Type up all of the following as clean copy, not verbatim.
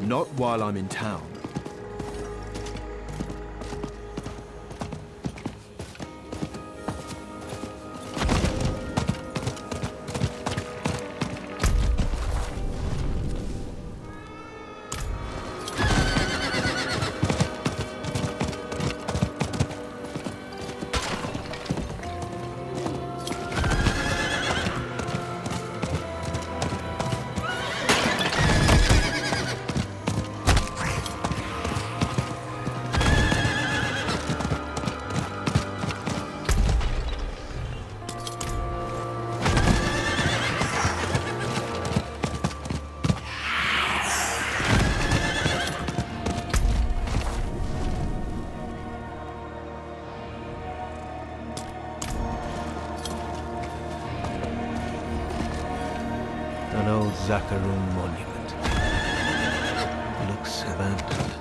Not while I'm in town. An old Zakarum monument. Looks abandoned.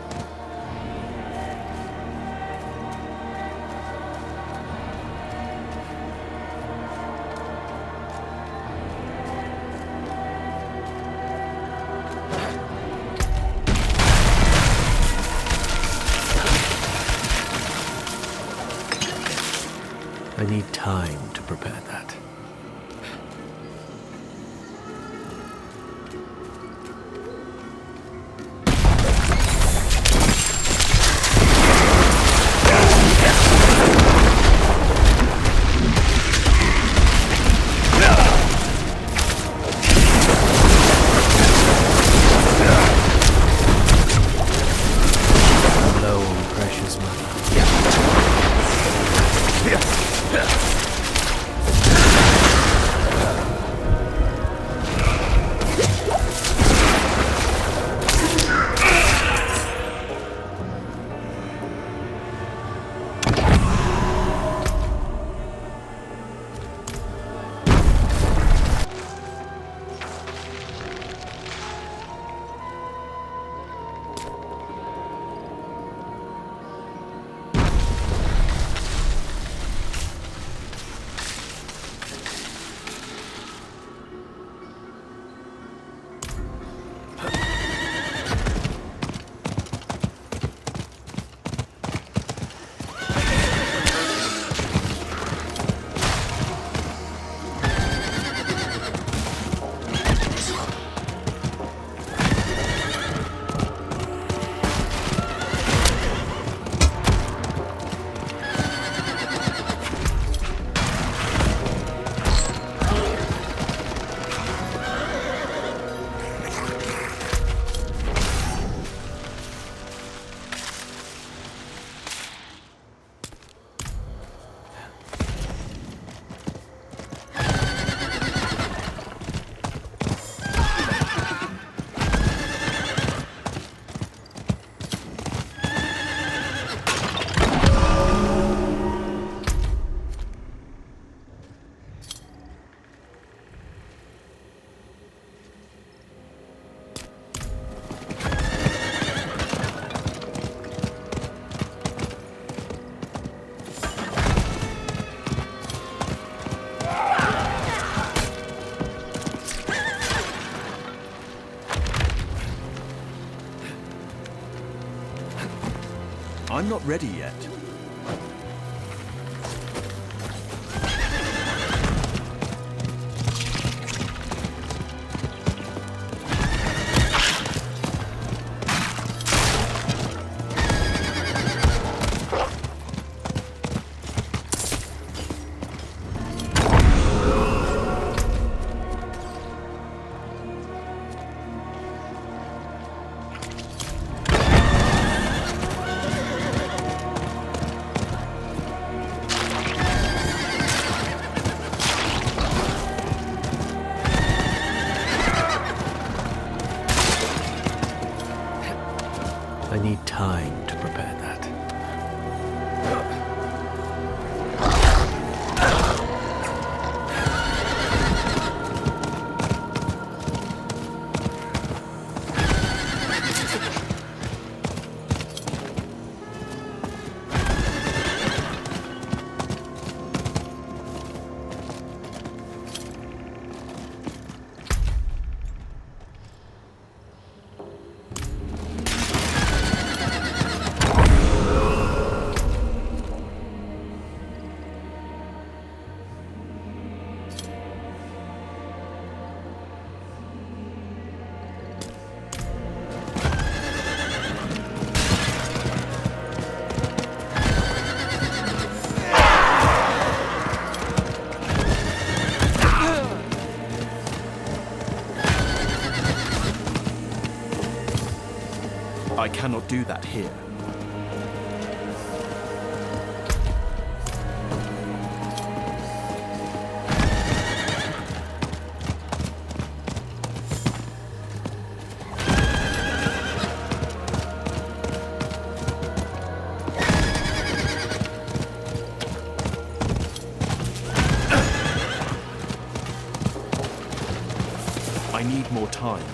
I need time to prepare that. Low on precious money. I'm not ready yet. I cannot do that here. I need more time.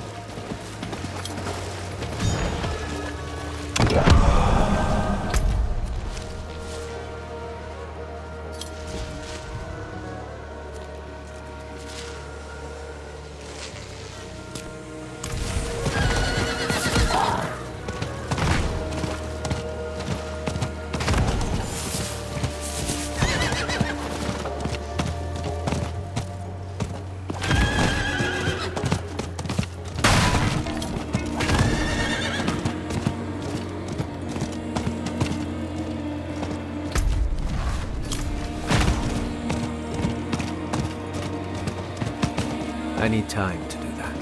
I need time to do that.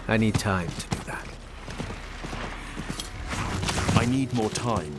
I need time to do that. I need more time.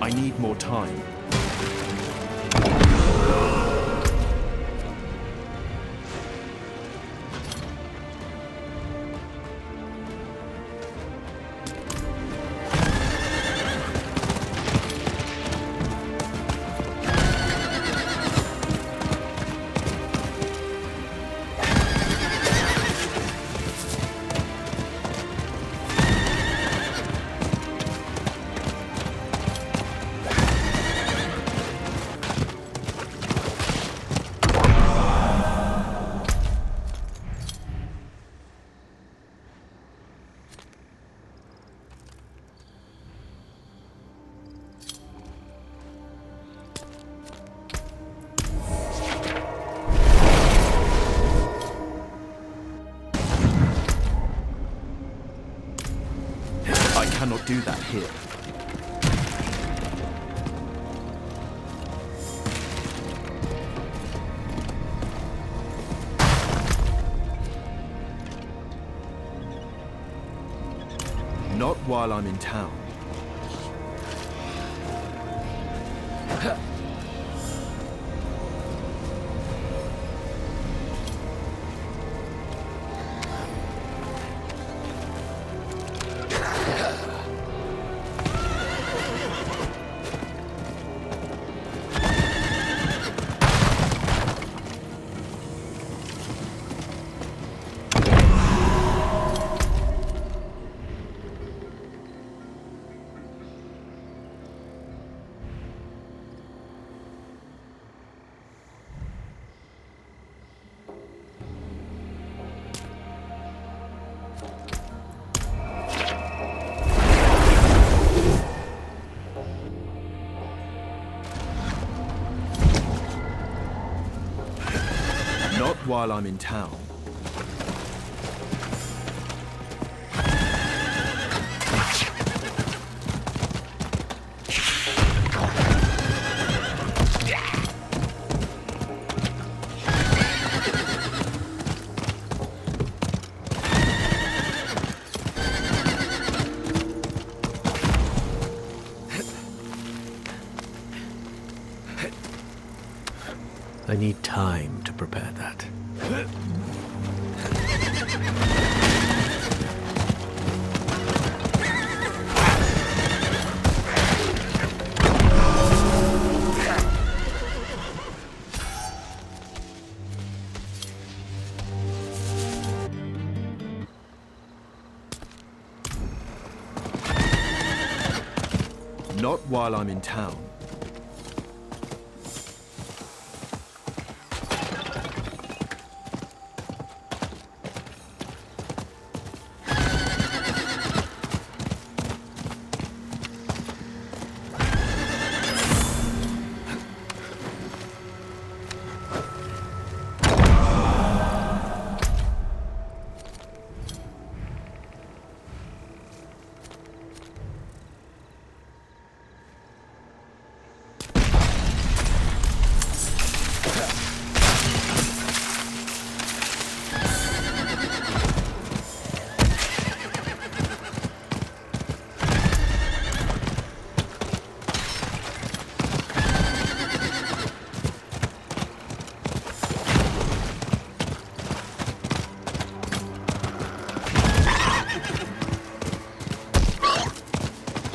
I need more time. I cannot do that here. Not while I'm in town. Not while I'm in town. I need time to prepare that. Not while I'm in town.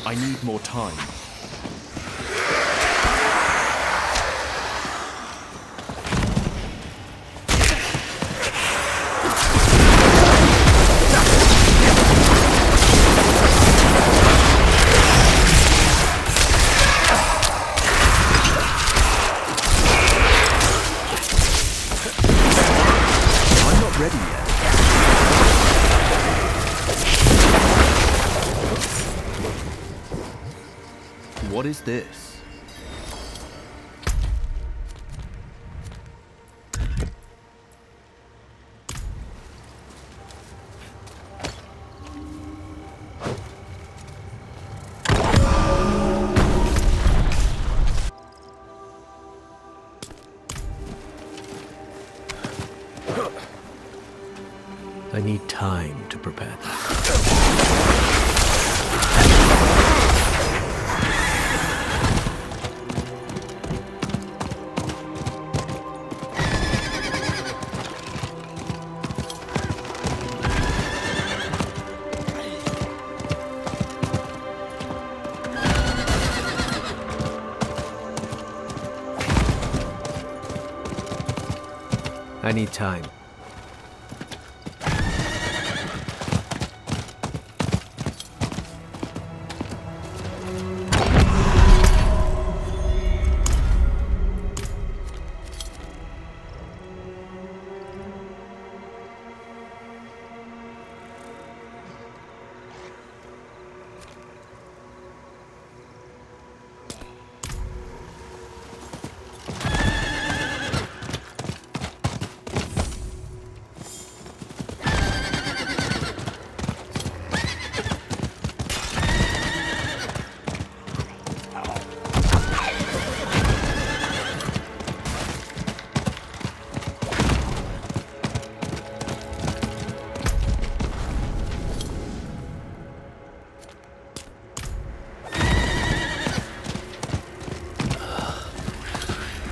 I need more time. I'm not ready yet. What is this? I need time to prepare that. I need time.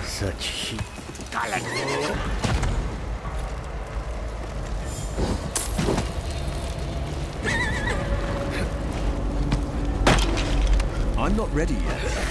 Such heat. I'm not ready yet.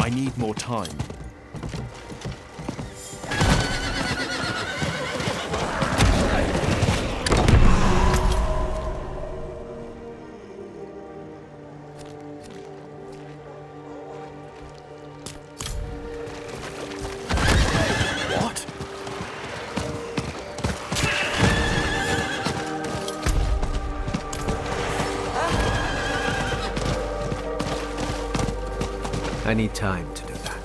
I need more time. What? I need time to do that.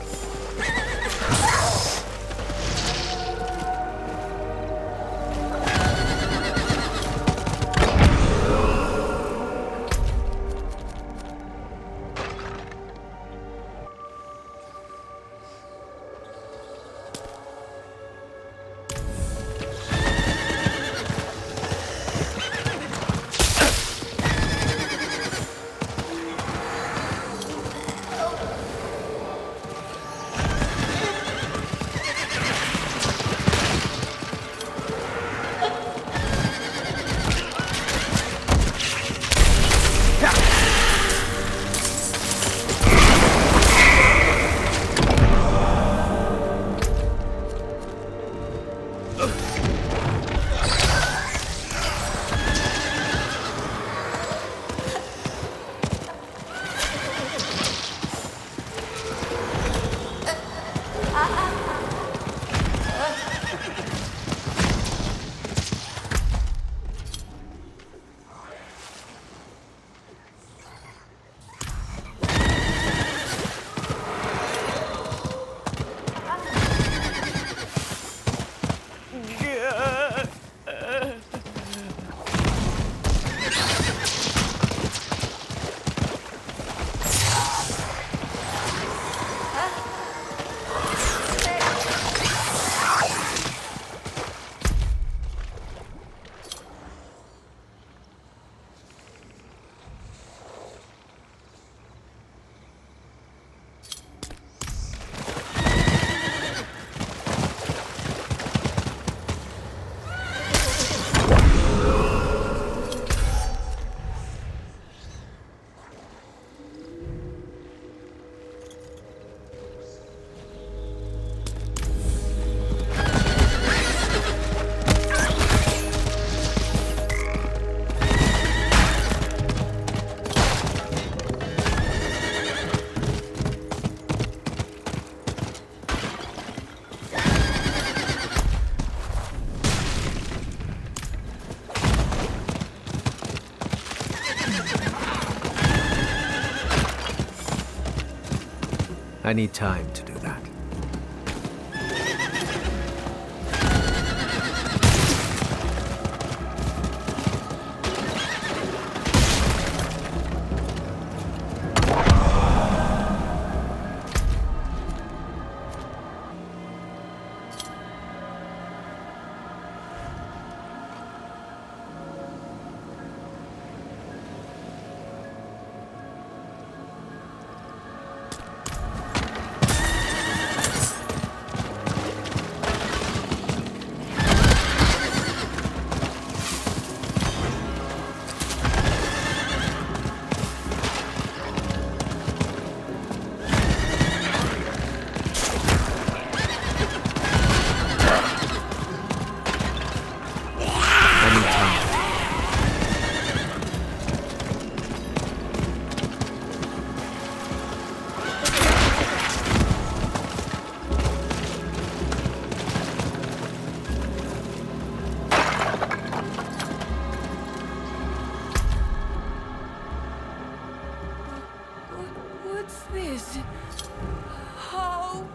I need time to do that. What's this? How?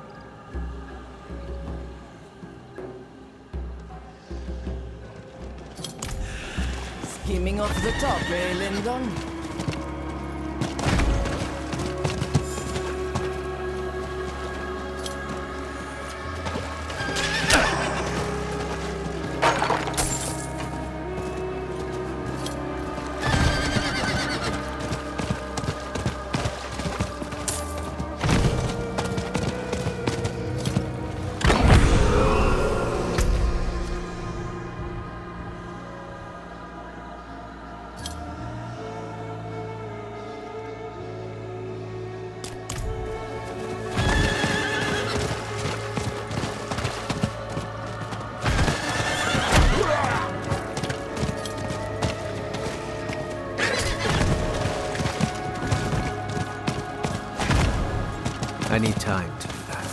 Skimming off the top, eh, Lyndon? I need time to do that.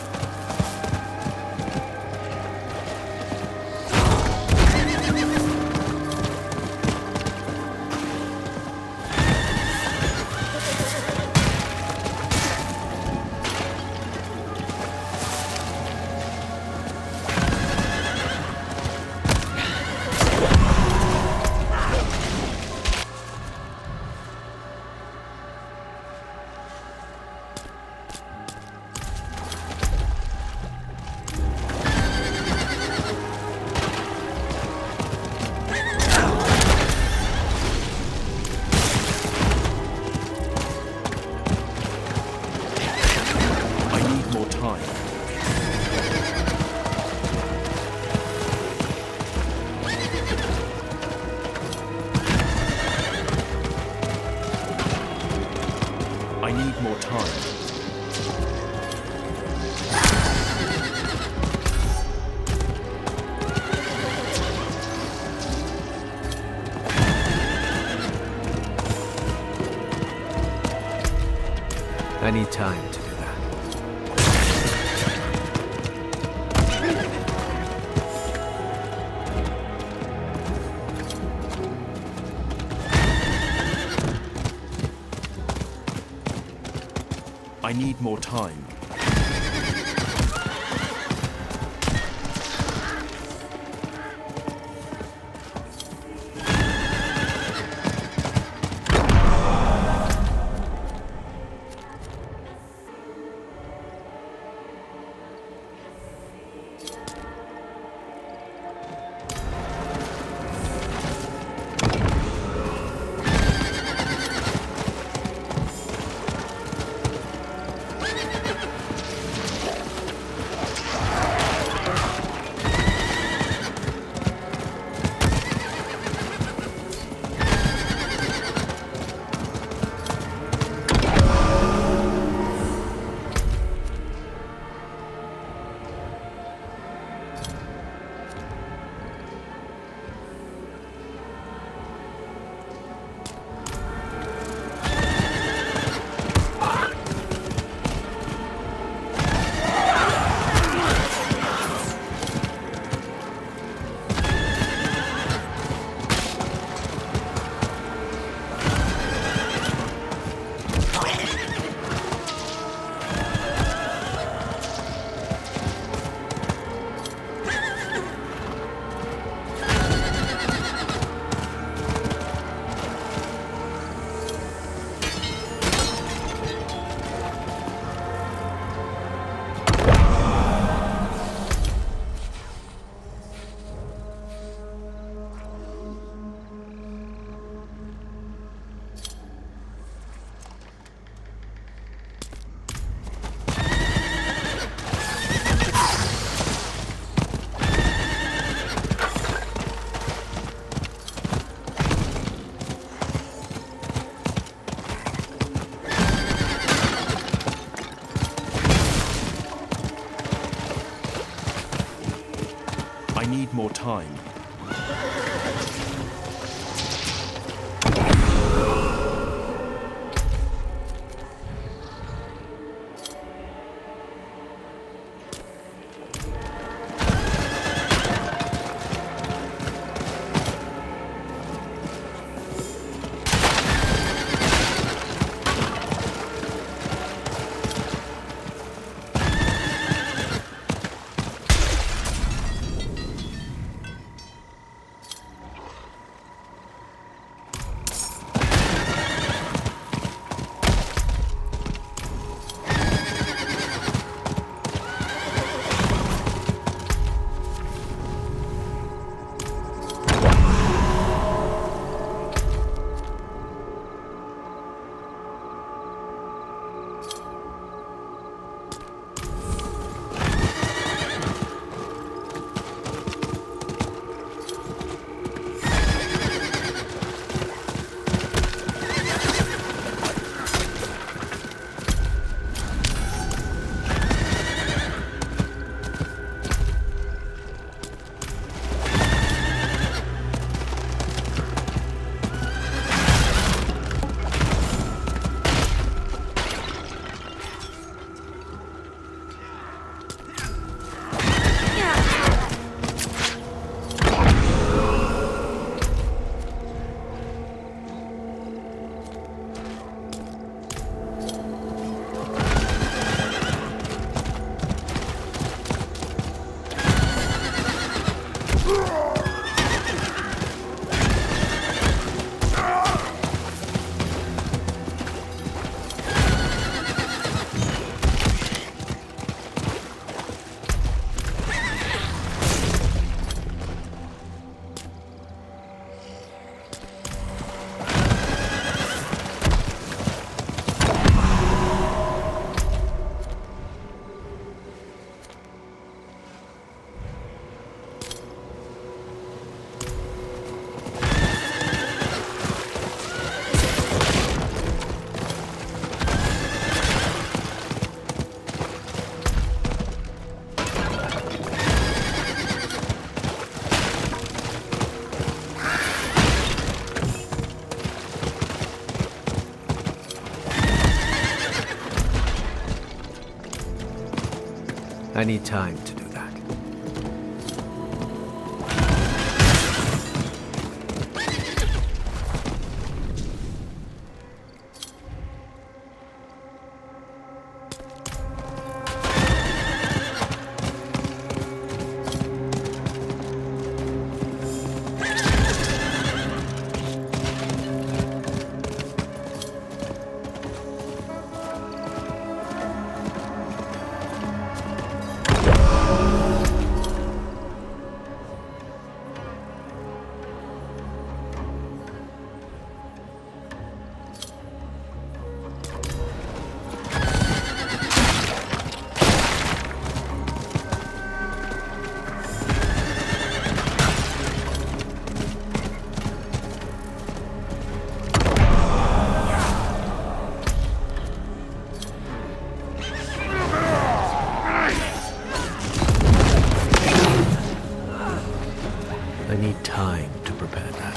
I need more time. I need more time. I need time to do that. I need more time. I need more time. I need time to do that. I need time to prepare that.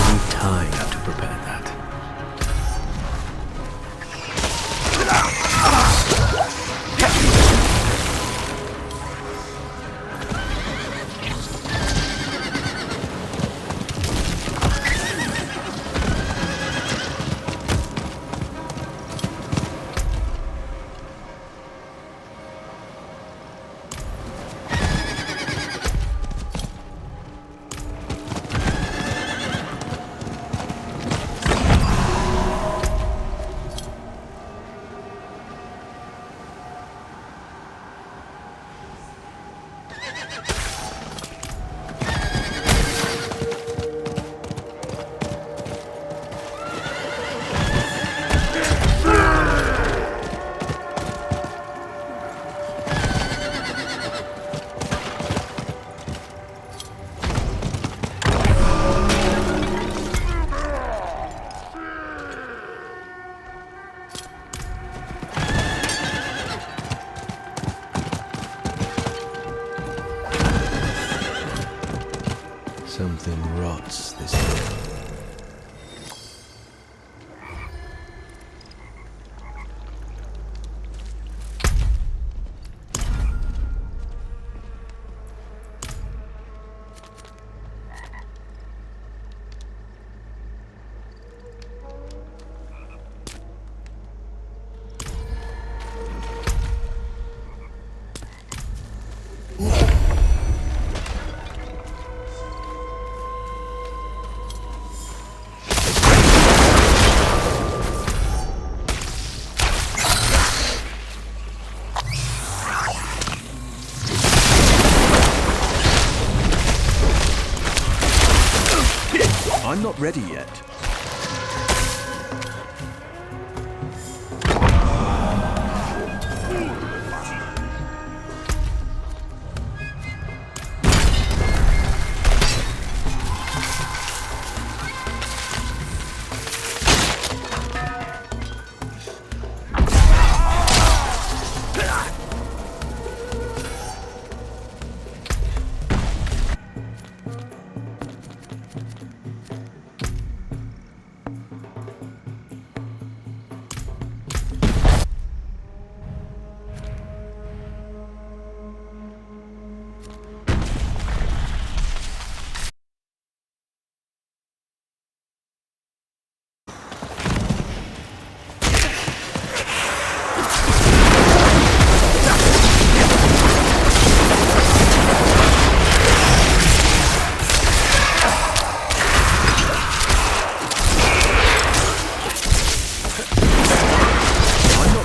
I need time to prepare that. Something rots this way. I'm not ready yet.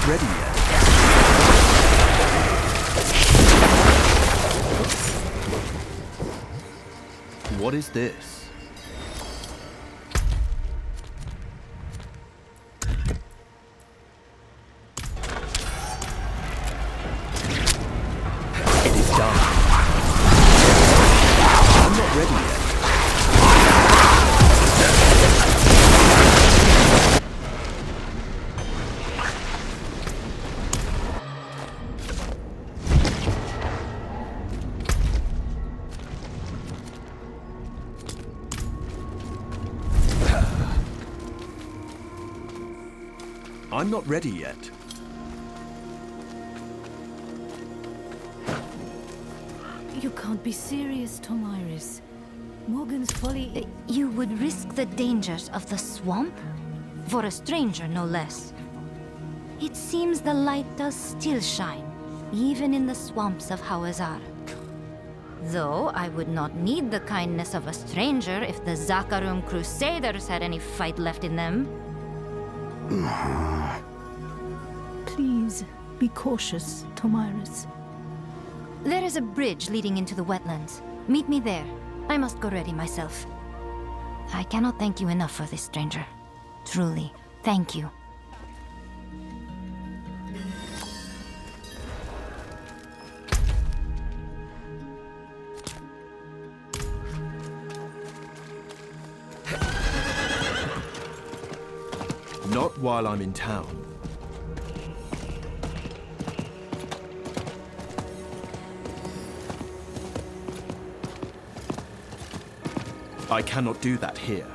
Ready yet? What is this? It is done. I'm not ready yet. I'm not ready yet. You can't be serious, Tomiris. Morgan's folly... You would risk the dangers of the swamp? For a stranger, no less. It seems the light does still shine, even in the swamps of Hawezar. Though I would not need the kindness of a stranger if the Zakarum Crusaders had any fight left in them. Please, be cautious, Tomiris. There is a bridge leading into the wetlands. Meet me there. I must go ready myself. I cannot thank you enough for this, stranger. Truly, thank you. Not while I'm in town. I cannot do that here.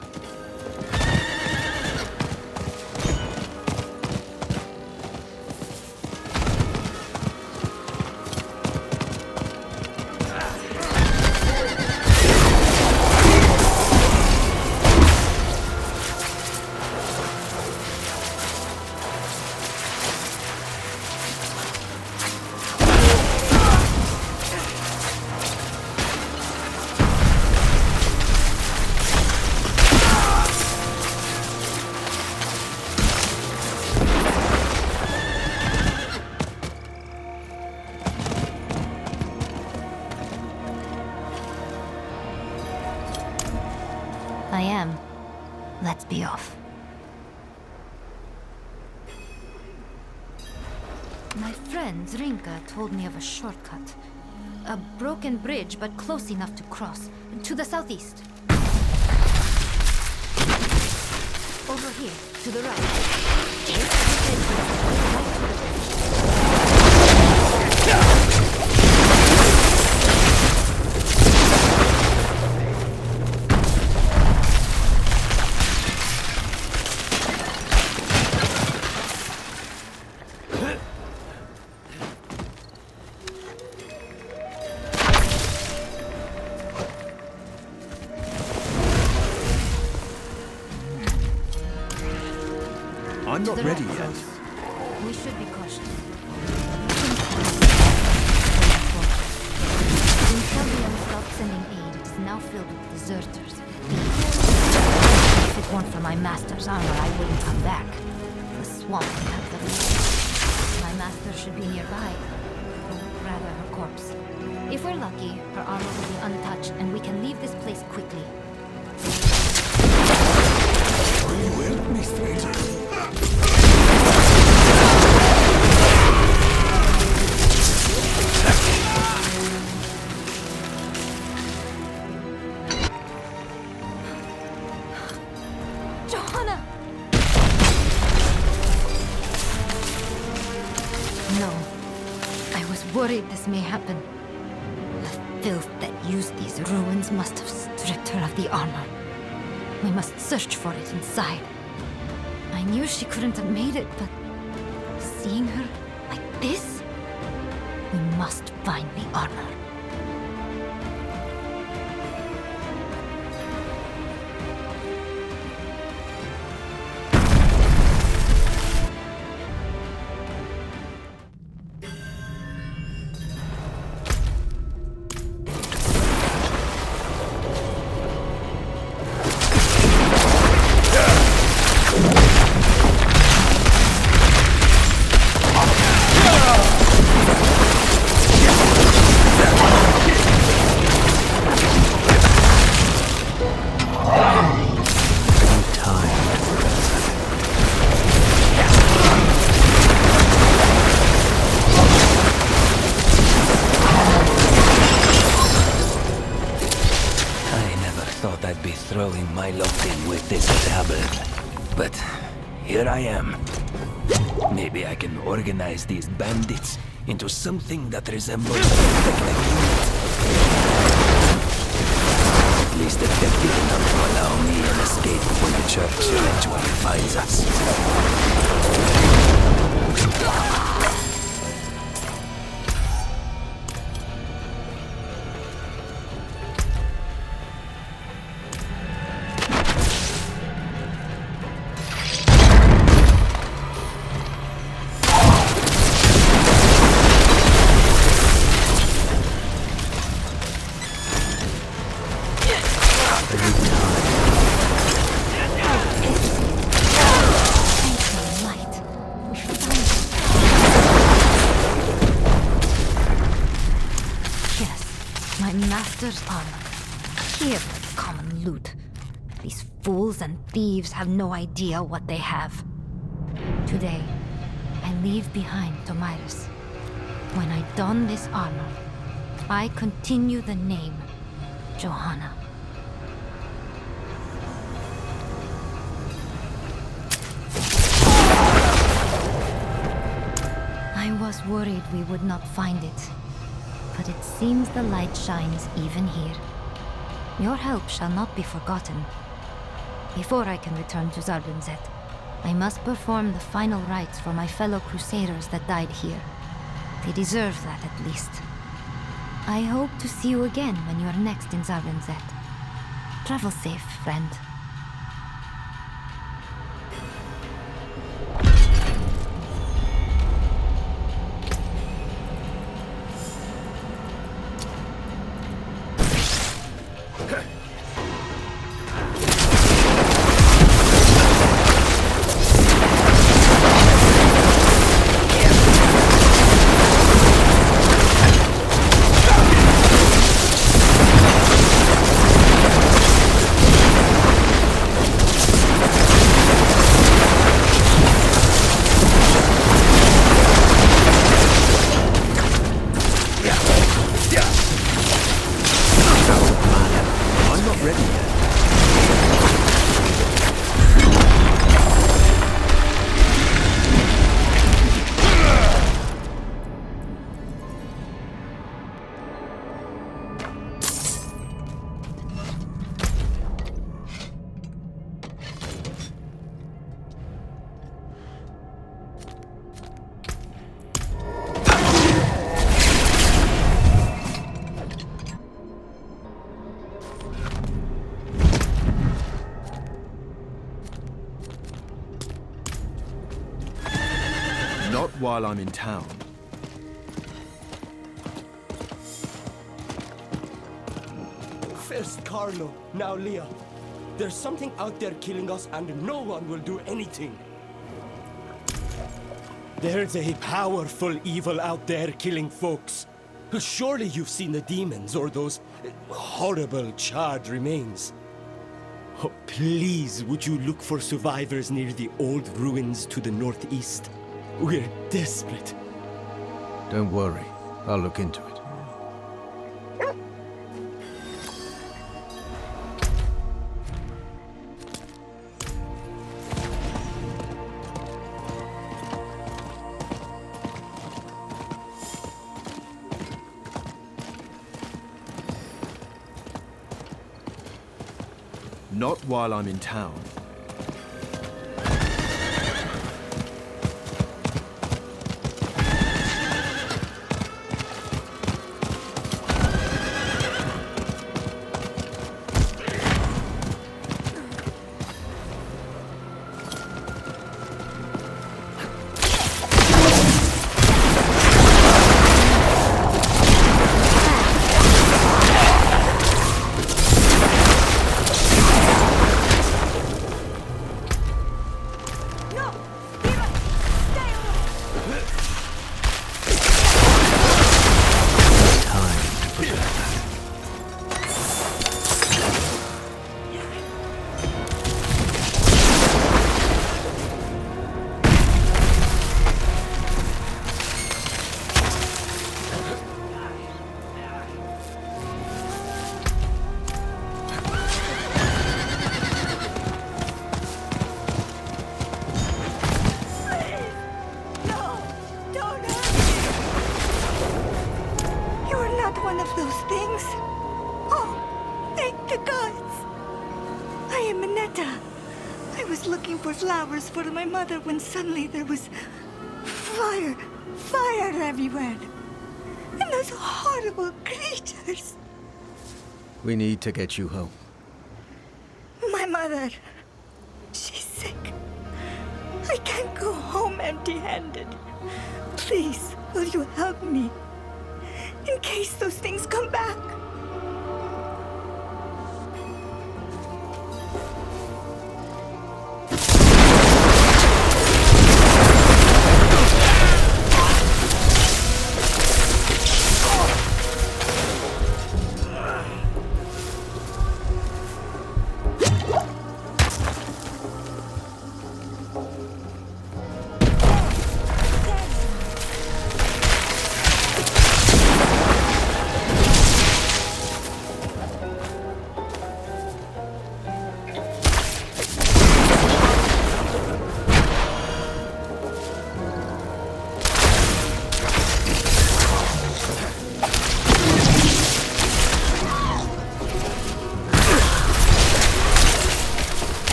I am. Let's be off. My friend Zrinka told me of a shortcut. A broken bridge, but close enough to cross. To the southeast. Over here, to the right. I'm not ready yet. We should be cautious. When Selvium stopped sending aid, it is now filled with deserters. If it weren't for my master's armor, I wouldn't come back. The swamp would have the lead. My master should be nearby. Or rather, her corpse. If we're lucky, her armor will be untouched, and we can leave this place quickly. Are you with me, stranger? Johanna! No. I was worried this may happen. The filth that used these ruins must have stripped her of the armor. We must search for it inside. I knew she couldn't have made it, but seeing her like this, we must find the armor. Throwing my lot in with this tablet. But here I am. Maybe I can organize these bandits into something that resembles a perfect unit. At least effective enough to allow me an escape when the church eventually finds us. My master's armor. Here, common loot. These fools and thieves have no idea what they have. Today, I leave behind Tomyris. When I don this armor, I continue the name Johanna. I was worried we would not find it, but it seems the light shines even here. Your help shall not be forgotten. Before I can return to Zarbinzet, I must perform the final rites for my fellow crusaders that died here. They deserve that at least. I hope to see you again when you're next in Zarbinzet. Travel safe, friend. Not while I'm in town. First Carlo, now Leah. There's something out there killing us and no one will do anything. There's a powerful evil out there killing folks. Surely you've seen the demons or those horrible charred remains. Oh, please, would you look for survivors near the old ruins to the northeast? We're desperate. Don't worry. I'll look into it. Not while I'm in town. One of those things? Oh, thank the gods! I am Minetta. I was looking for flowers for my mother when suddenly there was fire everywhere. And those horrible creatures. We need to get you home. My mother, she's sick. I can't go home empty-handed. Please, will you help me? In case those things come back.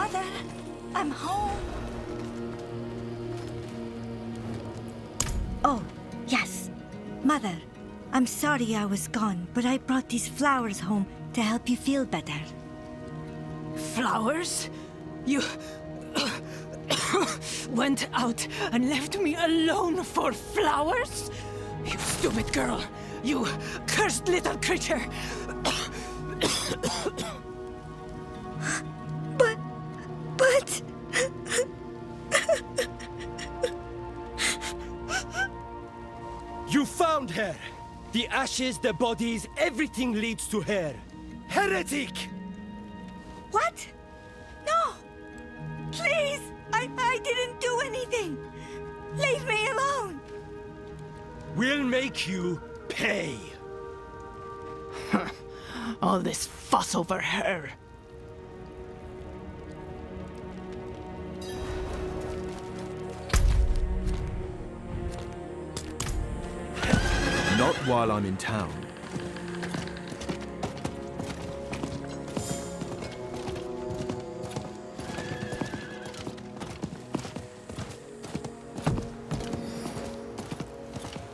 Mother, I'm home. Oh, yes. Mother, I'm sorry I was gone, but I brought these flowers home to help you feel better. Flowers? You went out and left me alone for flowers? You stupid girl! You cursed little creature! But... You found her! The ashes, the bodies, everything leads to her. Heretic! What? No! Please! I didn't do anything! Leave me alone! We'll make you pay! All this fuss over her. Not while I'm in town.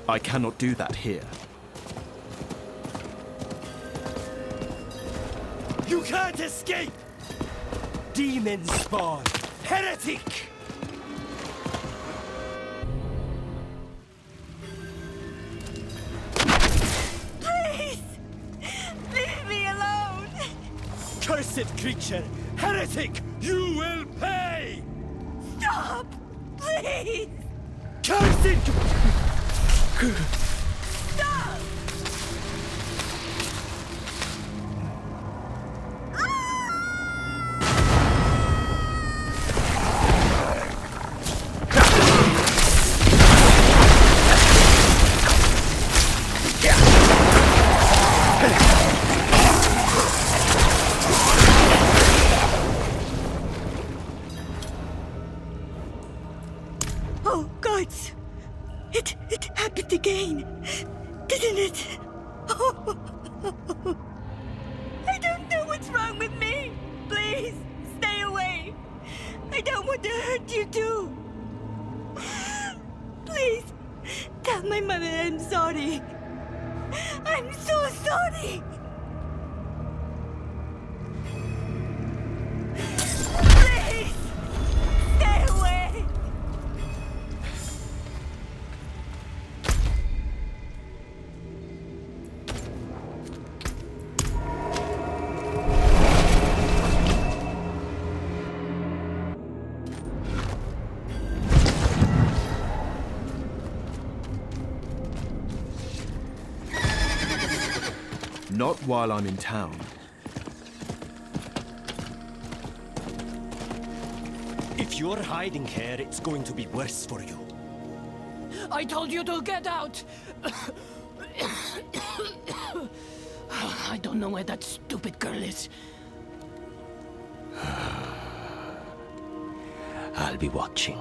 I cannot do that here. You can't escape! Demon spawn! Heretic! Please! Leave me alone! Cursed creature! Heretic! You will pay! Stop! Please! Cursed! Stop! Oh, gods! It happened again, didn't it? Oh. I don't know what's wrong with me. Please, stay away. I don't want to hurt you too. Please, tell my mother I'm sorry. I'm so sorry. Please, stay away. Not while I'm in town. If you're hiding here, it's going to be worse for you. I told you to get out! I don't know where that stupid girl is. I'll be watching.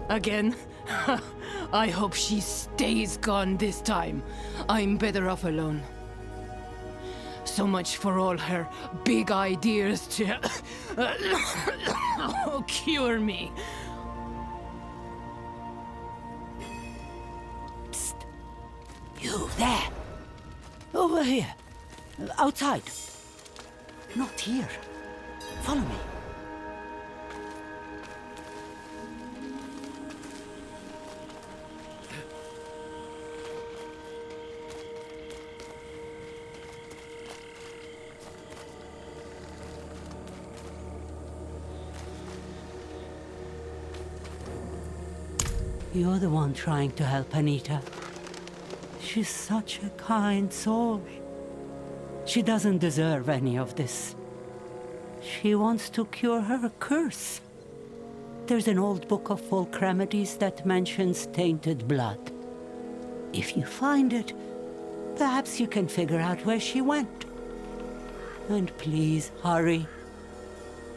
Again? I hope she stays gone this time. I'm better off alone. So much for all her big ideas to cure me. Psst. You there. Over here. Outside. Not here. Follow me. You're the one trying to help Anita. She's such a kind soul. She doesn't deserve any of this. She wants to cure her curse. There's an old book of folk remedies that mentions tainted blood. If you find it, perhaps you can figure out where she went. And please, hurry.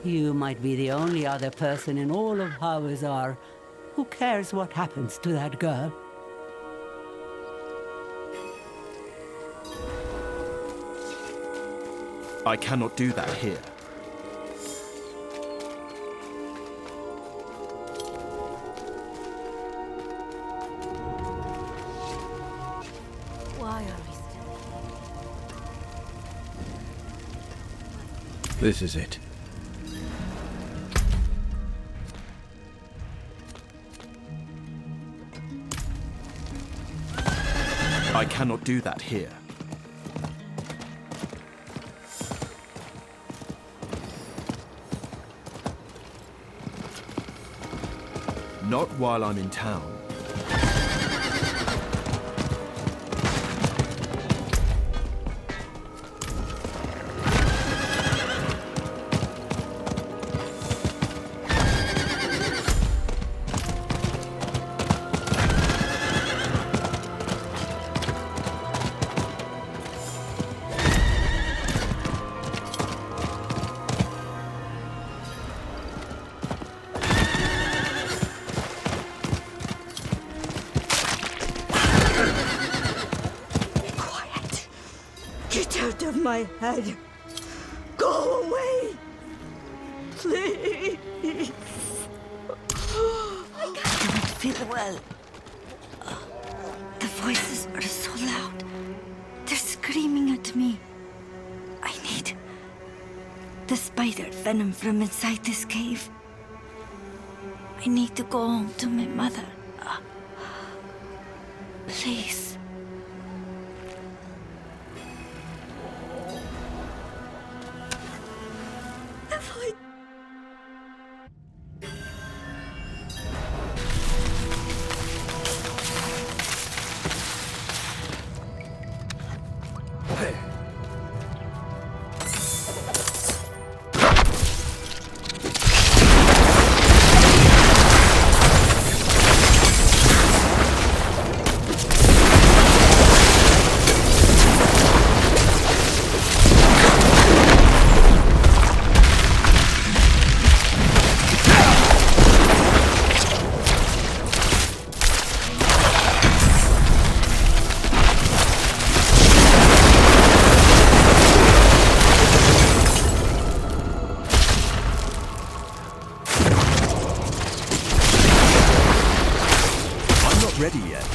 You might be the only other person in all of Hawezar who cares what happens to that girl. I cannot do that here. Why are we still? This is it. I cannot do that here. Not while I'm in town. Get out of my head! Go away! Please! I can't feel well. The voices are so loud. They're screaming at me. I need the spider venom from inside this cave. I need to go home to my mother. Please. Ready yet?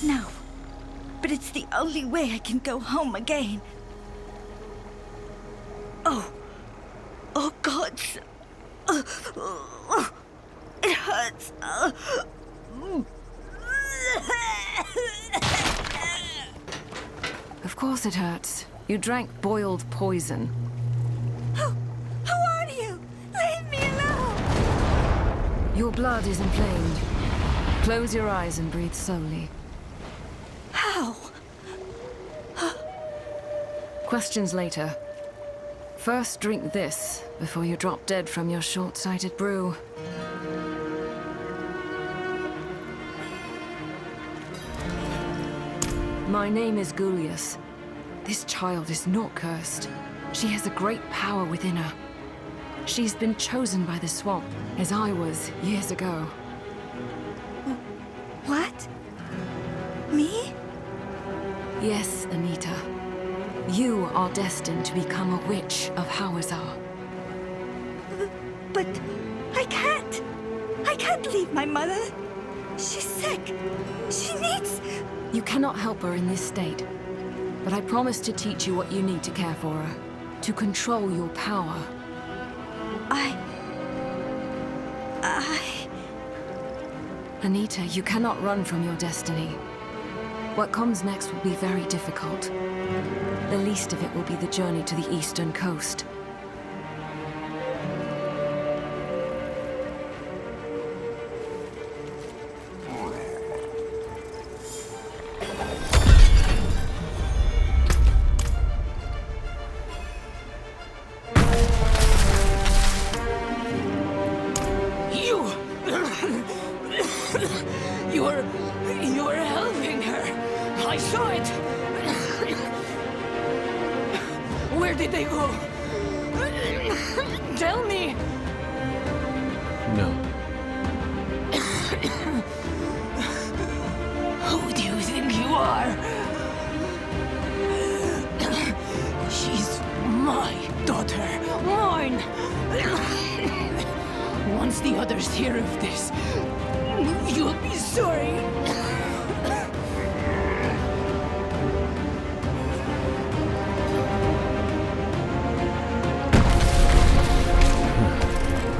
No. But it's the only way I can go home again. Oh. Oh, God. It hurts. Of course it hurts. You drank boiled poison. Who are you? Leave me alone! Your blood is inflamed. Close your eyes and breathe slowly. How? Questions later. First, drink this before you drop dead from your short-sighted brew. My name is Julius. This child is not cursed. She has a great power within her. She's been chosen by the swamp, as I was years ago. What? Me? Yes, Anita. You are destined to become a witch of Hawezar. But I can't. I can't leave my mother. She's sick. She needs... You cannot help her in this state. But I promise to teach you what you need to care for her. To control your power. Anita, you cannot run from your destiny. What comes next will be very difficult. The least of it will be the journey to the eastern coast. You were helping her. I saw it. Where did they go? Tell me. No. Who do you think you are? She's my daughter. Mine. Once the others hear of this, you'll be sorry.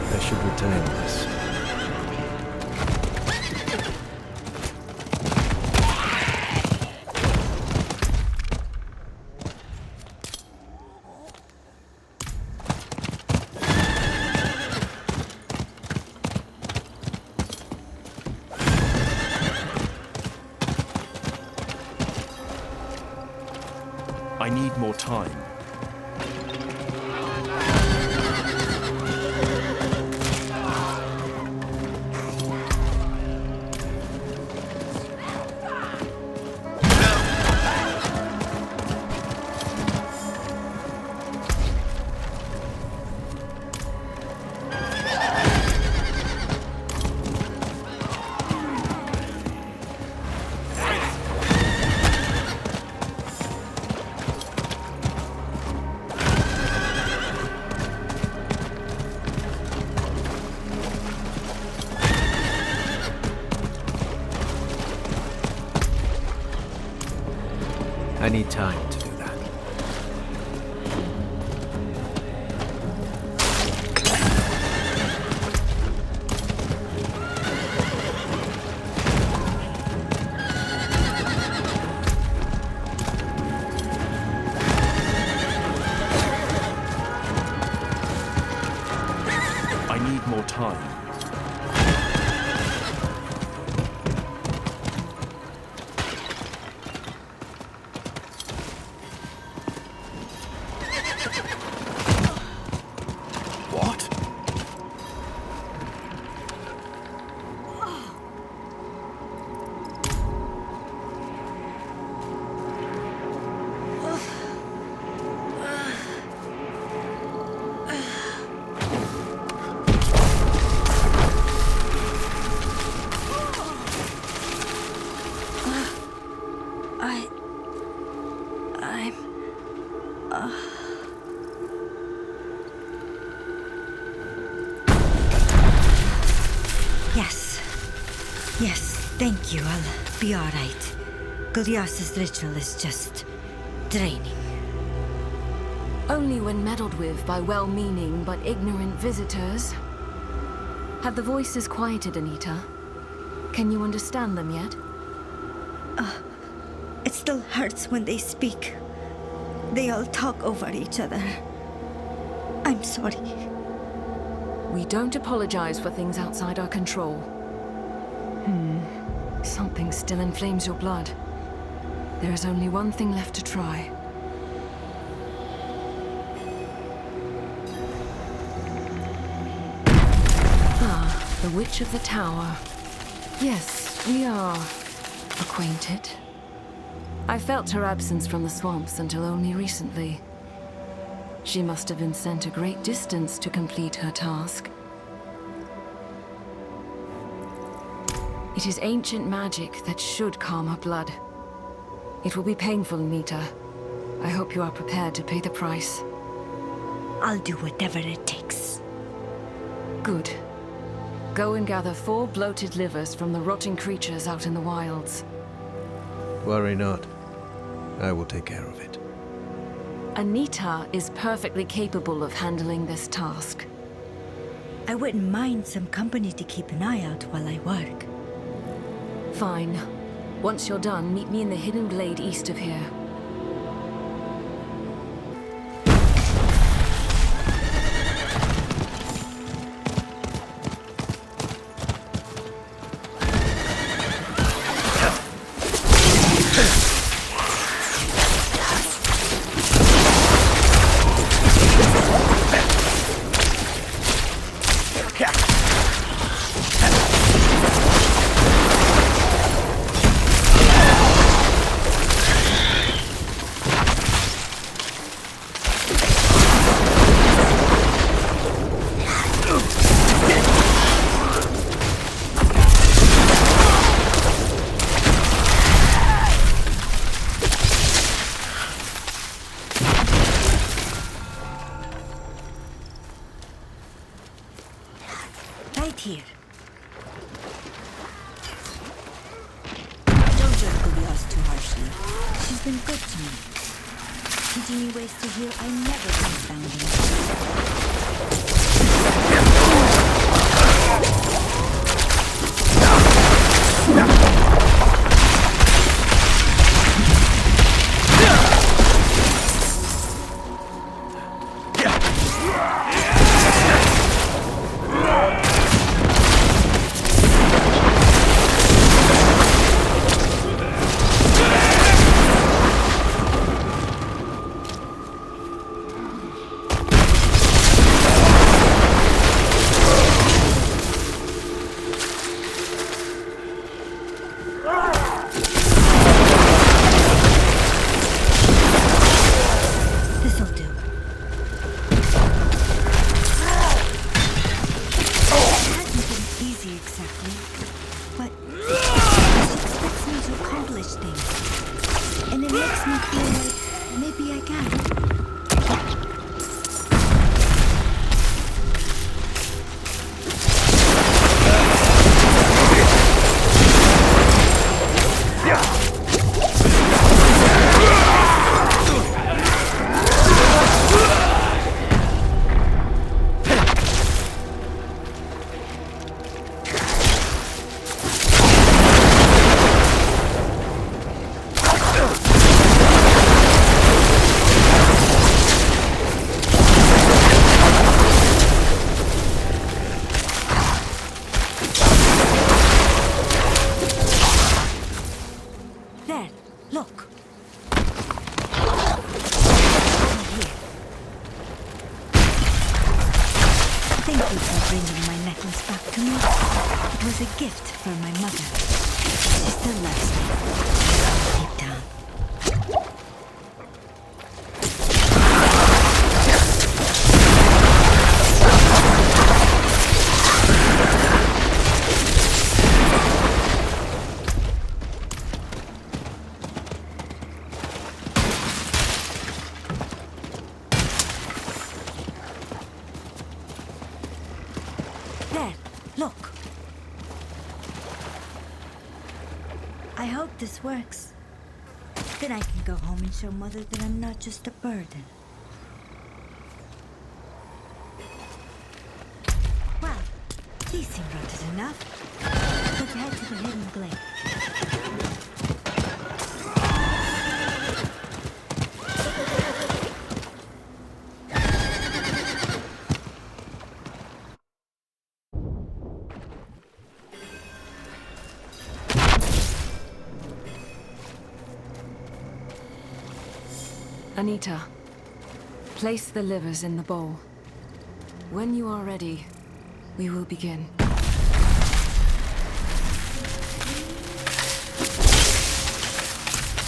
I should return this. I need more time. I need time to do that. I need more time. What? Yes. Yes, thank you. I'll be all right. Goliath's ritual is just draining. Only when meddled with by well-meaning but ignorant visitors. Have the voices quieted, Anita? Can you understand them yet? It still hurts when they speak. They all talk over each other. I'm sorry. We don't apologize for things outside our control. Something still inflames your blood. There is only one thing left to try. Ah, the Witch of the Tower. Yes, we are acquainted. I felt her absence from the swamps until only recently. She must have been sent a great distance to complete her task. It is ancient magic that should calm her blood. It will be painful, Anita. I hope you are prepared to pay the price. I'll do whatever it takes. Good. Go and gather 4 bloated livers from the rotting creatures out in the wilds. Worry not. I will take care of it. Anita is perfectly capable of handling this task. I wouldn't mind some company to keep an eye out while I work. Fine. Once you're done, meet me in the hidden glade east of here. Right here. Don't judge Goliath too harshly. She's been good to me. Teaching me ways to heal I never could have found this works. Then I can go home and show Mother that I'm not just a burden. Well, these seem rotted enough. Let's head to the hidden glade. Anita, place the livers in the bowl. When you are ready, we will begin.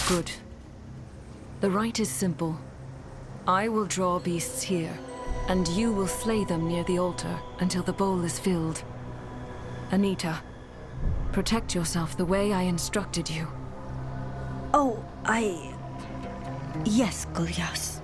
Good. The rite is simple. I will draw beasts here, and you will slay them near the altar until the bowl is filled. Anita, Protect yourself the way I instructed you. Oh, Yes, Gulyas.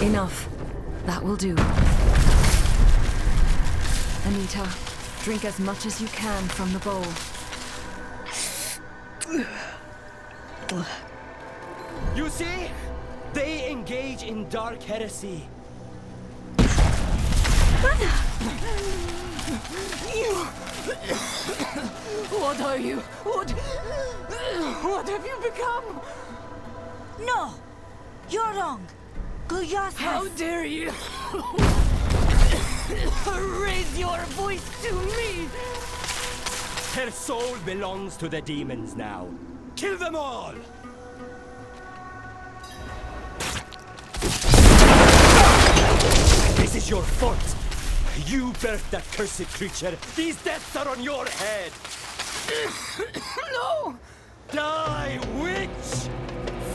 Enough. That will do. Anita, drink as much as you can from the bowl. You see? They engage in dark heresy. What are you? What have you become? No! You're wrong! Gulyas How has... dare you raise your voice to me? Her soul belongs to the demons now. Kill them all! This is your fault. You birthed that cursed creature. These deaths are on your head. No! Die, witch!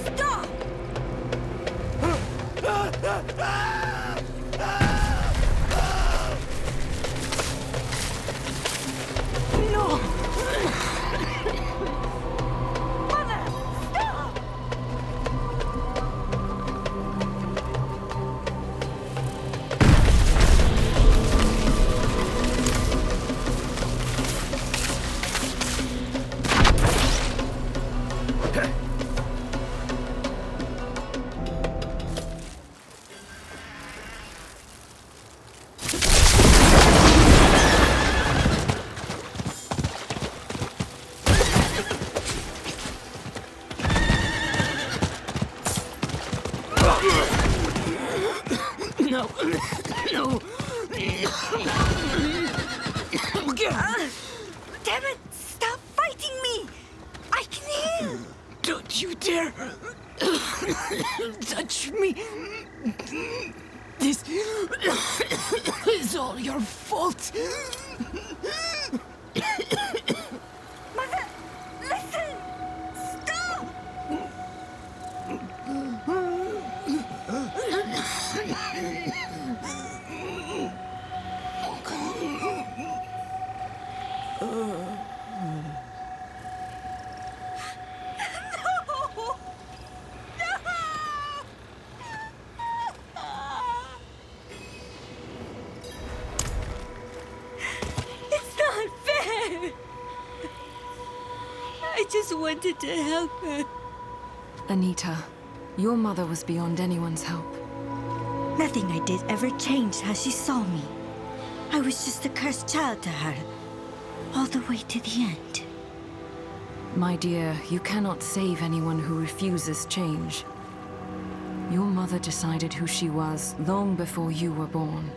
Stop! No! Mother, stop! No! No! Damn it! Stop fighting me! I can heal! Don't you dare touch me! This is all your fault! Mother, listen! Stop! No! It's not fair! I just wanted to help her. Anita, your mother was beyond anyone's help. Nothing I did ever changed how she saw me. I was just a cursed child to her, all the way to the end. My dear, you cannot save anyone who refuses change. Your mother decided who she was long before you were born.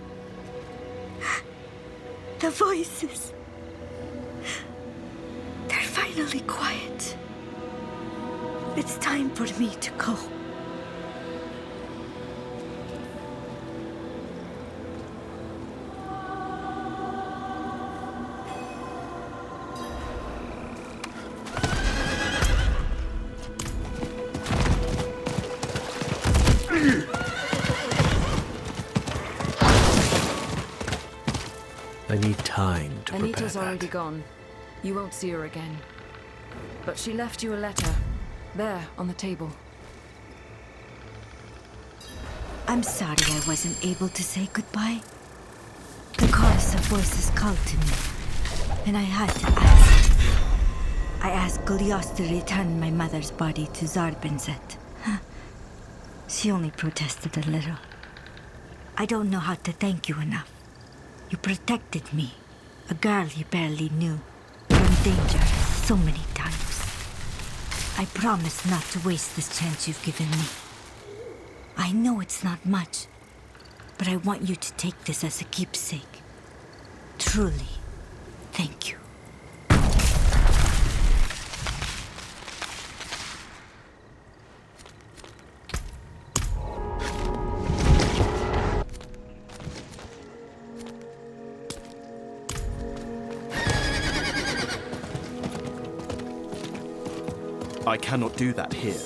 The voices. They're finally quiet. It's time for me to go. I need time to prepare Anita's that. already gone. You won't see her again. But she left you a letter. There, on the table. I'm sorry I wasn't able to say goodbye. The chorus of voices called to me, and I had to ask. I asked Gulyas to return my mother's body to Zarbinset. She only protested a little. I don't know how to thank you enough. You protected me, a girl you barely knew, from danger so many times. I promise not to waste this chance you've given me. I know it's not much, but I want you to take this as a keepsake. Truly, thank you. I cannot do that here.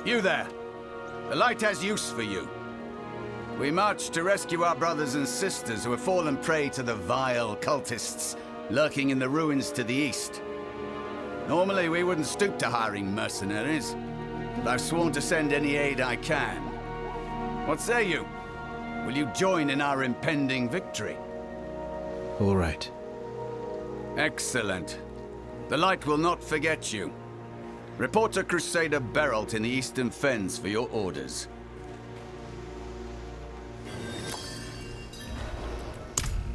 You there! The light has use for you. We marched to rescue our brothers and sisters who have fallen prey to the vile cultists lurking in the ruins to the east. Normally, we wouldn't stoop to hiring mercenaries, but I've sworn to send any aid I can. What say you? Will you join in our impending victory? All right. Excellent. The light will not forget you. Report to Crusader Beralt in the Eastern Fens for your orders.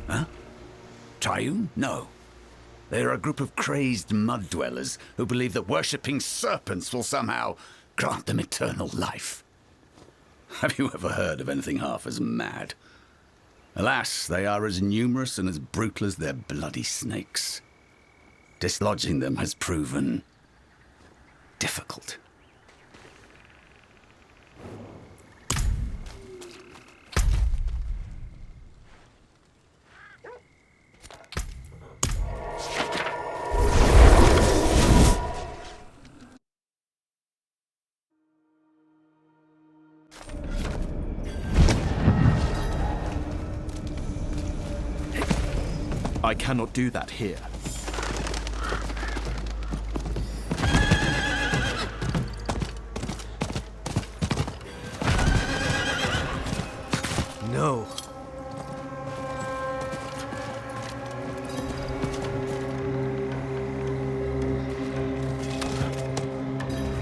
Huh? Triune? No. They are a group of crazed mud-dwellers who believe that worshipping serpents will somehow grant them eternal life. Have you ever heard of anything half as mad? Alas, they are as numerous and as brutal as their bloody snakes. Dislodging them has proven difficult. I cannot do that here. No.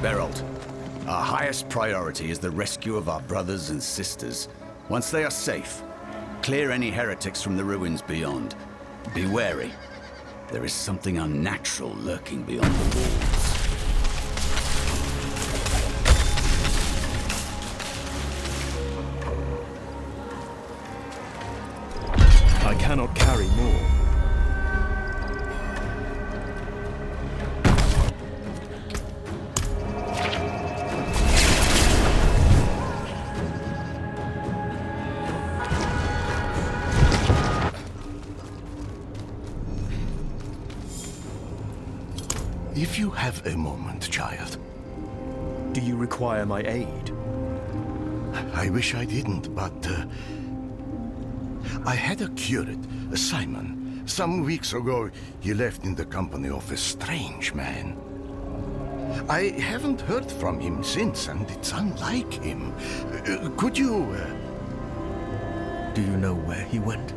Beralt, our highest priority is the rescue of our brothers and sisters. Once they are safe, clear any heretics from the ruins beyond. Be wary. There is something unnatural lurking beyond the walls. I cannot carry more. If you have a moment, child. Do you require my aid? I wish I didn't, but I had a curate, Simon. Some weeks ago, he left in the company of a strange man. I haven't heard from him since, and it's unlike him. Could you... Do you know where he went?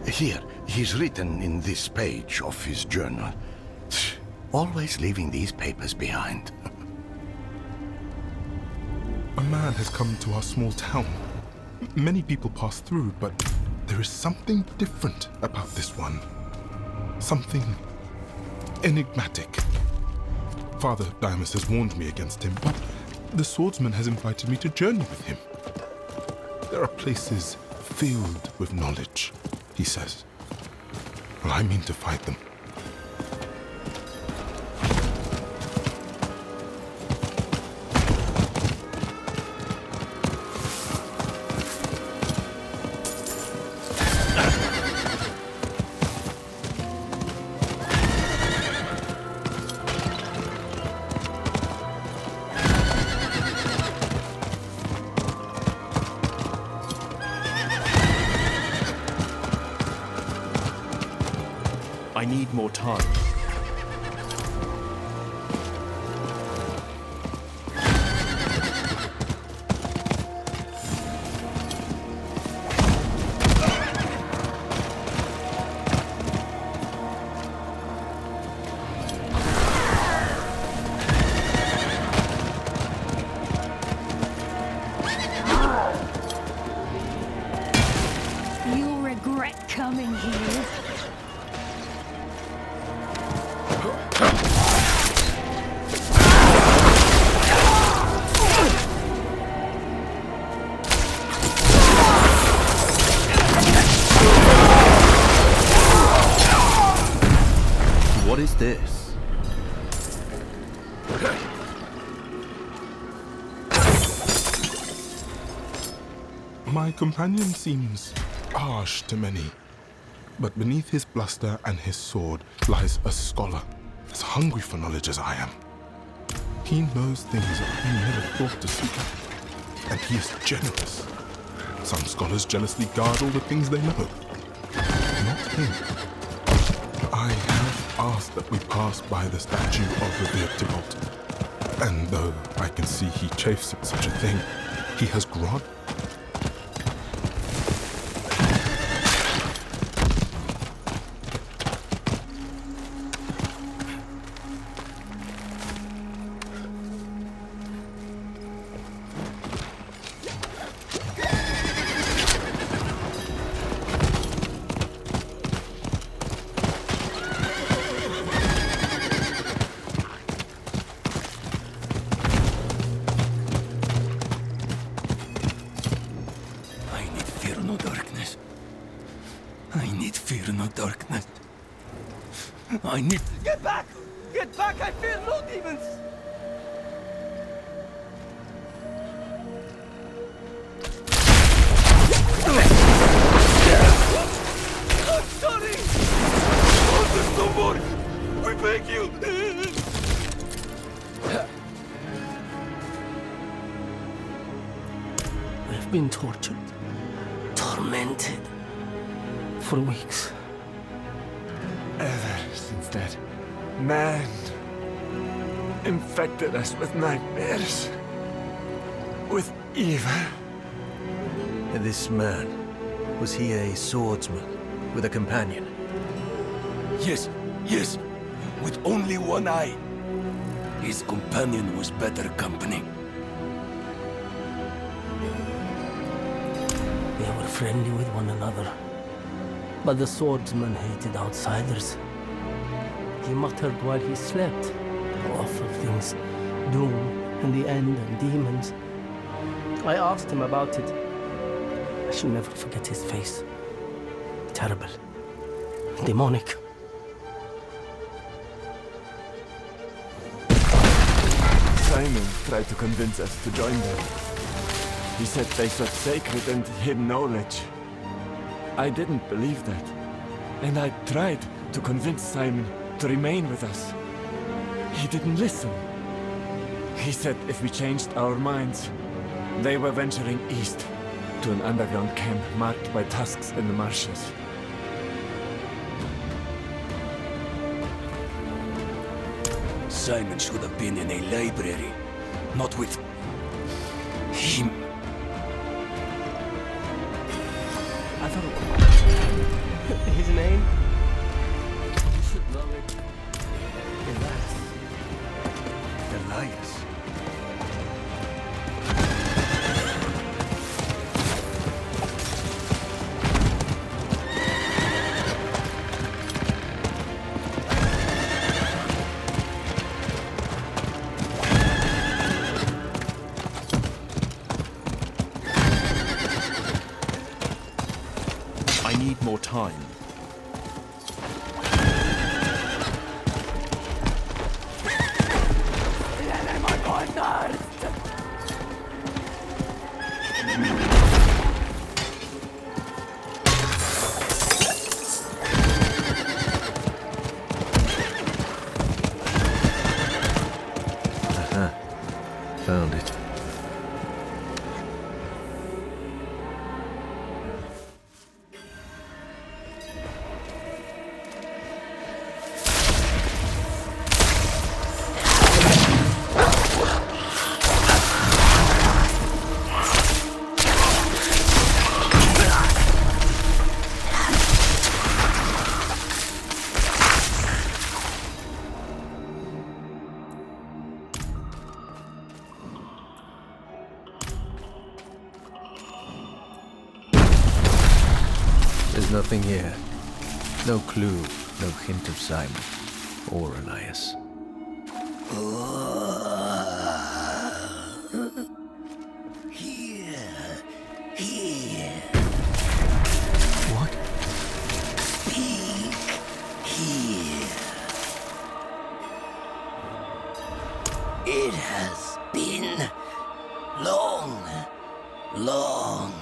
Here, he's written in this page of his journal. Always leaving these papers behind. A man has come to our small town. Many people pass through, but there is something different about this one. Something enigmatic. Father Diamus has warned me against him, but the swordsman has invited me to journey with him. There are places filled with knowledge, he says. And I mean to find them. I need more time. My companion seems harsh to many, but beneath his bluster and his sword lies a scholar as hungry for knowledge as I am. He knows things that I never thought to seek, and he is generous. Some scholars jealously guard all the things they know. Not him. I have asked that we pass by the statue of revered Tybalt, and though I can see he chafes at such a thing, he has granted. I need... Get back! Get back! I fear no demons! I'm sorry! Hold us no more! We beg you! I've been tortured, tormented, for weeks. Ever since that man infected us with nightmares, with evil. And this man, was he a swordsman with a companion? Yes, yes, with only one eye. His companion was better company. They were friendly with one another. But the swordsman hated outsiders. He muttered while he slept. Awful things. Doom, and the end, and demons. I asked him about it. I shall never forget his face. Terrible. Demonic. Simon tried to convince us to join them. He said they sought sacred and hidden knowledge. I didn't believe that. And I tried to convince Simon to remain with us. He didn't listen. He said if we changed our minds, they were venturing east to an underground camp marked by tusks in the marshes. Simon should have been in a library, not with him. I thought his name? You should know it. Elias. I need more time. Found it. There's nothing here. No clue, no hint of Simon or Elias. Here. What? Speak here. It has been long, long.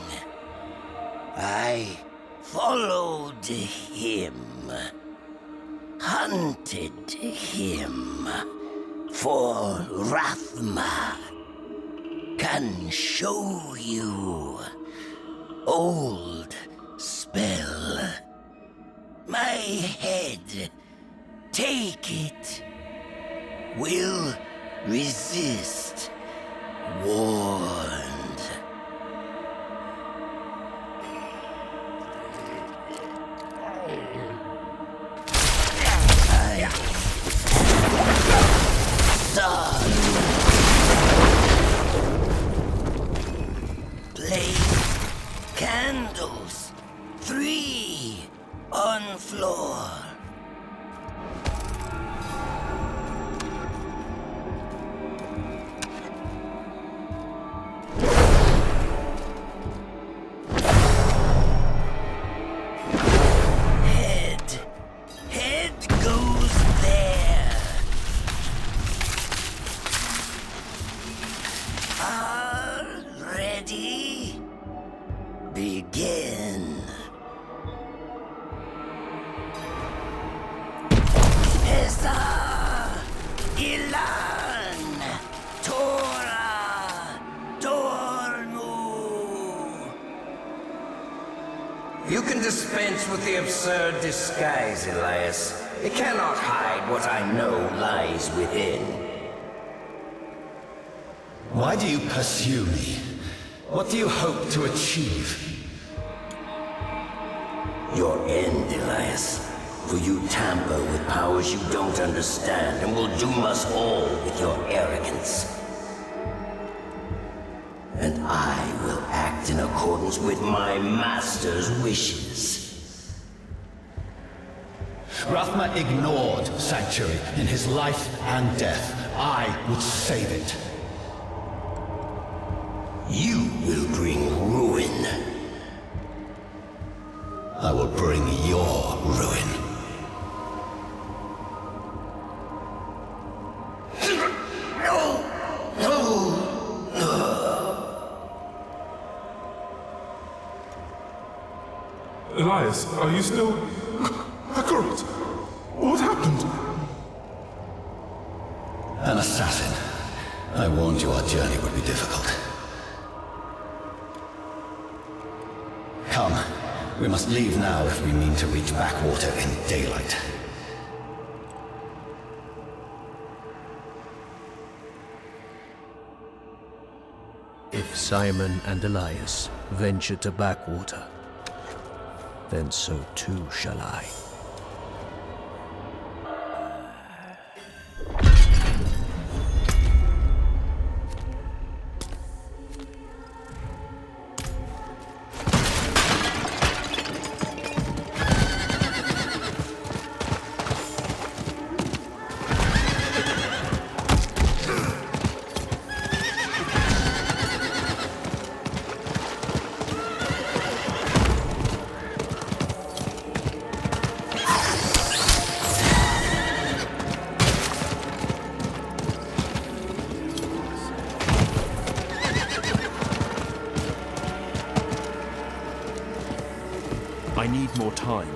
I followed him, hunted him, for Rathma can show you. Old spell. My head, take it. Will resist. Warned. Candles. 3 on floor. Head goes there. Ready? Begin. Hawezar, Ilan, Torah, Dornu. You can dispense with the absurd disguise, Elias. It cannot hide what I know lies within. Why do you pursue me? What do you hope to achieve? Your end, Elias. For you tamper with powers you don't understand and will doom us all with your arrogance. And I will act in accordance with my master's wishes. Rathma ignored Sanctuary in his life and death. I would save it. You will bring ruin. I will bring your ruin. Elias, are you still... Akarat? What happened? An assassin. I warned you our journey would be difficult. Come. We must leave now if we mean to reach Backwater in daylight. If Simon and Elias venture to Backwater, then so too shall I. I need more time.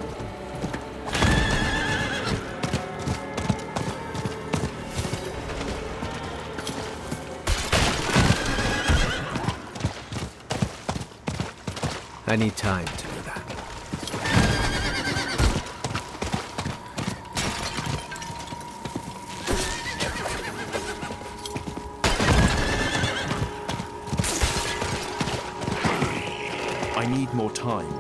I need time to do that. I need more time.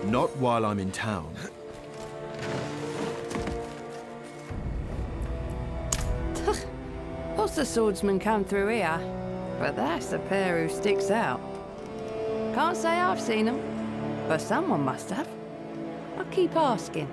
Not while I'm in town. What's the swordsman come through here? But that's the pair who sticks out. Can't say I've seen them, but someone must have. I'll keep asking.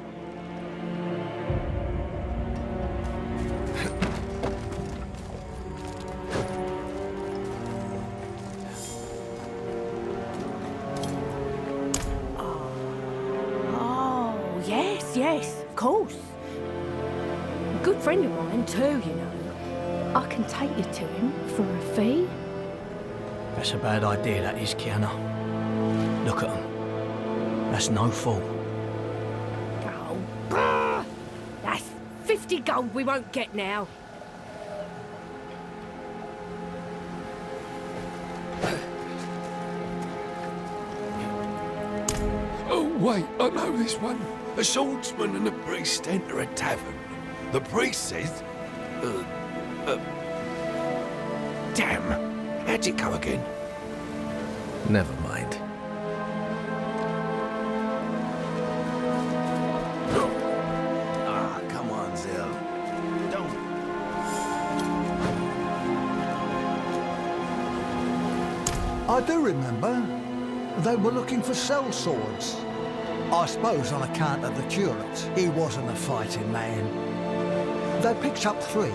course. A good friend of mine too, you know. I can take you to him for a fee. That's a bad idea, that is, Kiana. Look at them. That's no fool. Oh, bah! That's 50 gold we won't get now. Oh, wait, I know this one. A swordsman and a priest enter a tavern. The priest says... Damn, how'd it go again? Never mind. Ah, come on, Zil. Don't... I do remember. They were looking for cell swords. I suppose on account of the curate, he wasn't a fighting man. They picked up 3.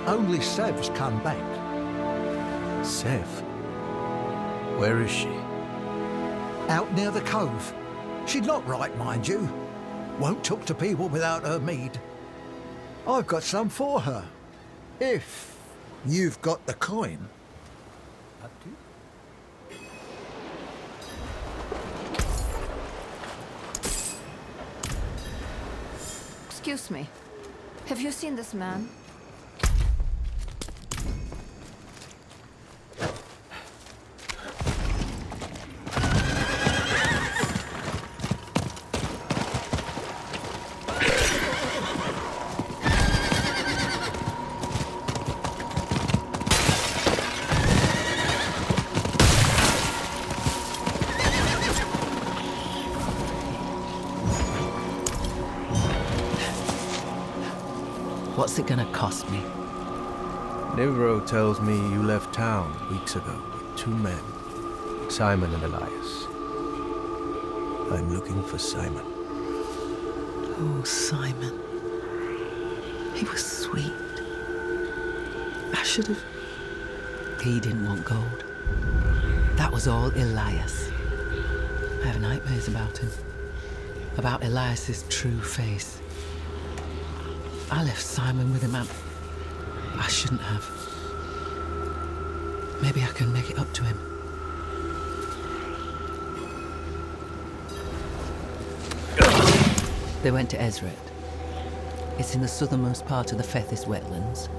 Only Sev's come back. Sev? Where is she? Out near the cove. She's not right, mind you. Won't talk to people without her mead. I've got some for her. If you've got the coin. Excuse me. Have you seen this man? What's it gonna cost me? Nivro tells me you left town weeks ago with 2 men, Simon and Elias. I'm looking for Simon. Oh, Simon. He was sweet. I should have... He didn't want gold. That was all Elias. I have nightmares about him. About Elias's true face. I left Simon with him and I shouldn't have. Maybe I can make it up to him. They went to Ezret. It's in the southernmost part of the Fethis wetlands.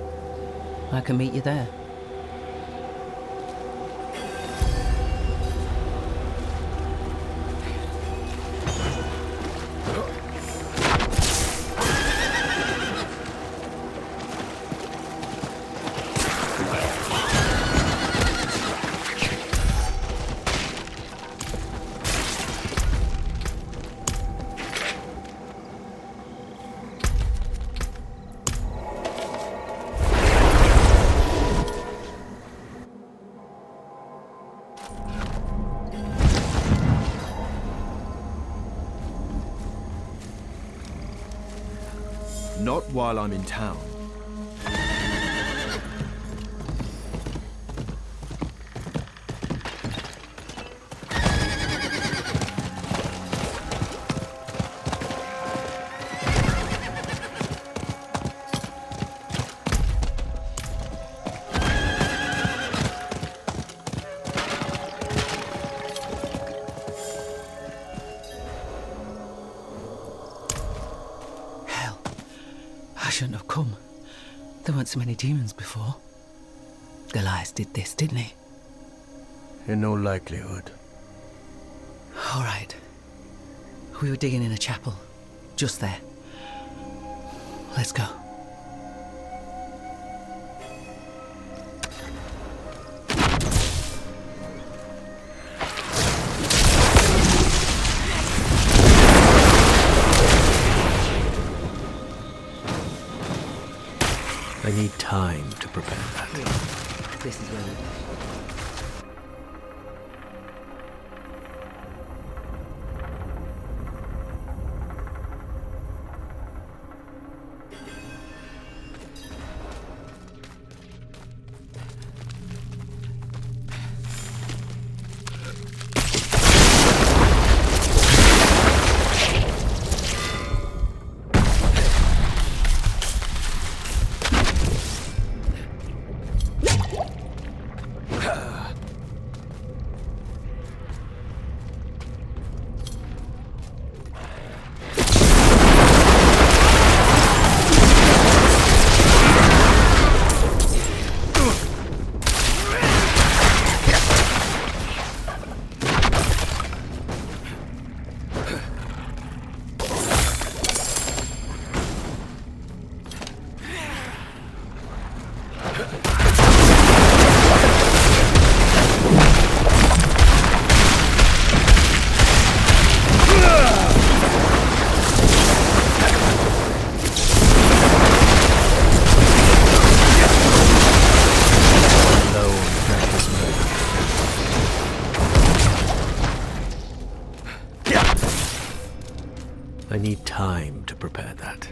I can meet you there. Not while I'm in town. I shouldn't have come. There weren't so many demons before. Elias did this, didn't he? In no likelihood. All right. We were digging in a chapel. Just there. Let's go. I need time to prepare that. This is where we... need time to prepare that.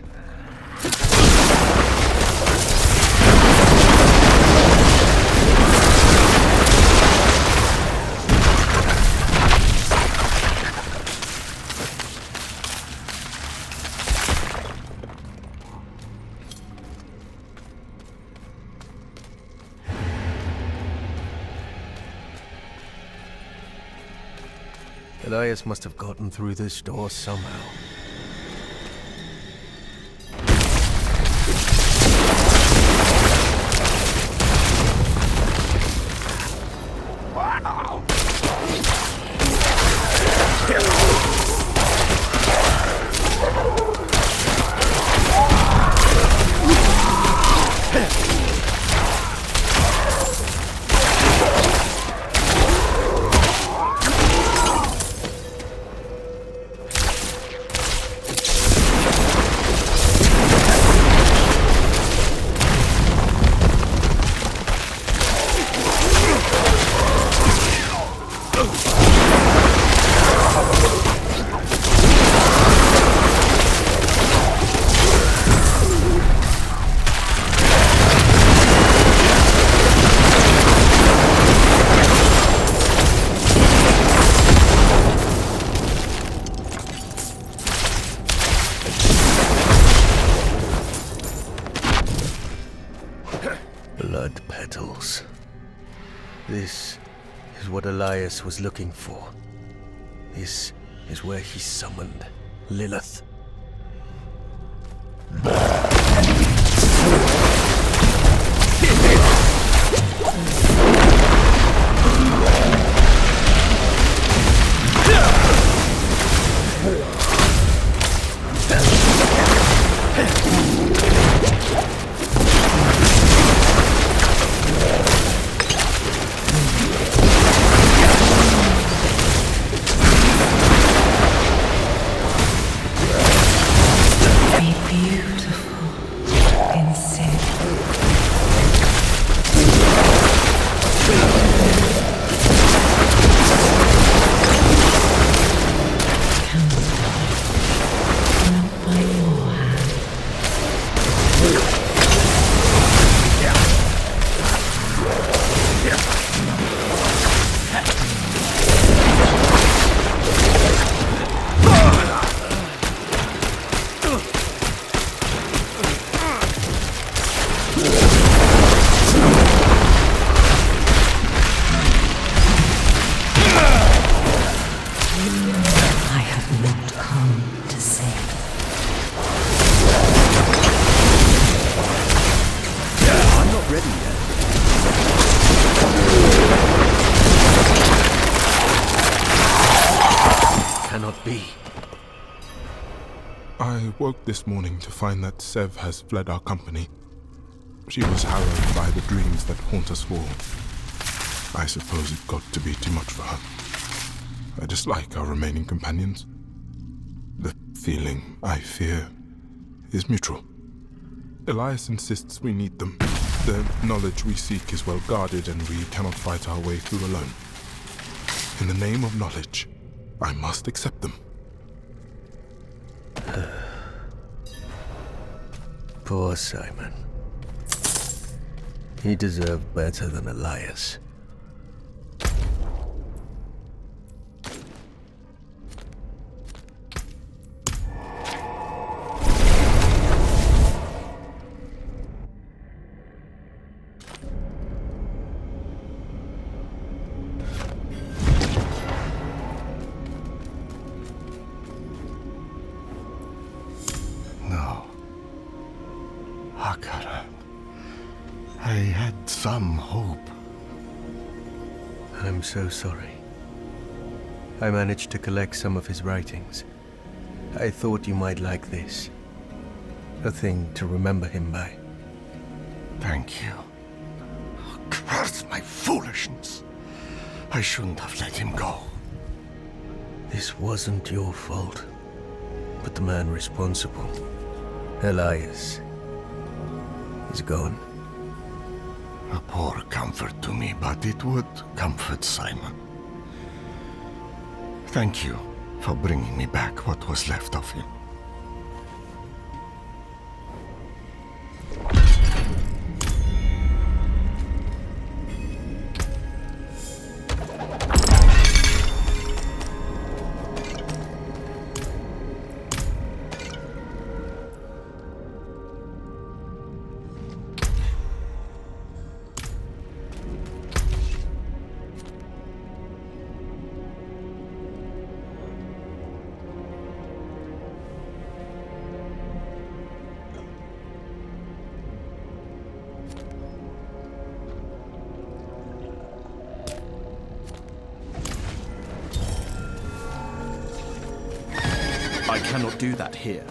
Elias must have gotten through this door somehow. Blood petals. This is what Elias was looking for. This is where he summoned Lilith. I woke this morning to find that Sev has fled our company. She was harrowed by the dreams that haunt us all. I suppose it got to be too much for her. I dislike our remaining companions. The feeling I fear is mutual. Elias insists we need them. The knowledge we seek is well guarded, and we cannot fight our way through alone. In the name of knowledge, I must accept them. Poor Simon. He deserved better than Elias. I had some hope. I'm so sorry. I managed to collect some of his writings. I thought you might like this. A thing to remember him by. Thank you. Oh, curse my foolishness. I shouldn't have let him go. This wasn't your fault, but the man responsible, Elias, is gone. A poor comfort to me, but it would comfort Simon. Thank you for bringing me back what was left of him. cannot do that here.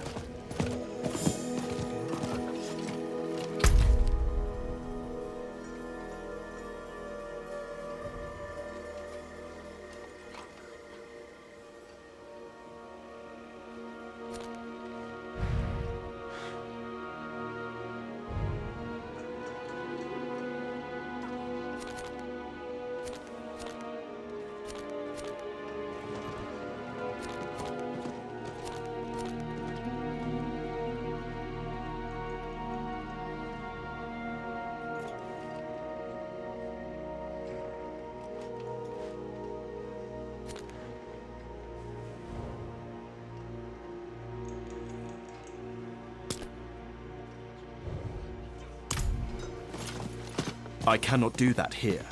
I cannot do that here.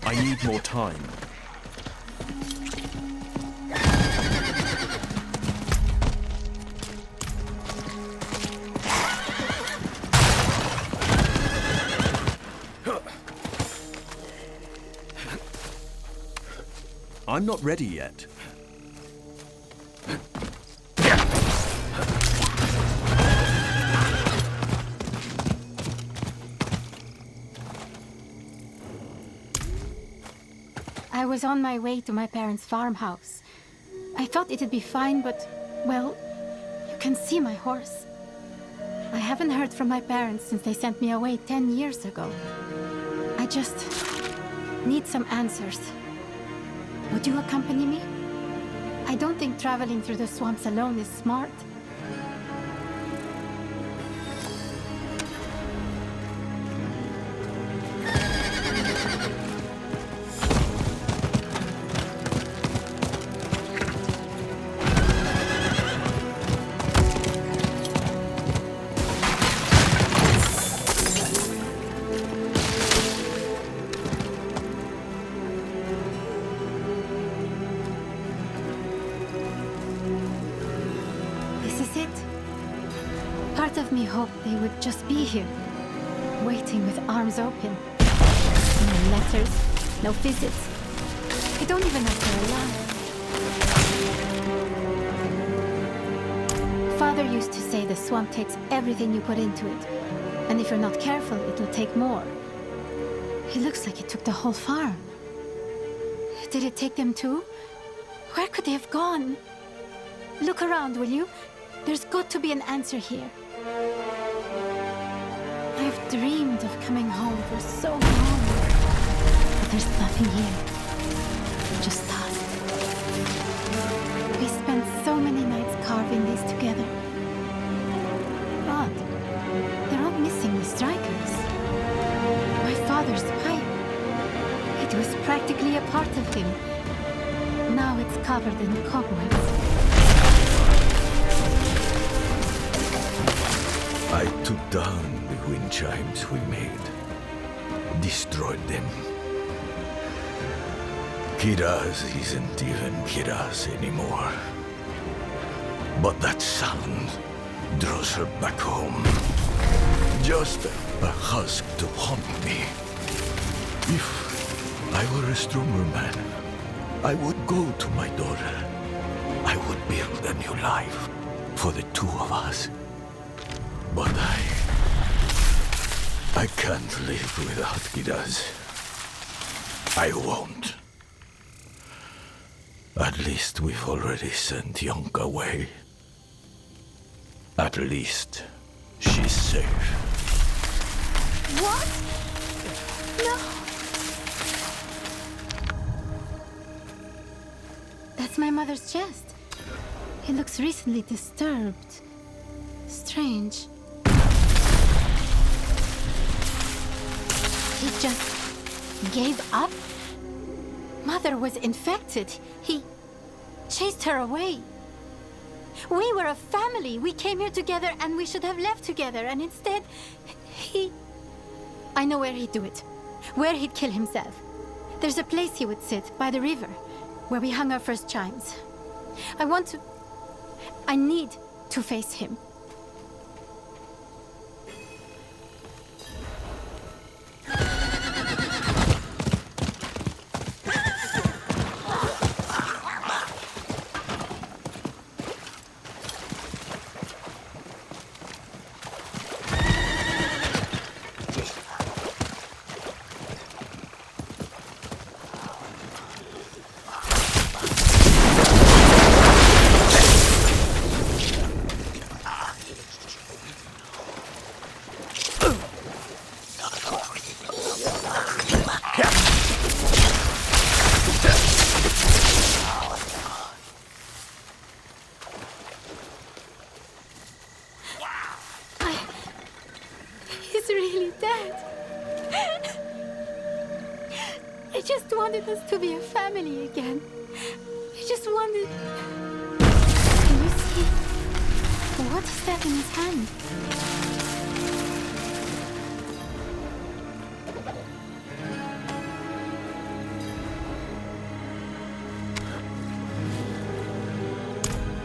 I need more time. I'm not ready yet. I was on my way to my parents' farmhouse. I thought it'd be fine, but, well, you can see my horse. I haven't heard from my parents since they sent me away 10 years ago. I just need some answers. Would you accompany me? I don't think traveling through the swamps alone is smart. Part of me hoped they would just be here, waiting with arms open. No letters, no visits. I don't even know if they're alive. Father used to say the swamp takes everything you put into it, and if you're not careful, it'll take more. It looks like it took the whole farm. Did it take them too? Where could they have gone? Look around, will you? There's got to be an answer here. I've dreamed of coming home for so long, but there's nothing here. Just us. We spent so many nights carving these together. Odd. They're all missing the strikers. My father's pipe. It was practically a part of him. Now it's covered in cobwebs. I took down the wind chimes we made, destroyed them. Kiraz isn't even Kiraz anymore. But that sound draws her back home. Just a husk to haunt me. If I were a stronger man, I would go to my daughter. I would build a new life for the two of us. But I can't live without Kiraz. I won't. At least we've already sent Yonk away. At least she's safe. What? No! That's my mother's chest. It looks recently disturbed. Strange. He just gave up? Mother was infected. He chased her away. We were a family. We came here together and we should have left together. And instead, I know where he'd do it. Where he'd kill himself. There's a place he would sit, by the river, where we hung our first chimes. I need to face him. I just wanted us to be a family again. I just wanted... Can you see? What is that in his hand?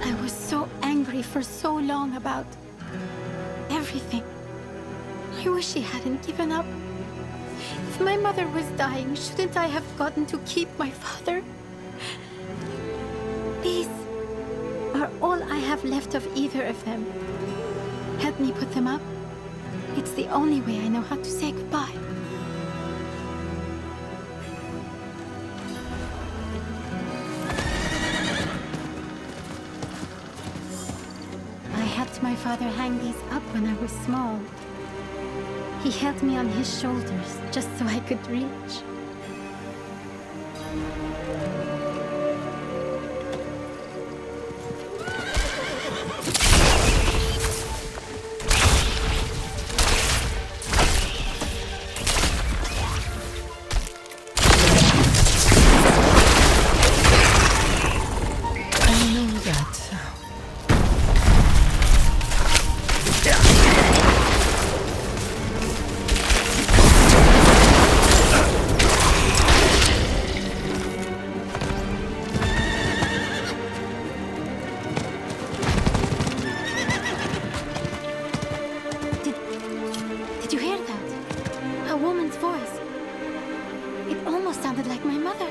I was so angry for so long about everything. I wish he hadn't given up. If my mother was dying, shouldn't I have gotten to keep my father? These are all I have left of either of them. Help me put them up. It's the only way I know how to say goodbye. I helped my father hang these up when I was small. He held me on his shoulders just so I could reach. I know that sound. Did you hear that? A woman's voice. It almost sounded like my mother.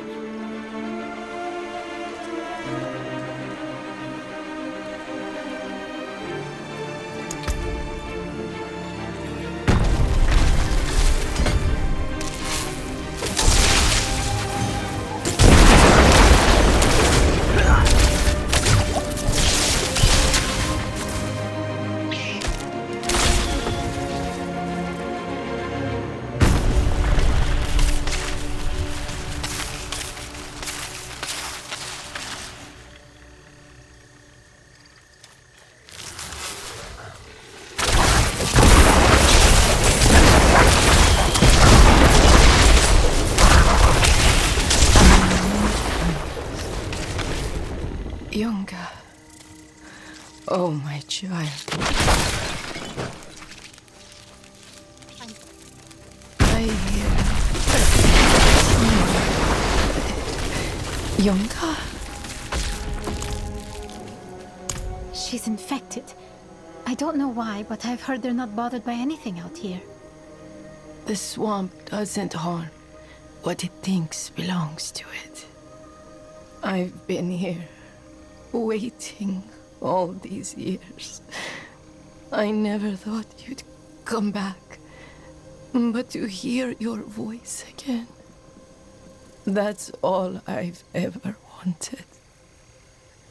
Younger. Oh, my child. I hear. Younger? She's infected. I don't know why, but I've heard they're not bothered by anything out here. The swamp doesn't harm what it thinks belongs to it. I've been here, waiting all these years. I never thought you'd come back, but to hear your voice again, that's all I've ever wanted.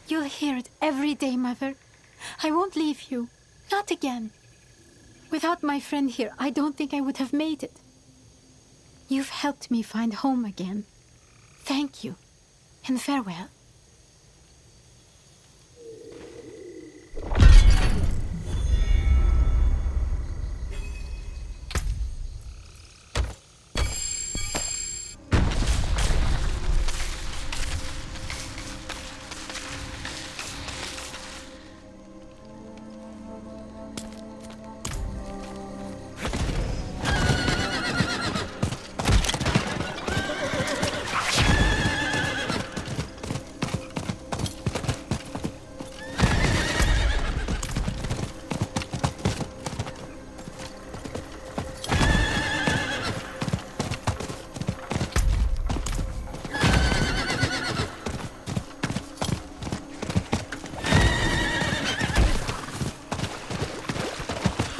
You'll hear it every day, Mother. I won't leave you. Not again. Without my friend here, I don't think I would have made it. You've helped me find home again. Thank you, and farewell.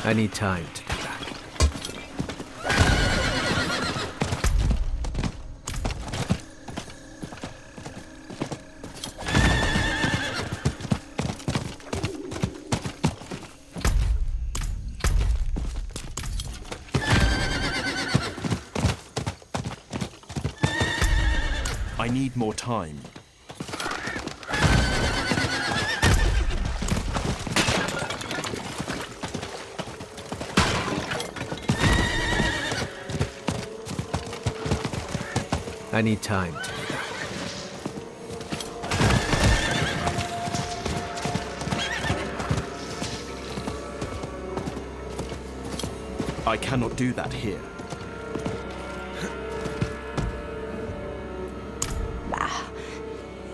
I need time to do that. I need more time. I need time to do that. I cannot do that here.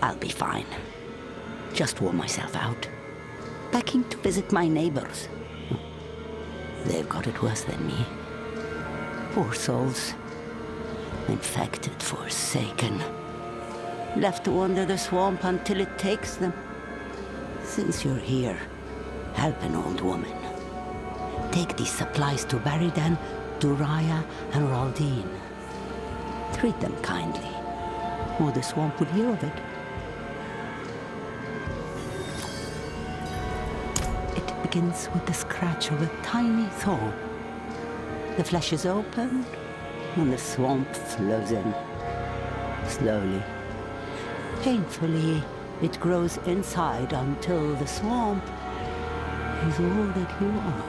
I'll be fine. Just wore myself out. Packing to visit my neighbors. They've got it worse than me. Poor souls. Infected, forsaken. Left to wander the swamp until it takes them. Since you're here, help an old woman. Take these supplies to Baridan, Duraya, and Raldine. Treat them kindly, or the swamp will hear of it. It begins with the scratch of a tiny thorn. The flesh is opened, and the swamp flows in. Slowly, painfully, it grows inside until the swamp is all that you are.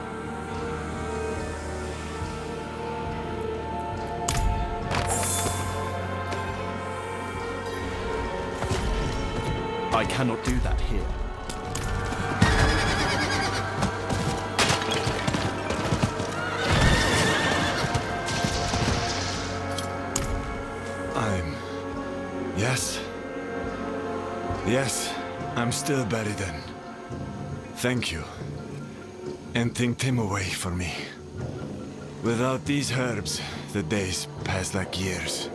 I cannot do that here. Yes, I'm still buried then. Thank you. And think them away for me. Without these herbs, the days pass like years.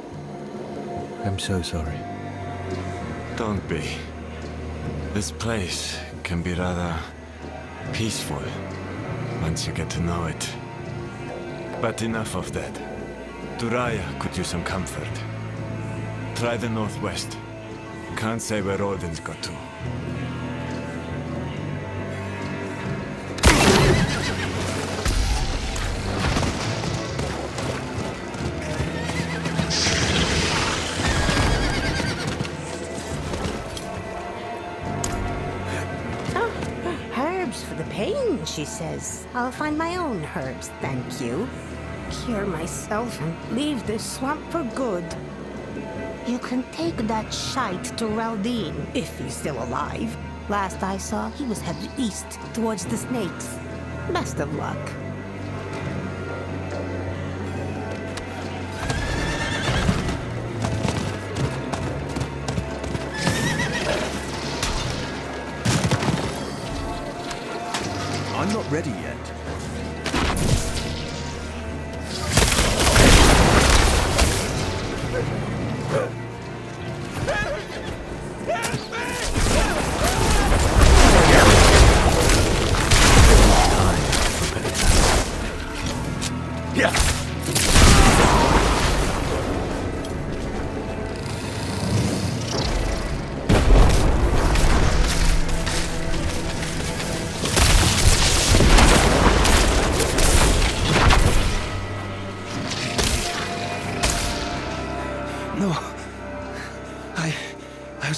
I'm so sorry. Don't be. This place can be rather peaceful once you get to know it. But enough of that. Duraya could use some comfort. Try the northwest. Can't say where Odin's got to. Herbs for the pain, she says. I'll find my own herbs, thank you. Cure myself and leave this swamp for good. You can take that shite to Raldine, if he's still alive. Last I saw, he was headed east, towards the snakes. Best of luck. I'm not ready yet.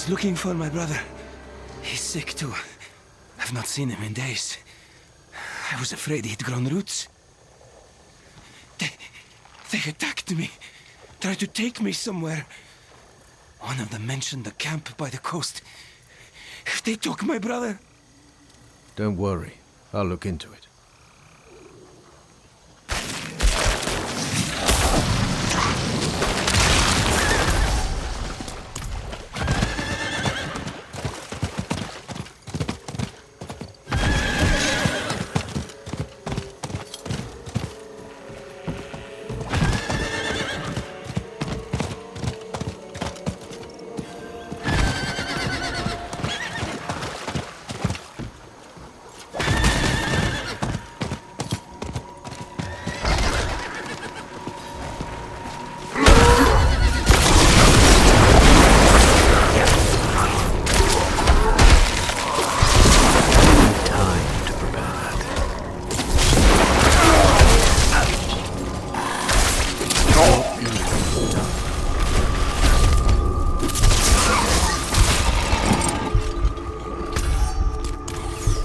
Looking for my brother. He's sick too. I've not seen him in days. I was afraid he'd grown roots. They attacked me. Tried to take me somewhere. One of them mentioned the camp by the coast. They took my brother. Don't worry. I'll look into it.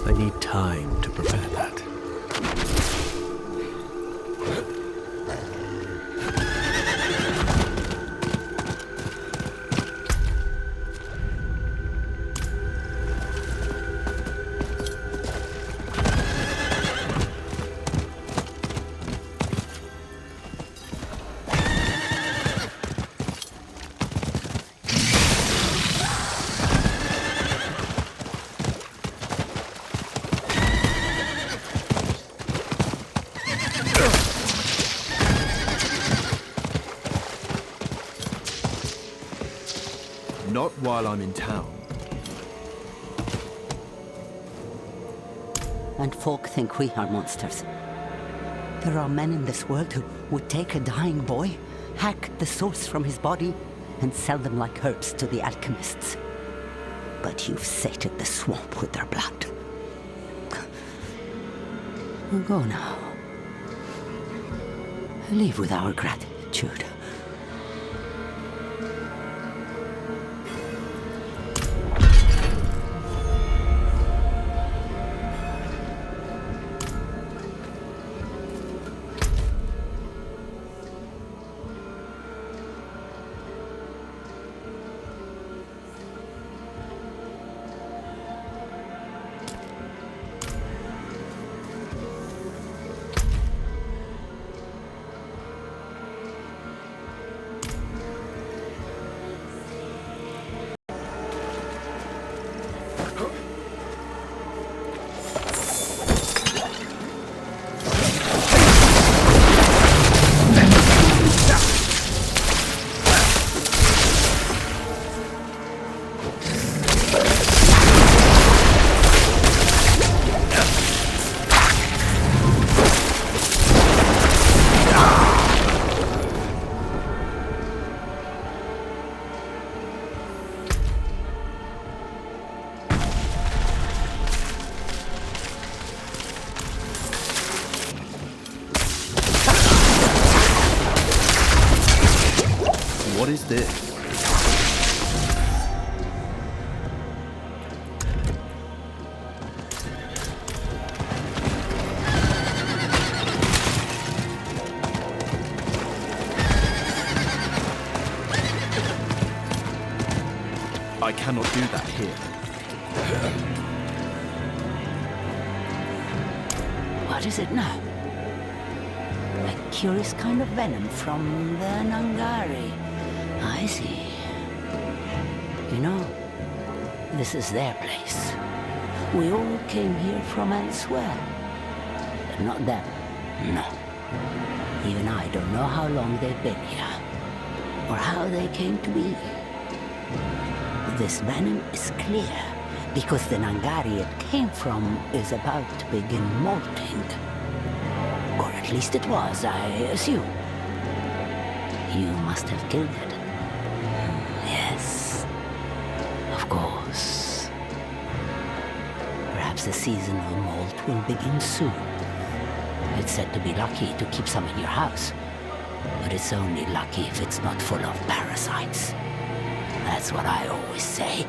I need time to prepare that. Not while I'm in town. And folk think we are monsters. There are men in this world who would take a dying boy, hack the souls from his body, and sell them like herbs to the alchemists. But you've sated the swamp with their blood. Go now. Leave with our gratitude. What is this? I cannot do that here. What is it now? A curious kind of venom from the Nangari. I see. You know, this is their place. We all came here from elsewhere. But not them. No. Even I don't know how long they've been here. Or how they came to be. This venom is clear, because the Nangari it came from is about to begin molting. Or at least it was, I assume. You must have killed it. Yes, of course. Perhaps the season of molt will begin soon. It's said to be lucky to keep some in your house, but it's only lucky if it's not full of parasites. That's what I always say.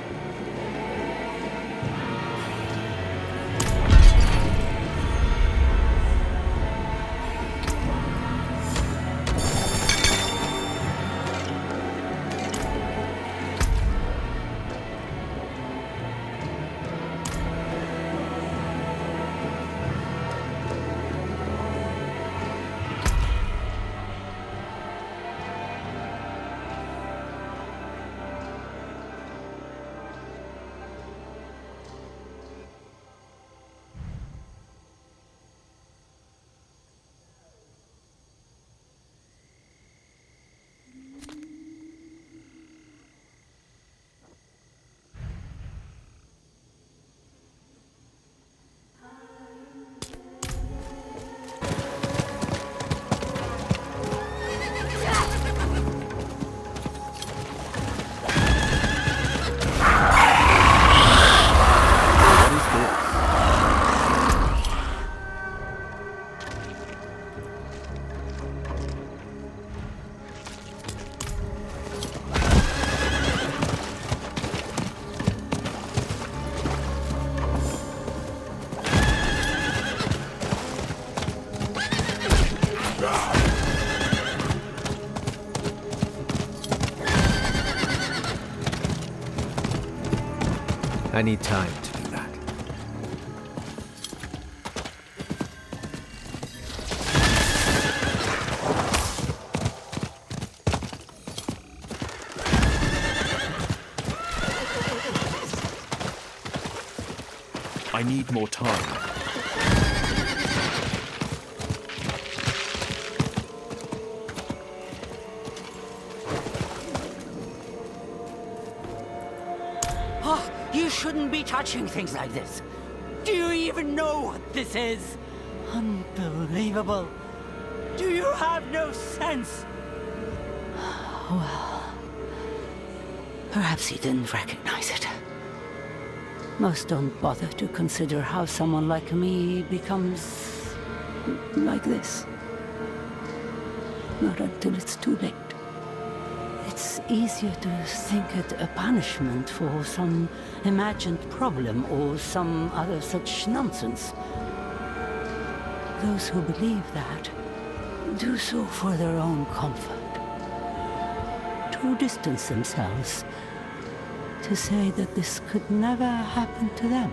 I need time to do that. I need more time. Oh, you shouldn't be touching things like this. Do you even know what this is? Unbelievable. Do you have no sense? Well, perhaps he didn't recognize it. Most don't bother to consider how someone like me becomes like this. Not until it's too late. It's easier to think it a punishment for some imagined problem or some other such nonsense. Those who believe that do so for their own comfort. To distance themselves, to say that this could never happen to them.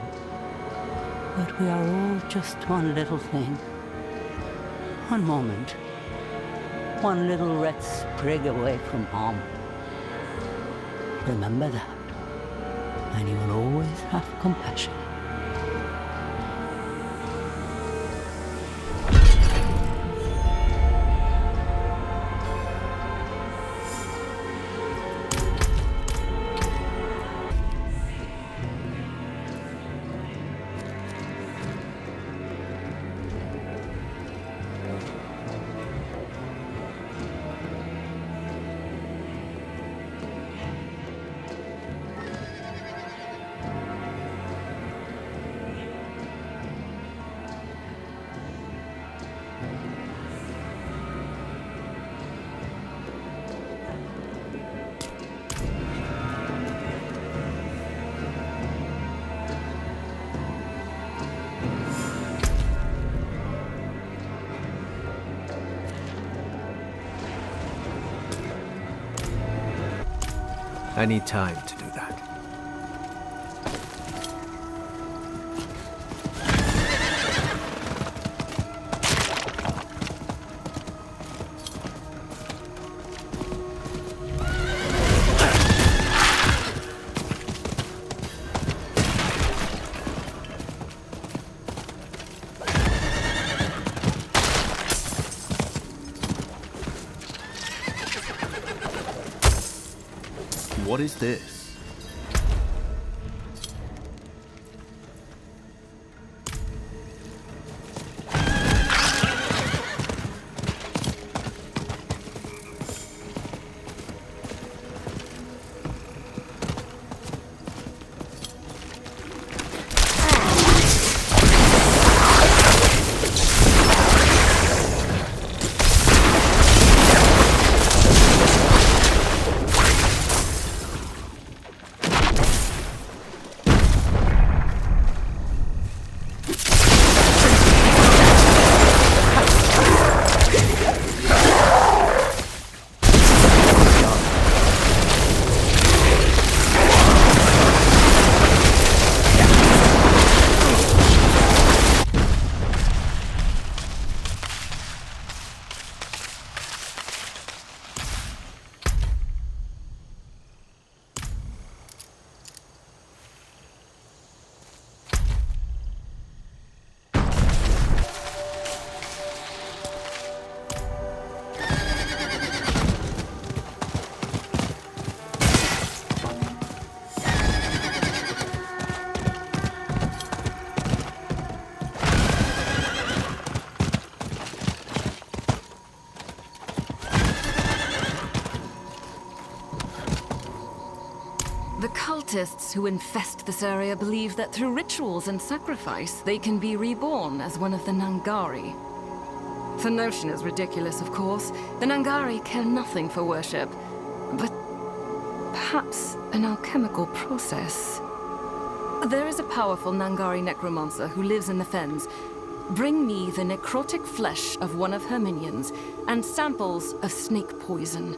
But we are all just one little thing. One moment. One little red sprig away from harm. Remember that, and you will always have compassion. I need time to do that. What is this? The cultists who infest this area believe that through rituals and sacrifice, they can be reborn as one of the Nangari. The notion is ridiculous, of course. The Nangari care nothing for worship, but perhaps an alchemical process. There is a powerful Nangari necromancer who lives in the Fens. Bring me the necrotic flesh of one of her minions and samples of snake poison.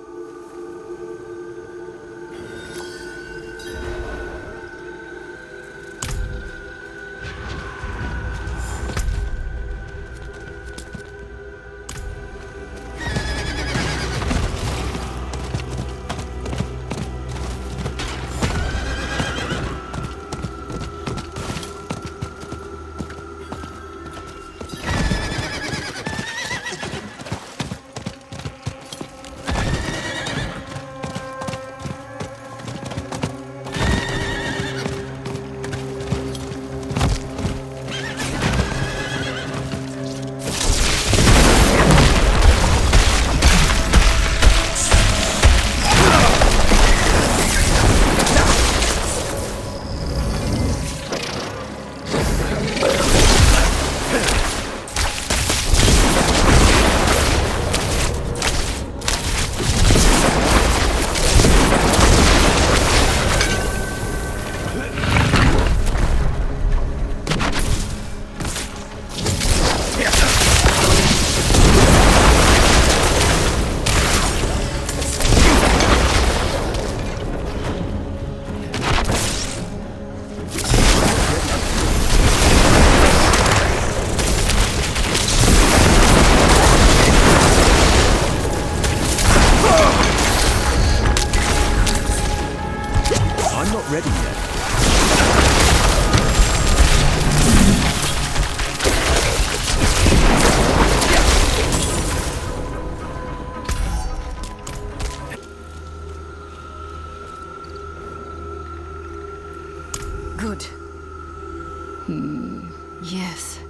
yes.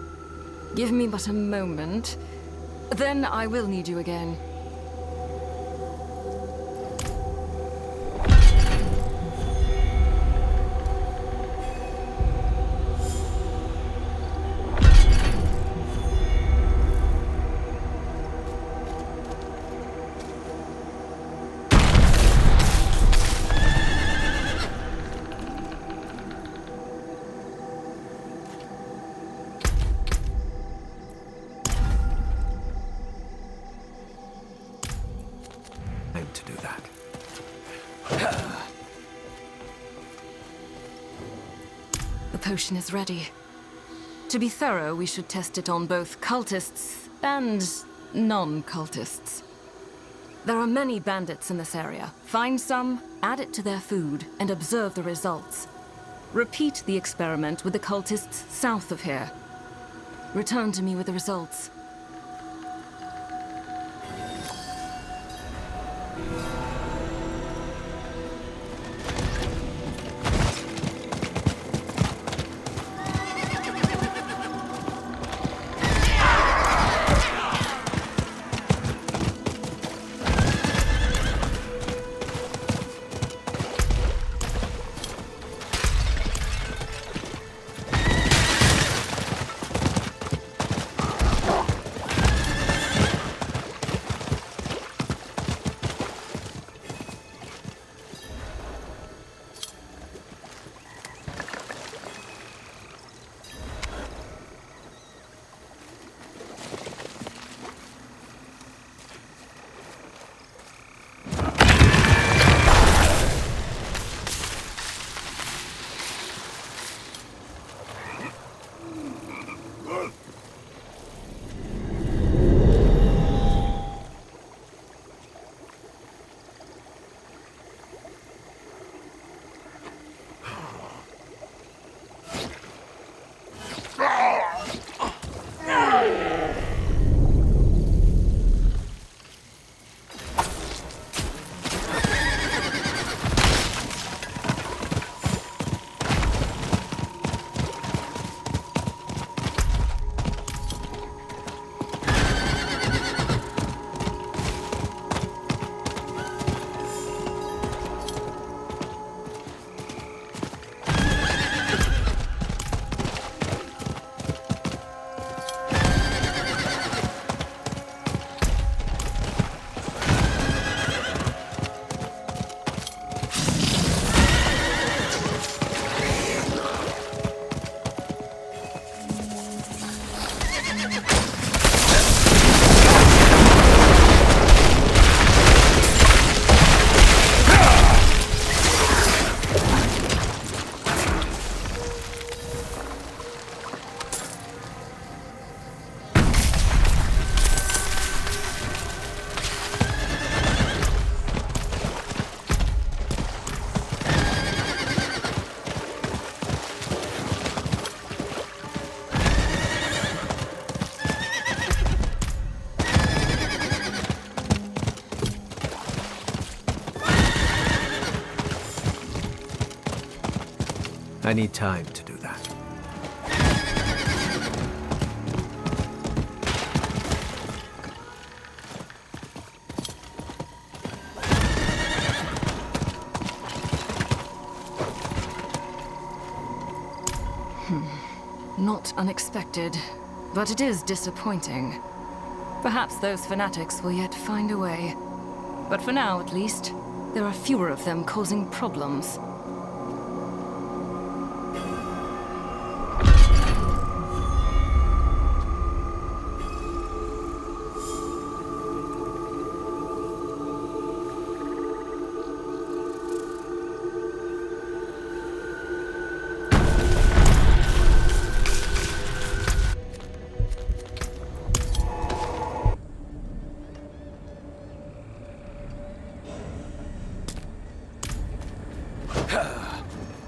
Give me but a moment. Then I will need you again. To do that. The potion is ready. To be thorough, we should test it on both cultists and non-cultists. There are many bandits in this area. Find some, add it to their food, and observe the results. Repeat the experiment with the cultists south of here. Return to me with the results. I need time to do that. Not unexpected, but it is disappointing. Perhaps those fanatics will yet find a way. But for now, at least, there are fewer of them causing problems.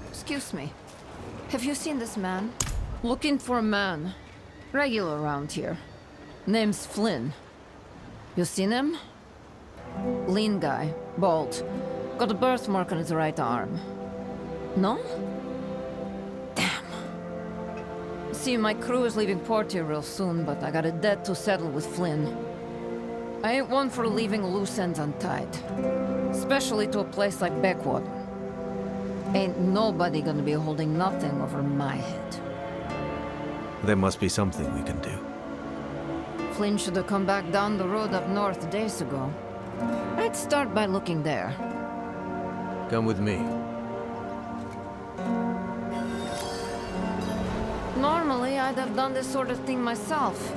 Excuse me. Have you seen this man? Looking for a man. Regular around here. Name's Flynn. You seen him? Lean guy. Bald. Got a birthmark on his right arm. No? Damn. See, my crew is leaving port here real soon, but I got a debt to settle with Flynn. I ain't one for leaving loose ends untied. Especially to a place like Backwater. Ain't nobody gonna be holding nothing over my head. There must be something we can do. Flynn should have come back down the road up north days ago. I'd start by looking there. Come with me. Normally, I'd have done this sort of thing myself.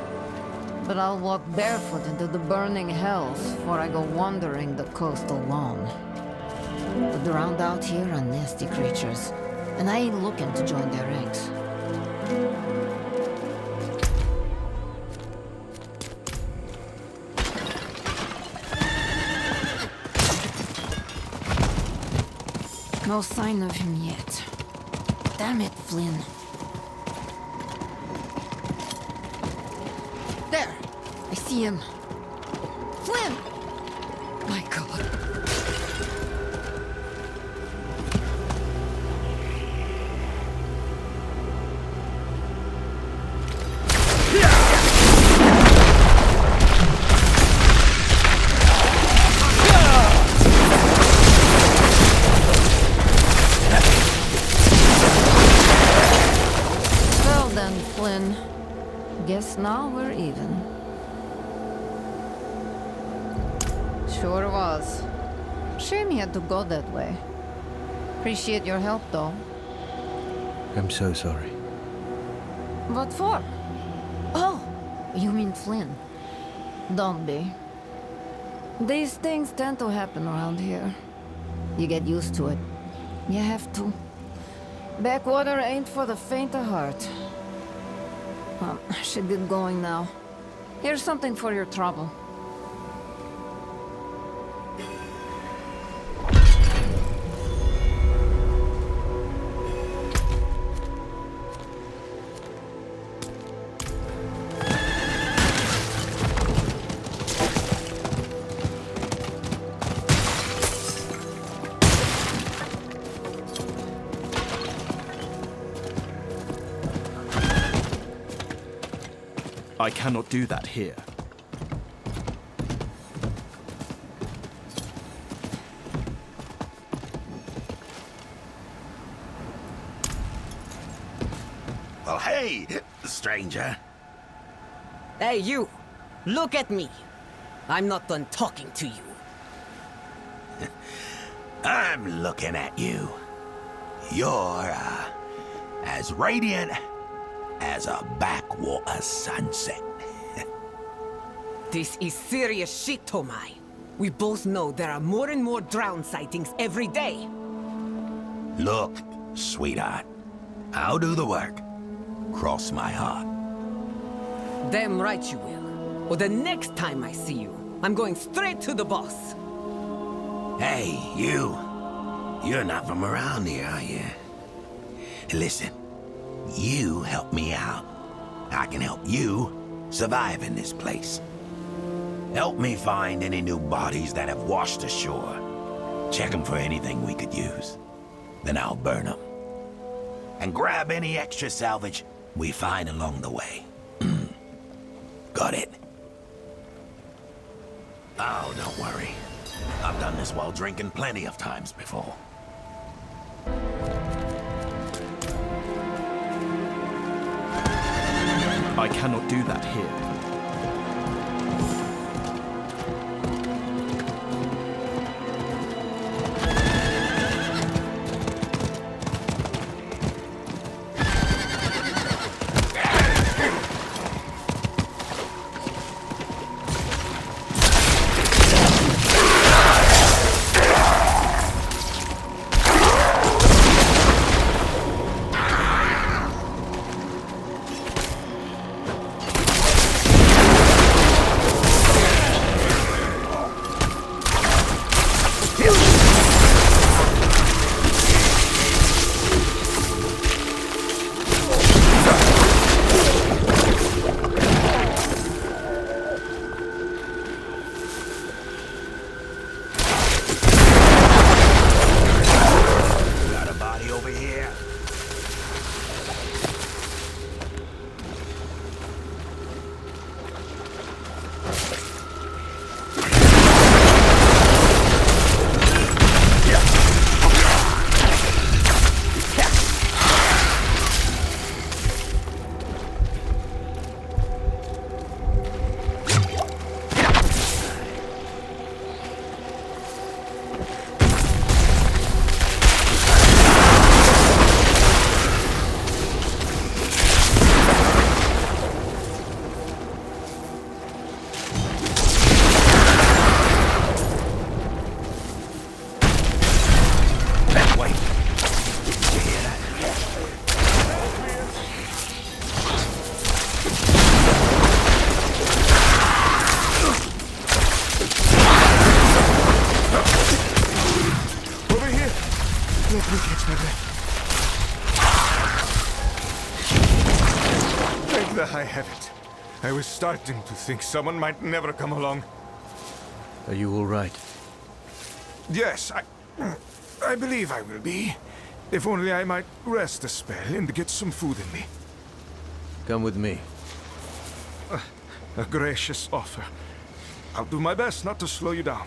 But I'll walk barefoot into the burning hells before I go wandering the coast alone. The drowned out here are nasty creatures, and I ain't looking to join their ranks. No sign of him yet. Damn it, Flynn. There! I see him. Flynn! My God. Well then, Flynn. Guess now we're even. Sure was. Shame he had to go that way. Appreciate your help, though. I'm so sorry. What for? Oh, you mean Flynn. Don't be. These things tend to happen around here. You get used to it. You have to. Backwater ain't for the faint of heart. Well, I should get going now. Here's something for your trouble. I cannot do that here. Well, hey, stranger. Hey, you! Look at me! I'm not done talking to you. I'm looking at you. You're, as radiant as a backwater sunset. This is serious shit, Tomai. We both know there are more and more drown sightings every day. Look, sweetheart, I'll do the work. Cross my heart. Damn right you will. Or the next time I see you, I'm going straight to the boss. Hey, you. You're not from around here, are you? Listen, you help me out. I can help you survive in this place. Help me find any new bodies that have washed ashore. Check them for anything we could use. Then I'll burn them. And grab any extra salvage we find along the way. Got it? Oh, don't worry. I've done this while drinking plenty of times before. I cannot do that here. Thank the High Heavens. I was starting to think someone might never come along. Are you all right? Yes, I believe I will be. If only I might rest a spell and get some food in me. Come with me. A gracious offer. I'll do my best not to slow you down.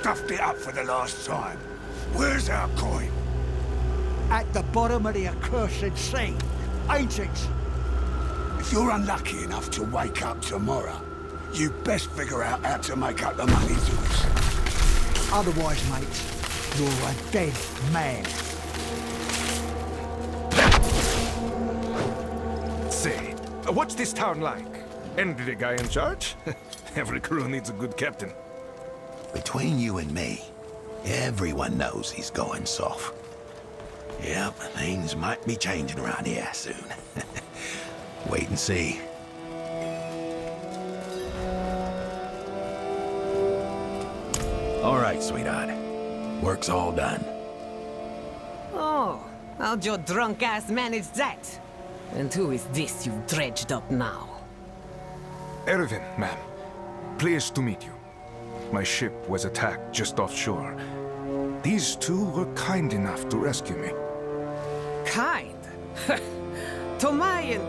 stuffed it up for the last time. Where's our coin? At the bottom of the accursed sea, ain't it? If you're unlucky enough to wake up tomorrow, you best figure out how to make up the money to us. Otherwise, mate, you're a dead man. Say, what's this town like? And the guy in charge? Every crew needs a good captain. Between you and me, everyone knows he's going soft. Yep, things might be changing around here soon. Wait and see. All right, sweetheart. Work's all done. Oh, how'd your drunk ass manage that? And who is this you've dredged up now? Erwin, ma'am. Pleased to meet you. My ship was attacked just offshore. These two were kind enough to rescue me. Kind? Tomayan!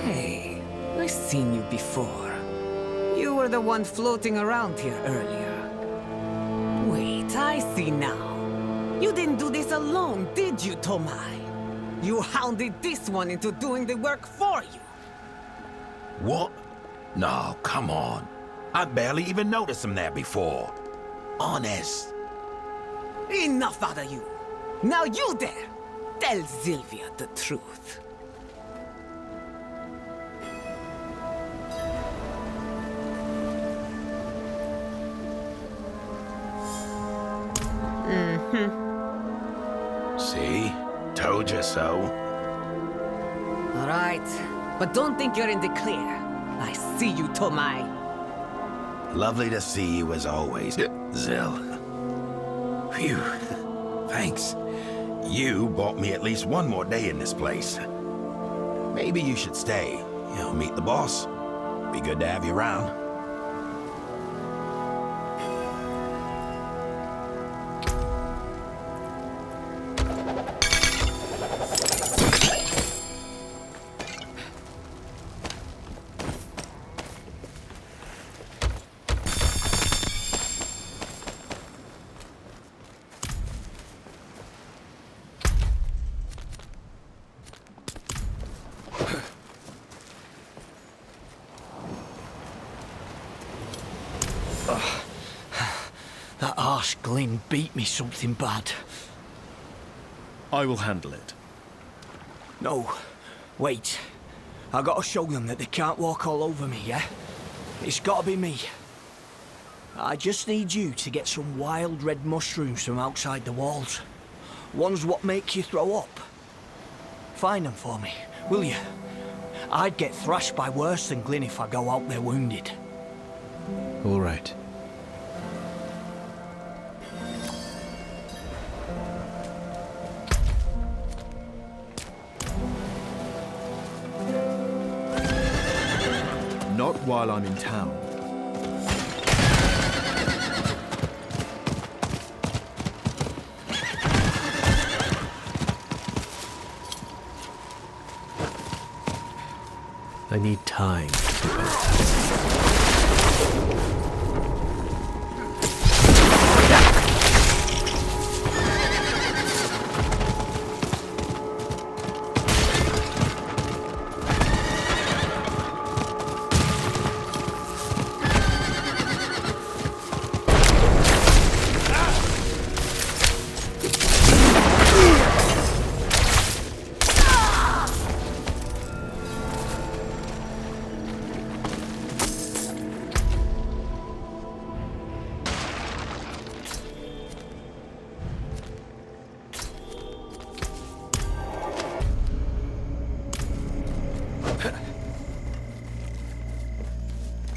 Hey, I've seen you before. You were the one floating around here earlier. Wait, I see now. You didn't do this alone, did you, Tomai? You hounded this one into doing the work for you. What? No, come on. I barely even noticed him there before. Honest. Enough out of you. Now you there. Tell Sylvia the truth. See? Told you so. All right. But don't think you're in the clear. I see you, Tomai. Lovely to see you as always, Zill. Phew. Thanks. You bought me at least one more day in this place. Maybe you should stay. Meet the boss. Be good to have you around. That arse Glynn beat me something bad. I will handle it. No, wait. I gotta show them that they can't walk all over me, yeah? It's gotta be me. I just need you to get some wild red mushrooms from outside the walls. Ones what make you throw up. Find them for me, will you? I'd get thrashed by worse than Glyn if I go out there wounded. All right. Not while I'm in town. I need time.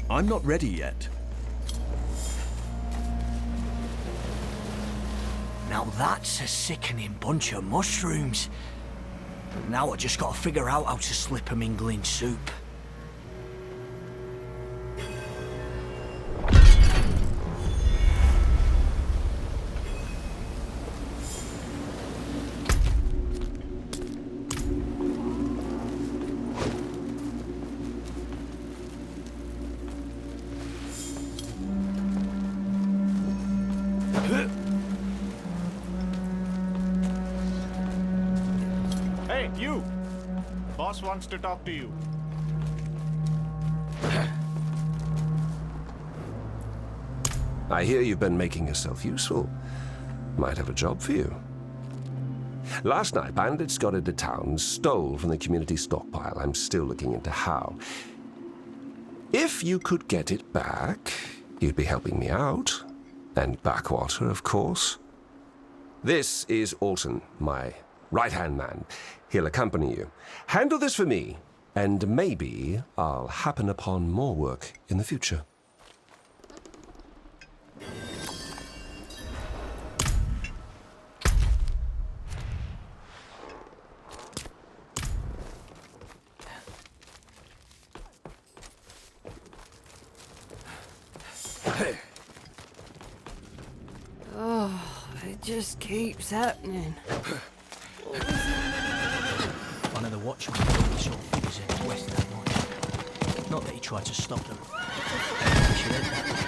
I'm not ready yet. Now that's a sickening bunch of mushrooms. Now I just gotta figure out how to slip them in Glyn's soup. Hey, you! Boss wants to talk to you. I hear you've been making yourself useful. Might have a job for you. Last night, bandits got into town and stole from the community stockpile. I'm still looking into how. If you could get it back, you'd be helping me out. And Backwater, of course. This is Alton, my right-hand man. He'll accompany you. Handle this for me, and maybe I'll happen upon more work in the future. Oh, it just keeps happening. One of the watchmen he saw figures in west that night. Not that he tried to stop them. He should have that.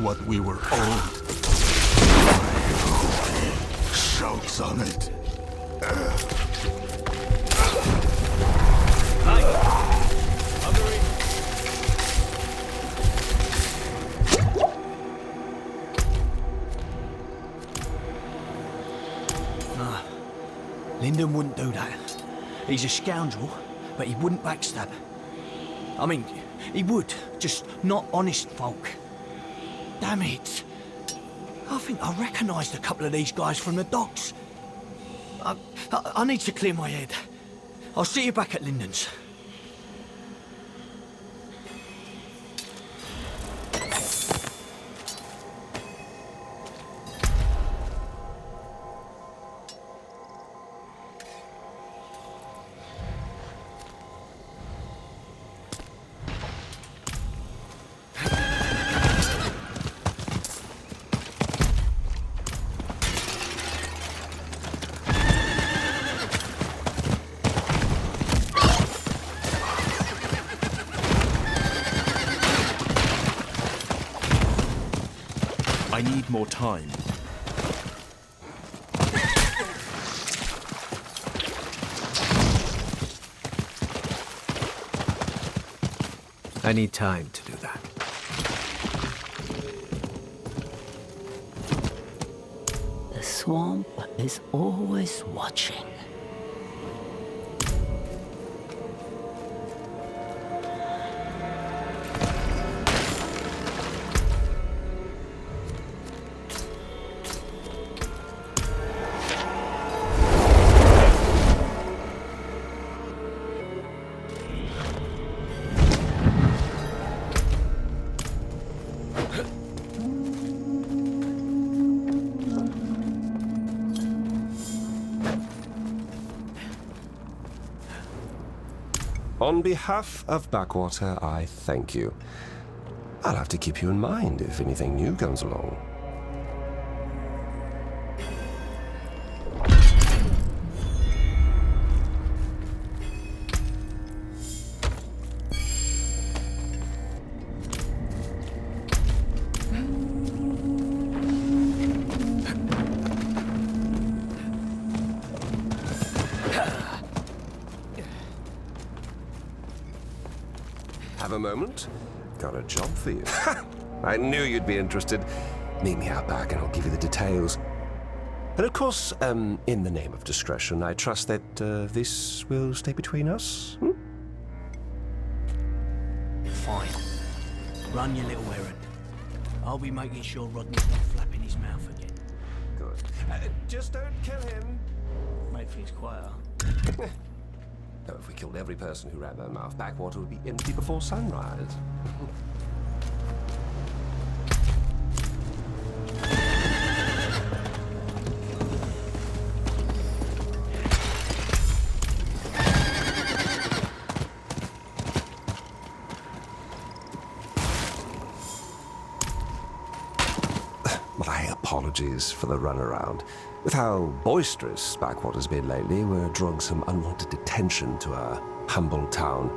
What we were owed. Shouts on it. Nah, Lyndon wouldn't do that. He's a scoundrel, but he wouldn't backstab. I mean, he would, just not honest folk. Damn it. I think I recognised a couple of these guys from the docks. I need to clear my head. I'll see you back at Lyndon's. need more time. I need time to do that. The swamp is always watching. On behalf of Backwater, I thank you. I'll have to keep you in mind if anything new comes along. Have a moment? Got a job for you. I knew you'd be interested. Meet me out back and I'll give you the details. And of course, in the name of discretion, I trust that this will stay between us. Hmm? Fine. Run your little errand. I'll be making sure Rodney's not flapping his mouth again. Good. Just don't kill him. Make things quieter. Oh, if we killed every person who ran their mouth, Backwater would be empty before sunrise. My apologies for the runaround. With how boisterous Backwater's been lately, we're drawing some unwanted attention to our humble town.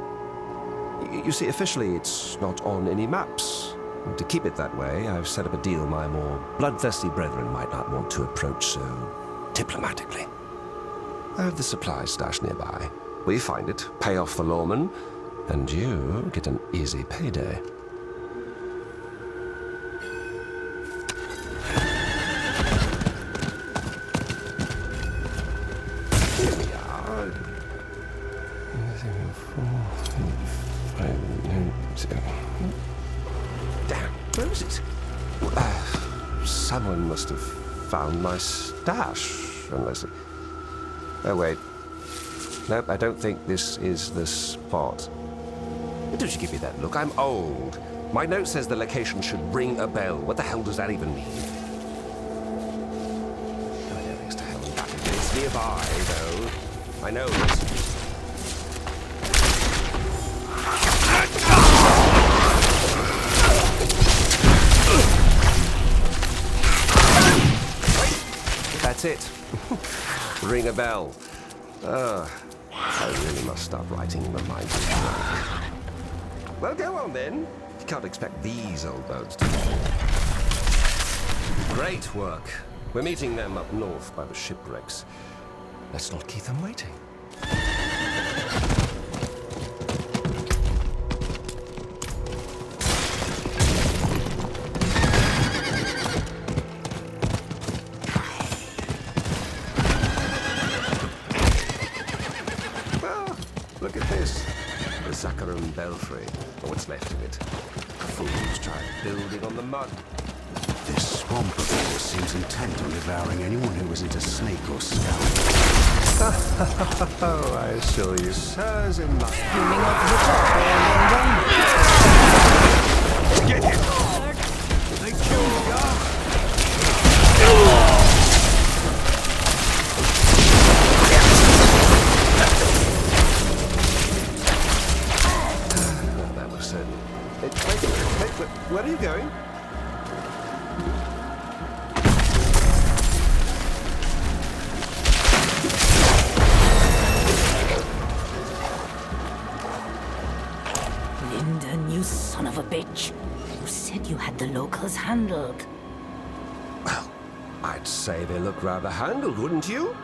You see, officially, it's not on any maps. And to keep it that way, I've set up a deal my more bloodthirsty brethren might not want to approach so diplomatically. I have the supplies stashed nearby. We find it, pay off the lawman, and you get an easy payday. Damn, where is it? Someone must have found my stash, unless it... Oh, wait. Nope, I don't think this is the spot. Don't you give me that look? I'm old. My note says the location should ring a bell. What the hell does that even mean? Oh, yeah, thanks to hell and back. It's nearby, though. I know it's... That's it. Ring a bell. I really must start writing reminders. Well, go on then. You can't expect these old boats to... Great work. We're meeting them up north by the shipwrecks. Let's not keep them waiting. Look at this. The Zakarum Belfry, or what's left of it. Fools try building on the mud. This swamp of yours seems intent on devouring anyone who isn't a snake or scalp. Oh, I assure you, sirs in luck. Get him! They killed the guard! That was certain. Wait, where are you going? Lyndon, you son of a bitch. You said you had the locals handled. I'd say they look rather handled, wouldn't you?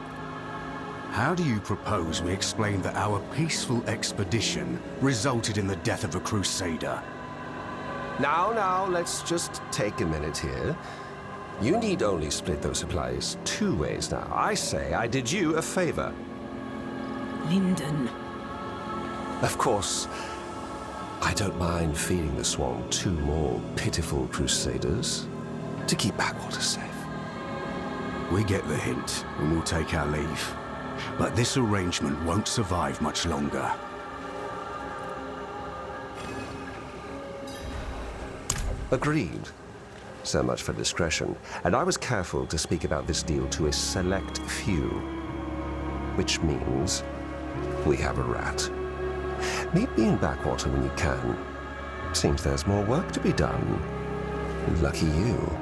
How do you propose we explain that our peaceful expedition resulted in the death of a crusader? Now, let's just take a minute here. You need only split those supplies 2 ways now. I say I did you a favor. Lyndon. Of course, I don't mind feeding the swamp 2 more pitiful crusaders to keep Backwater safe. We get the hint, and we'll take our leave. But this arrangement won't survive much longer. Agreed. So much for discretion. And I was careful to speak about this deal to a select few. Which means we have a rat. Meet me in Backwater when you can. Seems there's more work to be done. Lucky you.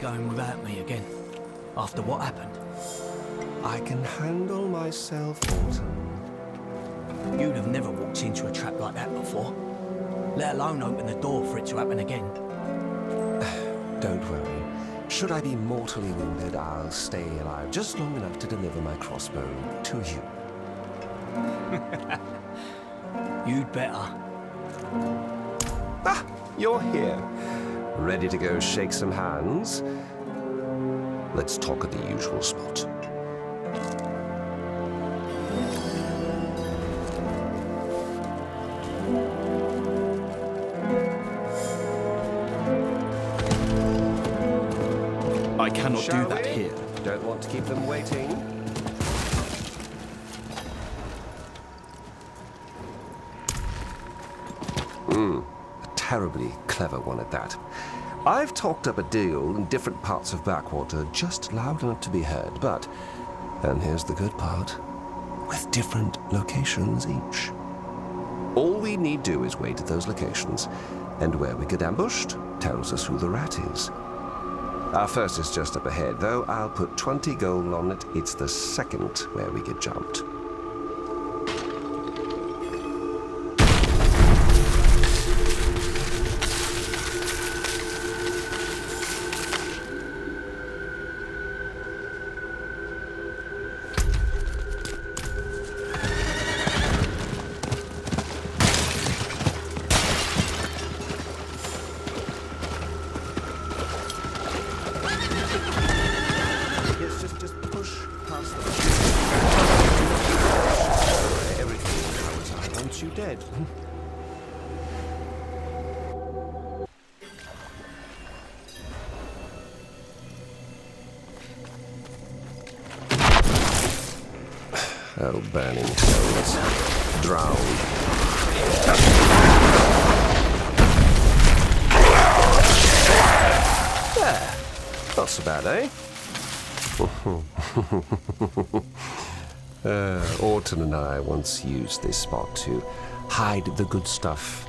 Going without me again, after what happened? I can handle myself, Autumn. You'd have never walked into a trap like that before, let alone open the door for it to happen again. Don't worry. Should I be mortally wounded, I'll stay alive just long enough to deliver my crossbow to you. You'd better. Ah, you're here. Ready to go shake some hands? Let's talk at the usual spot. I cannot do that here. Don't want to keep them waiting. A terribly clever one at that. I've talked up a deal in different parts of Backwater just loud enough to be heard, but, and here's the good part, with different locations each. All we need do is wait at those locations, and where we get ambushed tells us who the rat is. Our first is just up ahead, though I'll put 20 gold on it. It's the second where we get jumped. Oh, burning souls. Drown. There. Not so bad, eh? Orton and I once used this spot to hide the good stuff.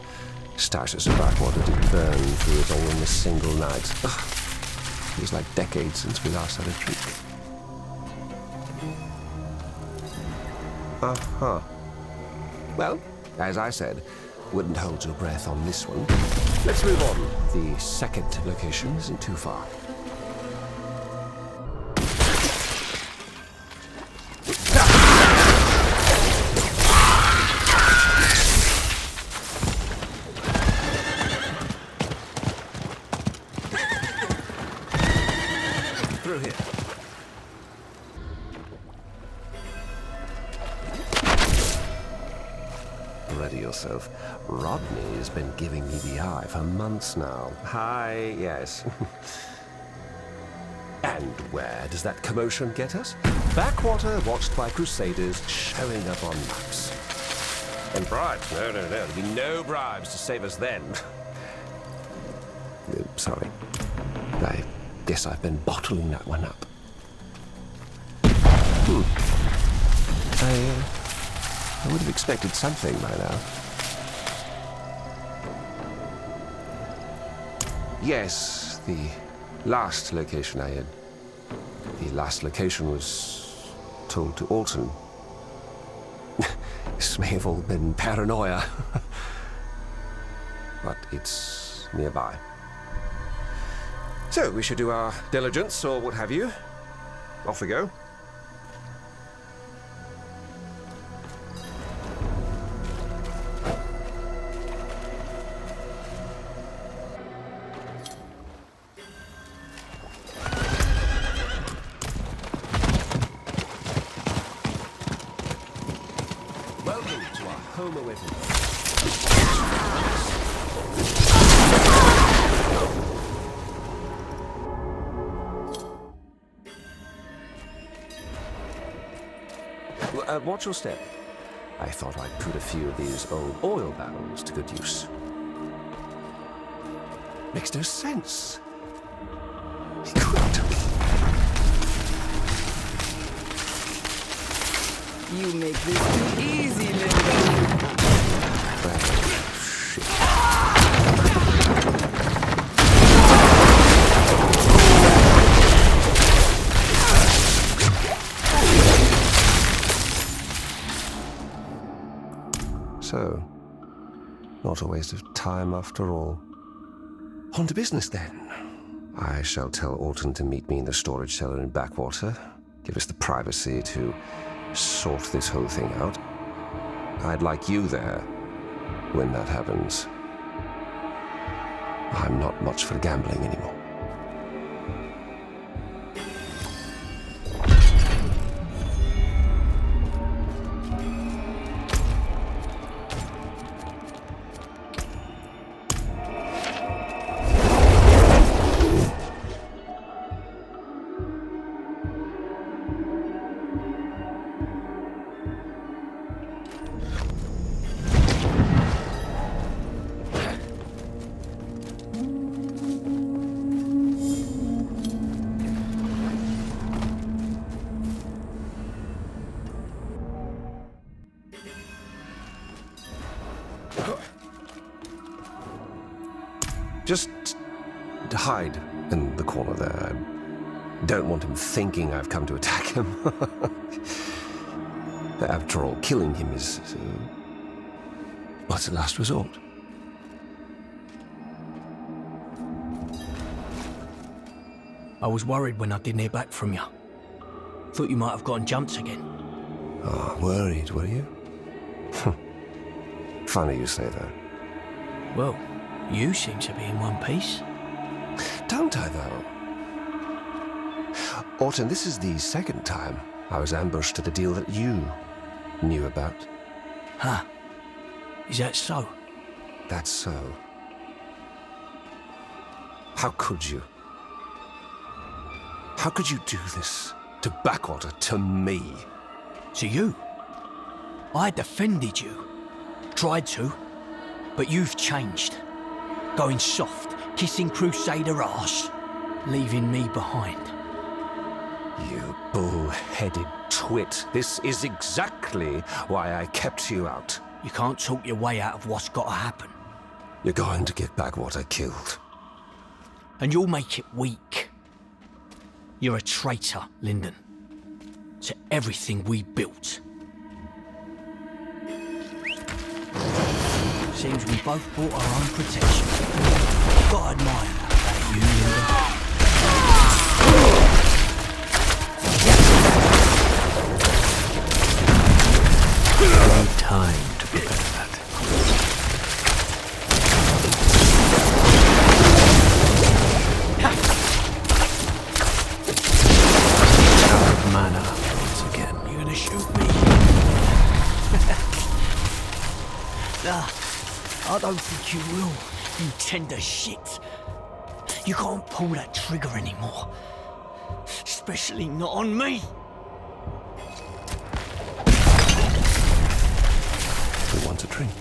Stashes of Backwater did burn through it all in a single night. Ugh. Feels like decades since we last had a drink. Uh-huh. Well, as I said, wouldn't hold your breath on this one. Let's move on. The second location isn't too far. Through here. Ready yourself. Rodney's been giving me the eye for months now. Hi, yes. And where does that commotion get us? Backwater watched by crusaders showing up on maps. And bribes? No. There'll be no bribes to save us then. sorry. I guess I've been bottling that one up. I would have expected something by now. Yes, the last location I had. The last location was told to Alton. This may have all been paranoia. But it's nearby. So, we should do our diligence, or what have you. Off we go. Welcome to our home away from watch your step. I thought I'd put a few of these old oil barrels to good use. Makes no sense. You make this too easy, Linda. So, not a waste of time after all. On to business then. I shall tell Alton to meet me in the storage cellar in Backwater. Give us the privacy to sort this whole thing out. I'd like you there when that happens. I'm not much for gambling anymore. Just hide in the corner there. I don't want him thinking I've come to attack him. After all, killing him is... what's the last resort? I was worried when I didn't hear back from you. Thought you might have gotten jumps again. Oh, worried, were you? Funny you say that. Well, you seem to be in one piece. Don't I, though? Alton, this is the second time I was ambushed at a deal that you knew about. Huh. Is that so? That's so. How could you? How could you do this to Backwater, to me? To you? I defended you. Tried to. But you've changed. Going soft, kissing Crusader arse, leaving me behind. You bull-headed twit. This is exactly why I kept you out. You can't talk your way out of what's got to happen. You're going to get Backwater killed. And you'll make it weak. You're a traitor, Lyndon. To everything we built. Seems we both bought our own protection. Gotta admire that about you, Need time to prepare that. Out of mana once again. You're gonna shoot me? Nah. I don't think you will, you tender shit. You can't pull that trigger anymore. Especially not on me. We want a drink.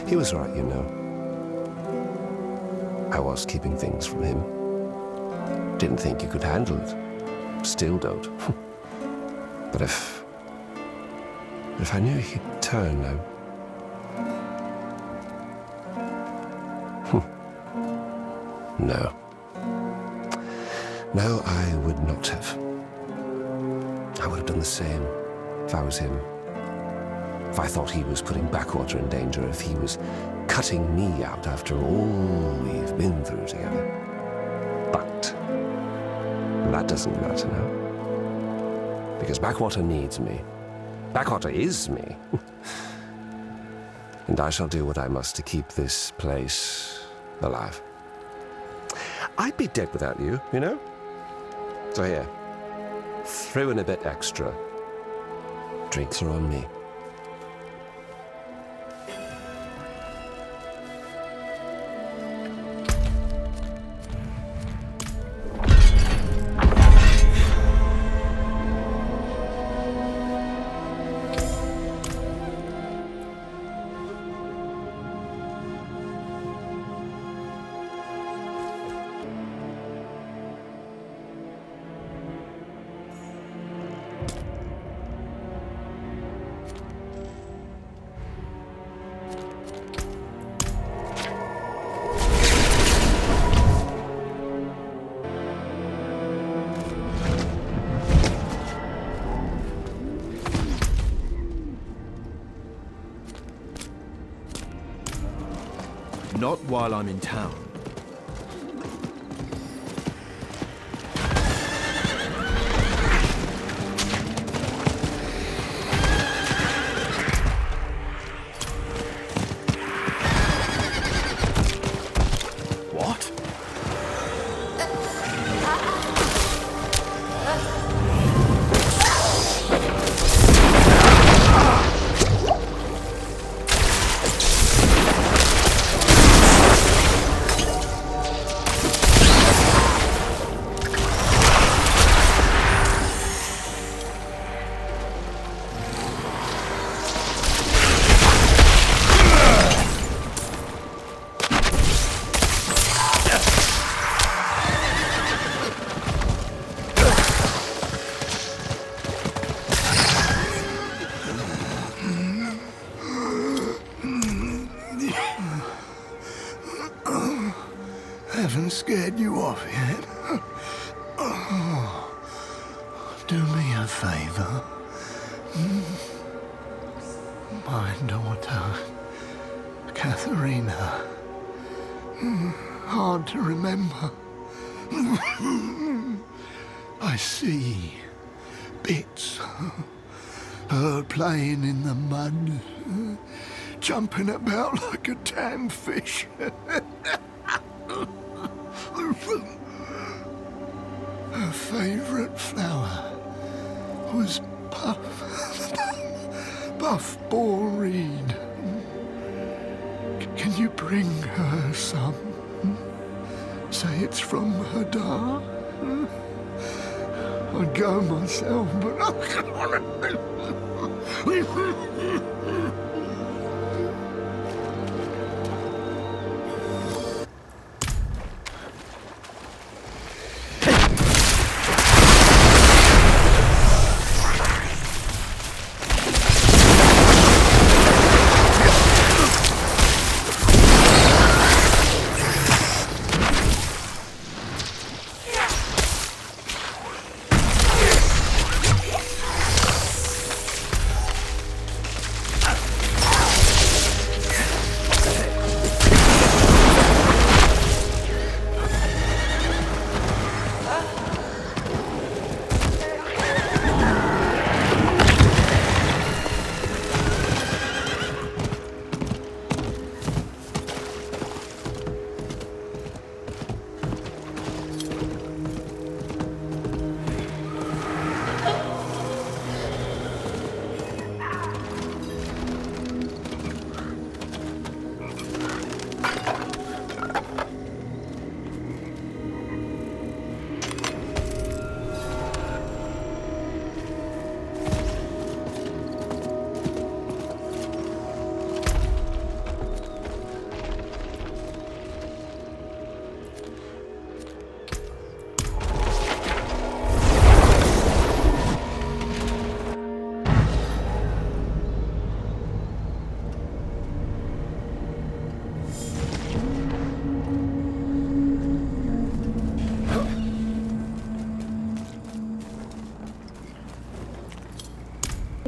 He was right, you know. I was keeping things from him. Didn't think you could handle it. Still don't. But if I knew he'd turn, No. No, I would not have. I would have done the same if I was him. If I thought he was putting Backwater in danger, if he was cutting me out after all we've been through together. But that doesn't matter now. Because Backwater needs me. Backwater is me. And I shall do what I must to keep this place alive. I'd be dead without you, you know? So here, throw in a bit extra. Drinks are on me. Not while I'm in town. What? Haven't scared you off yet? Oh, do me a favor. My daughter, Katharina. Hard to remember. I see bits. Her playing in the mud, jumping about like a damn fish. Her favourite flower was Buff Ball Reed. Can you bring her some? Say it's from her da? I'd go myself, but I can't.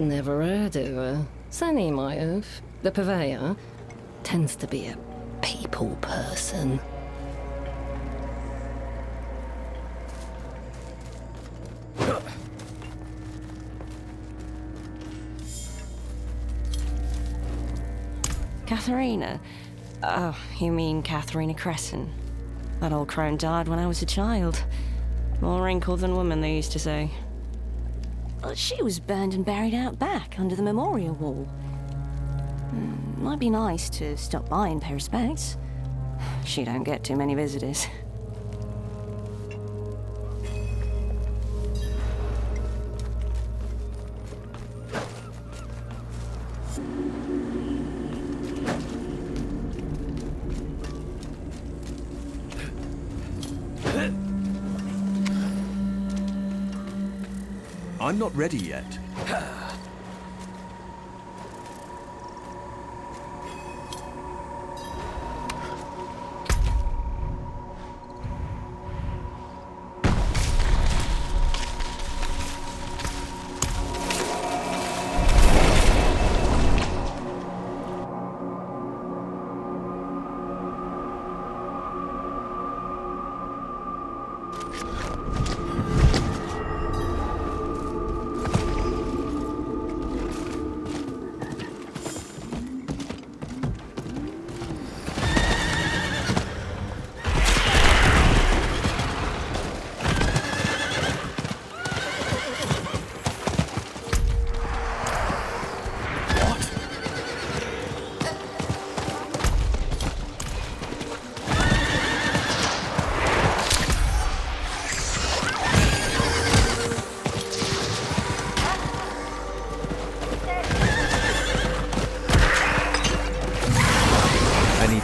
Never heard of her. Sunny might have. The purveyor tends to be a people person. Katharina? Oh, you mean Katharina Crescent. That old crone died when I was a child. More wrinkled than woman, they used to say. Well, she was burned and buried out back, under the memorial wall. Might be nice to stop by and pay respects. She don't get too many visitors. I'm not ready yet.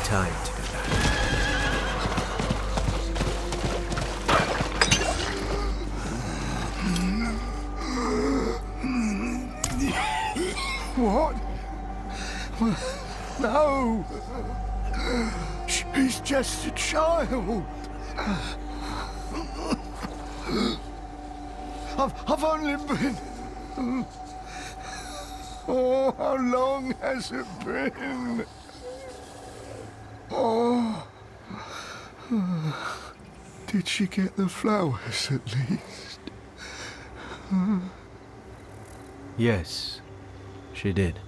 Time to do that. What? No! She's just a child. I've only been... Oh, how long has it been? Oh. Did she get the flowers at least? Yes, she did.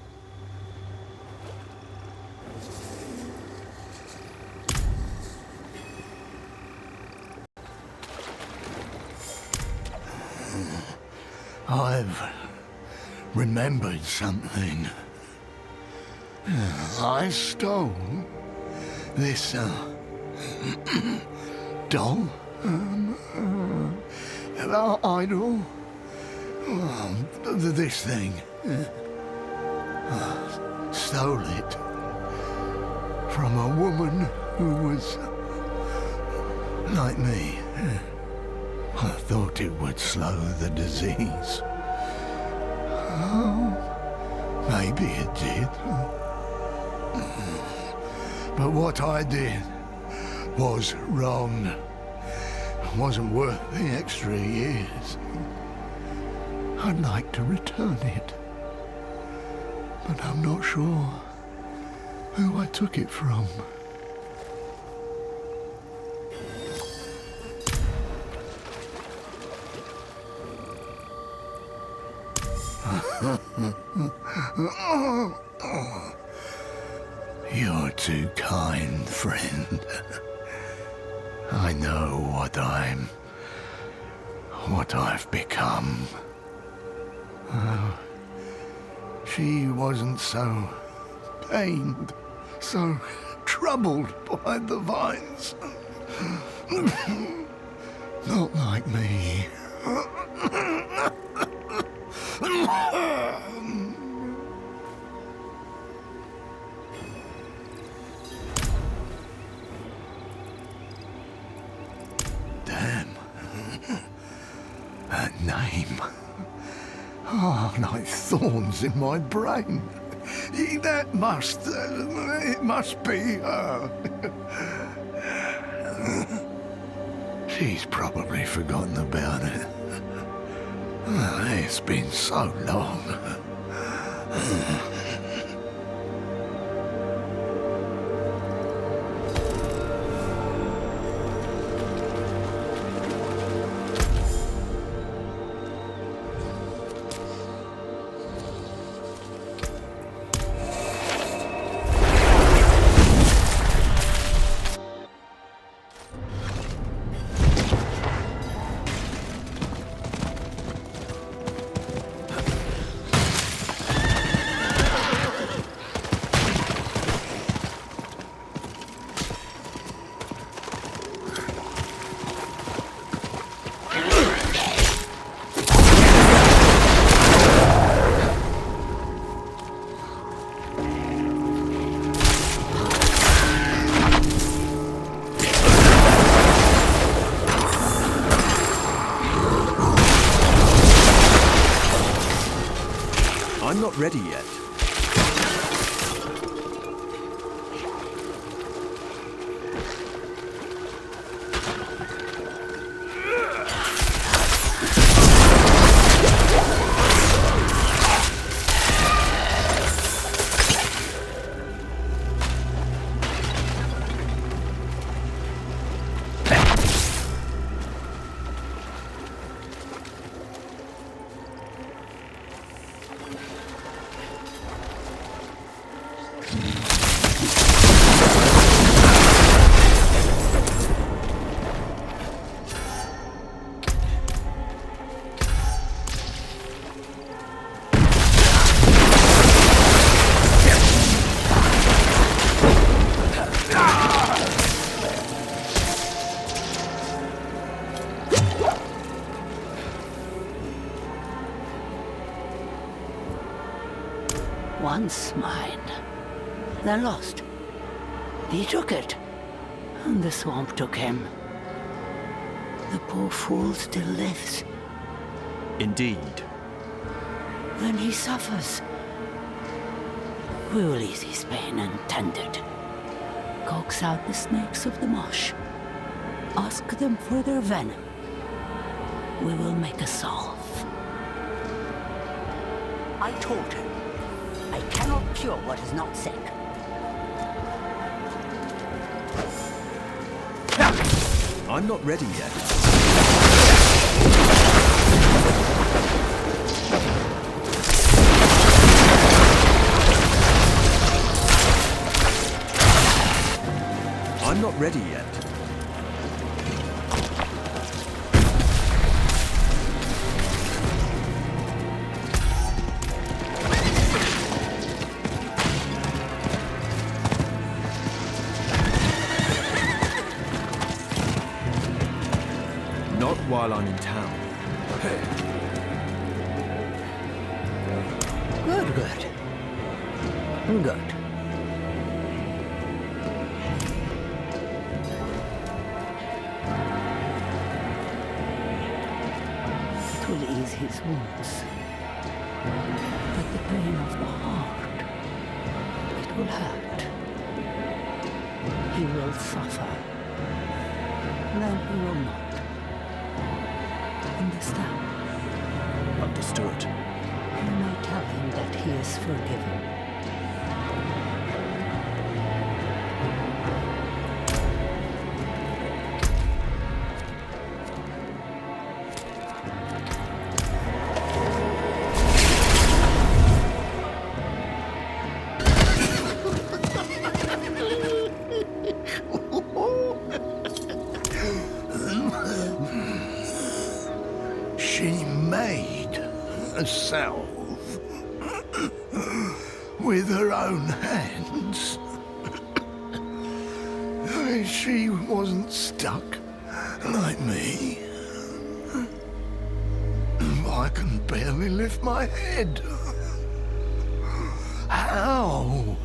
I've remembered something. I stole this doll, idol, this thing. Stole it from a woman who was like me. I thought it would slow the disease. Oh, maybe it did. But what I did was wrong. It wasn't worth the extra years. I'd like to return it. But I'm not sure who I took it from. You're too kind, friend. I know what I've become. She wasn't so pained, so troubled by the vines. Not like me. Damn. That name. Oh, like thorns in my brain. It must be her. She's probably forgotten about it. It's been so long. I'm not ready yet. Once mine, then lost. He took it, and the swamp took him. The poor fool still lives. Indeed. Then he suffers. We will ease his pain and tend it. Coax out the snakes of the marsh. Ask them for their venom. We will make a salve. I told him, I cannot cure what is not sick. I'm not ready yet. I'm not ready yet. Not while I'm in town. Good, good. Good. It will ease his wounds. But the pain of the heart, it will hurt. He will suffer. Then he will not. Understand? Understood. You may tell him that he is forgiven. She made a salve with her own hands. She wasn't stuck like me. I can barely lift my head. How?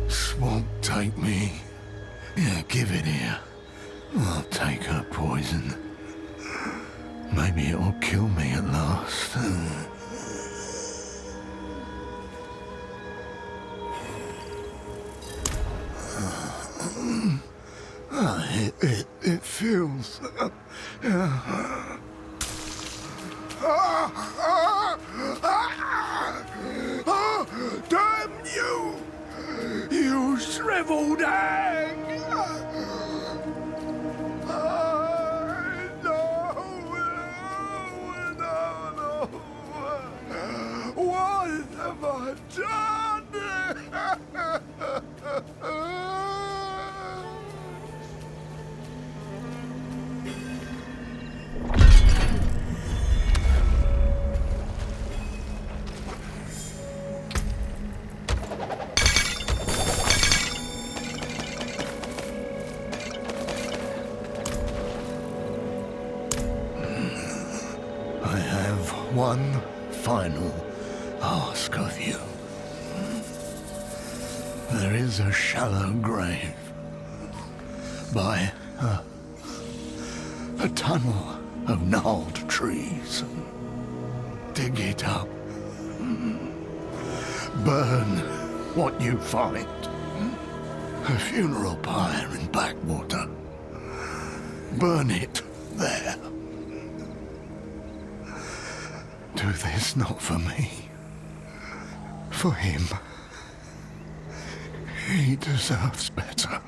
Swamp, take me. Yeah, give it here. I'll take her poison. Maybe it'll kill me at last. It feels... shriveled hag! No. What have I done? I have one final ask of you. There is a shallow grave by a tunnel of gnarled trees. Dig it up. Burn what you find. A funeral pyre in Backwater. Burn it there. Do this not for me, for him. He deserves better.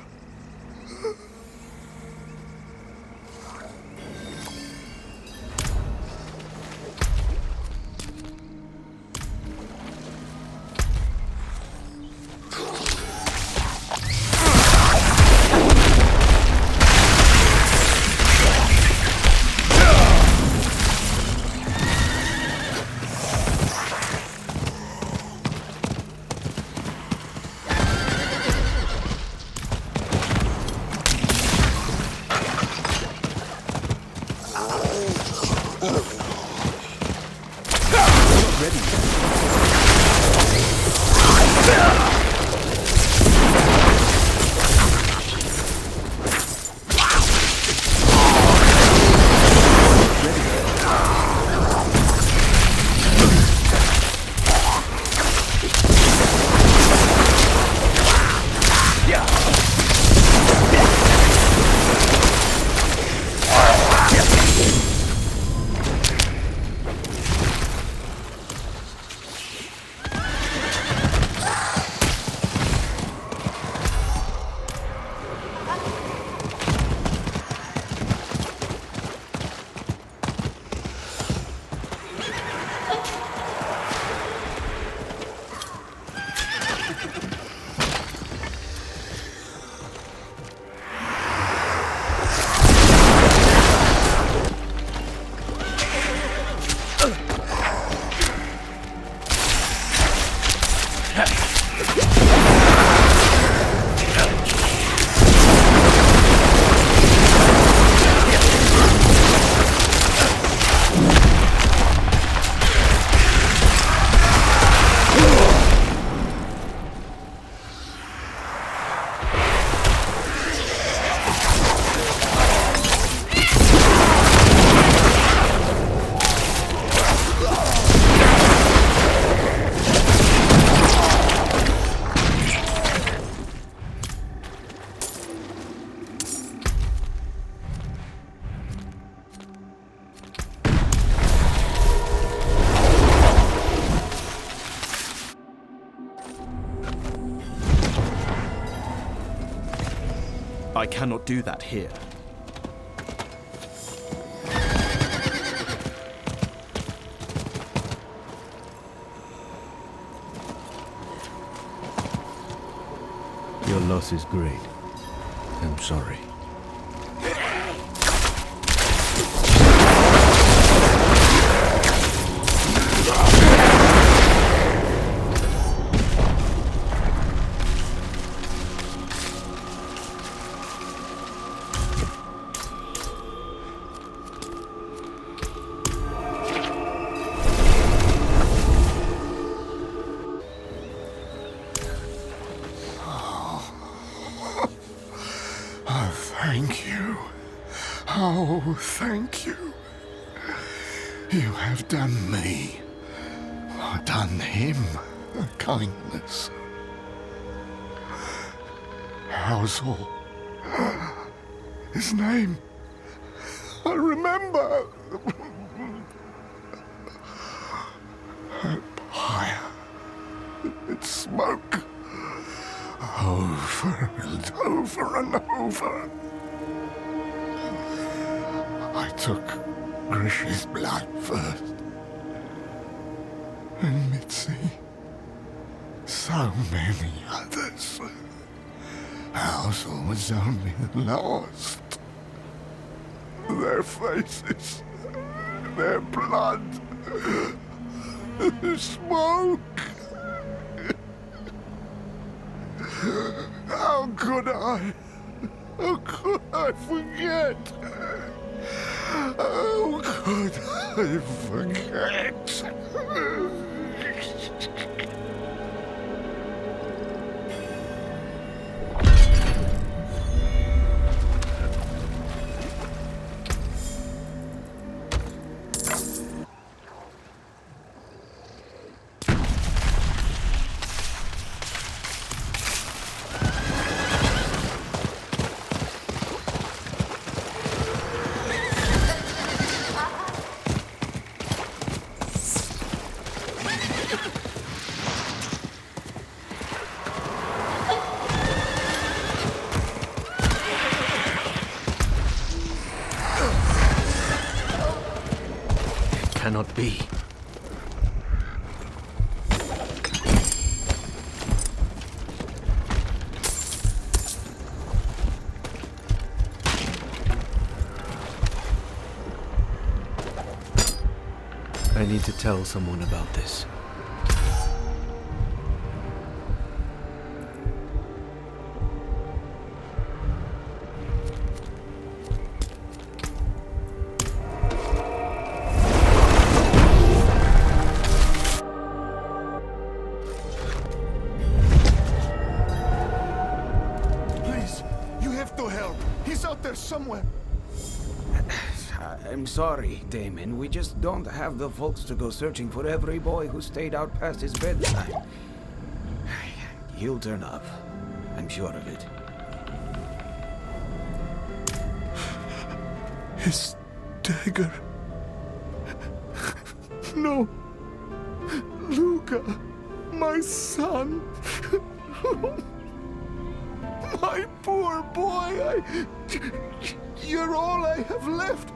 I cannot do that here. Your loss is great. I'm sorry. Thank you. Oh, thank you. You have done me, done him a kindness. Hawezar. His name. I remember. That pyre. Its smoke. over and over and over. I took Grishy's blood first. And Mitzi. So many others. Hawezar was only the last. Their faces, their blood, the smoke. How could I? How could I forget? How could I forget? Cannot be. I need to tell someone about this. Somewhere. I'm sorry, Damon. We just don't have the folks to go searching for every boy who stayed out past his bedtime. He'll turn up. I'm sure of it. His dagger. No. Luca, my son. My poor boy, you're all I have left.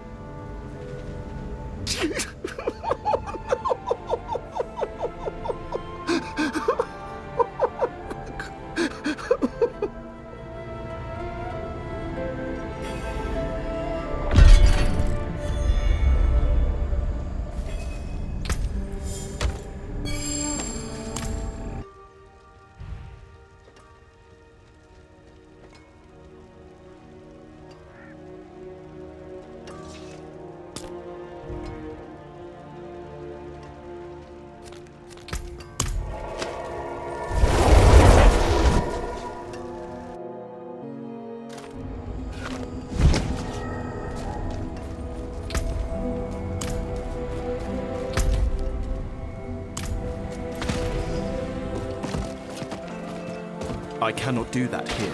I cannot do that here.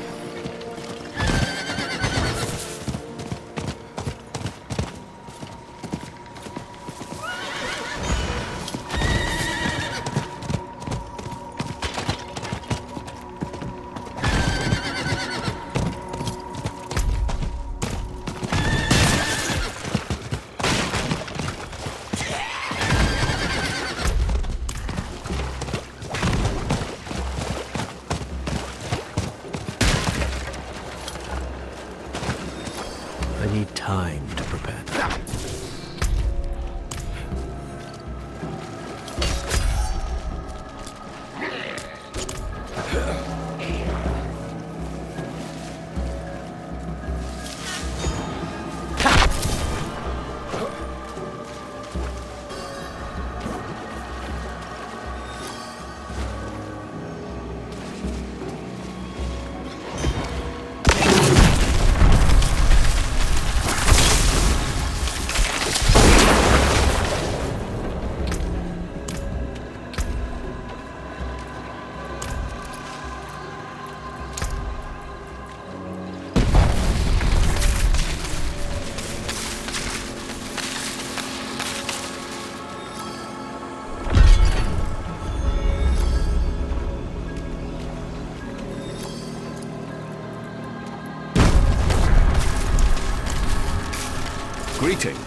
Greetings.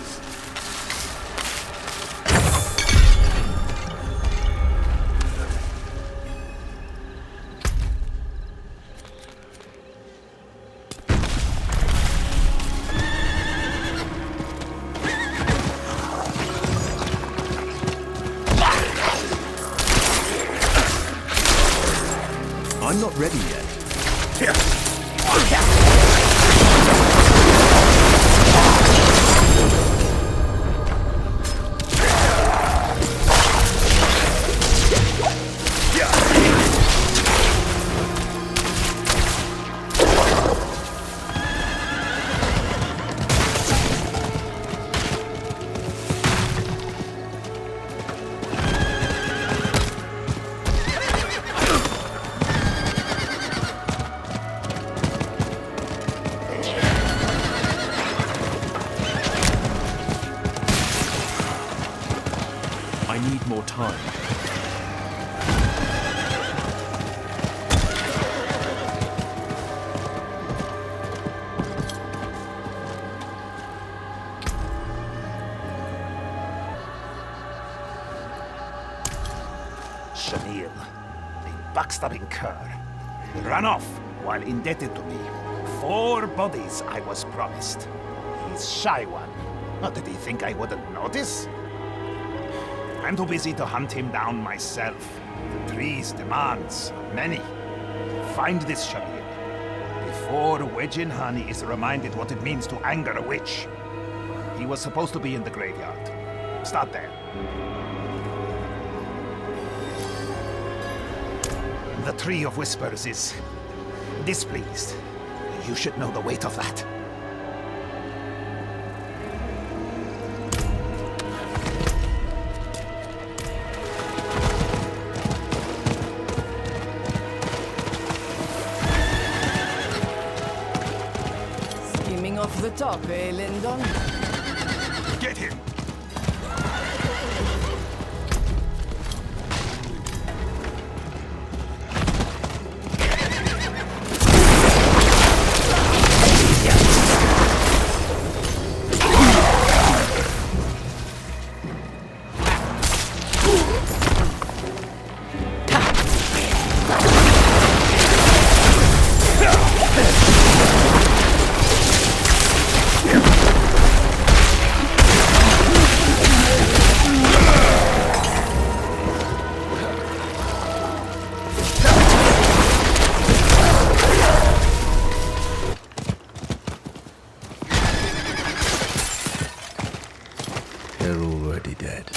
I'm not ready yet. I need more time. Shamil, a backstabbing cur, ran off while indebted to me. 4 bodies I was promised. He's shy one. Not did he think I wouldn't notice? I'm too busy to hunt him down myself. The tree's demands are many. Find this Shamil before Wedgin Honey is reminded what it means to anger a witch. He was supposed to be in the graveyard. Start there. The Tree of Whispers is displeased. You should know the weight of that. Skimming off the top, eh, Lyndon? Get him! They're already dead.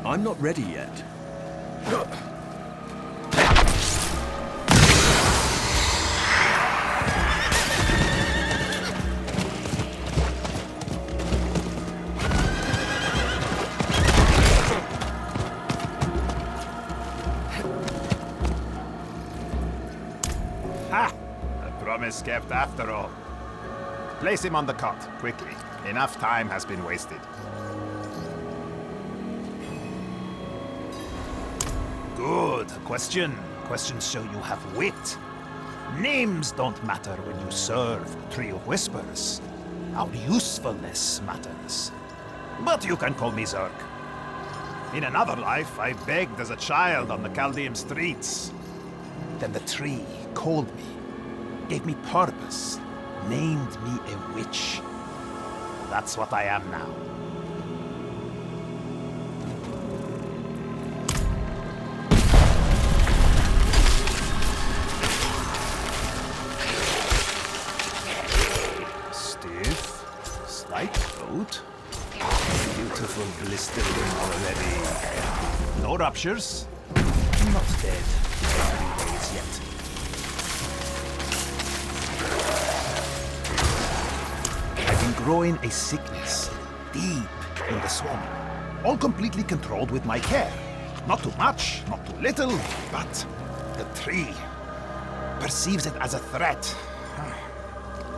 I'm not ready yet. Ha! A promise kept after all. Place him on the cot, quickly. Enough time has been wasted. Good. Questions show you have wit. Names don't matter when you serve Tree of Whispers. Our usefulness matters. But you can call me Zerg. In another life, I begged as a child on the Chaldean streets. Then the tree called me, gave me purpose, named me a witch. That's what I am now. Stiff, slight coat, beautiful blistering already. ruptures. Not dead. 3 days yet. I've been growing a sickness deep in the swamp. All completely controlled with my care. Not too much, not too little, but the tree perceives it as a threat.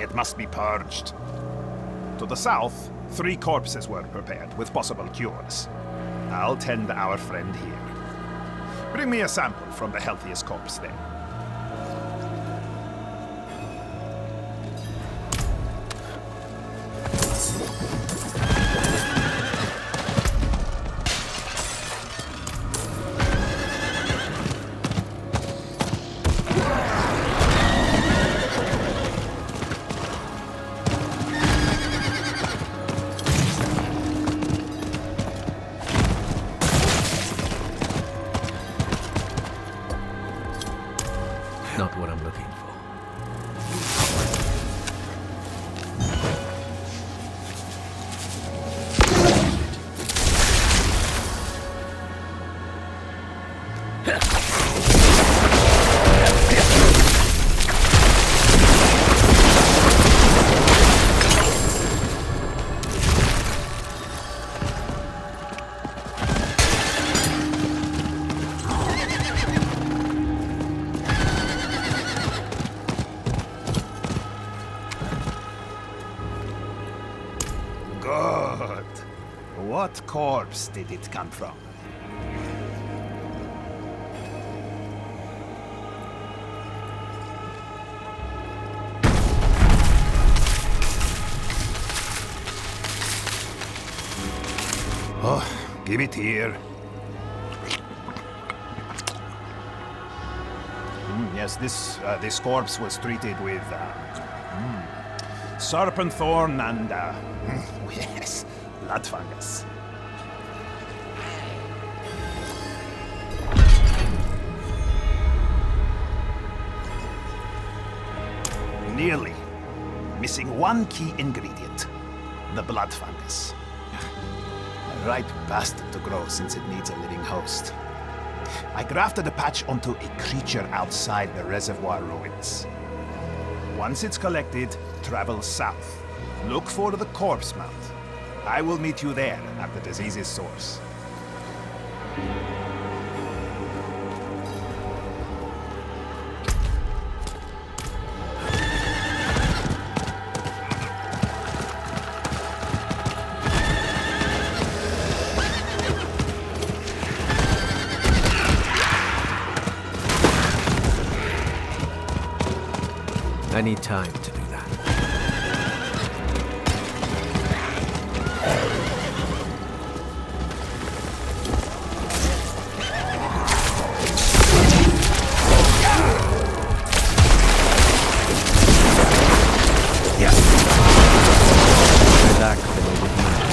It must be purged. To the south, 3 corpses were prepared with possible cures. I'll tend our friend here. Bring me a sample from the healthiest corpse then. Not what I'm looking for. Good. What corpse did it come from? Oh, give it here. Yes, this corpse was treated with serpent thorn and yes, blood fungus. Nearly. Missing one key ingredient. The blood fungus. A ripe bastard to grow since it needs a living host. I grafted a patch onto a creature outside the reservoir ruins. Once it's collected, travel south. Look for the corpse mount. I will meet you there at the disease's source. I need time to do that. Relax a little bit more.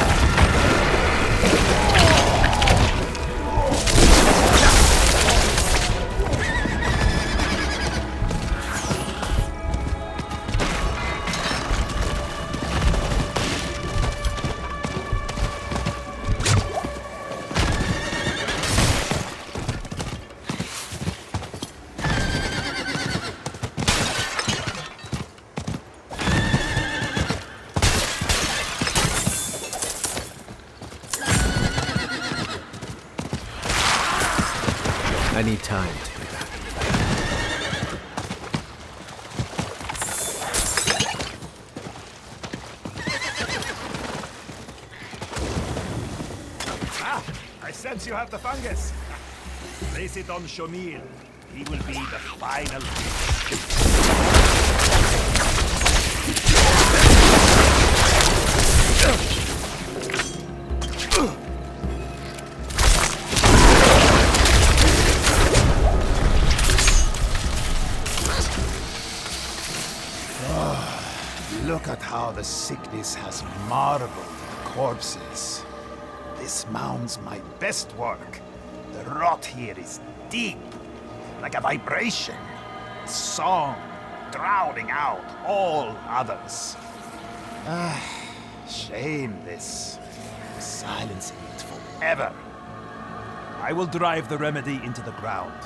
I need time to do that. Ah, I sense you have the fungus. Place it on Shomil. He will be the final. Look at how the sickness has marbled the corpses. This mounds my best work. The rot here is deep, like a vibration. A song drowning out all others. Shame this. Silencing it forever. I will drive the remedy into the ground.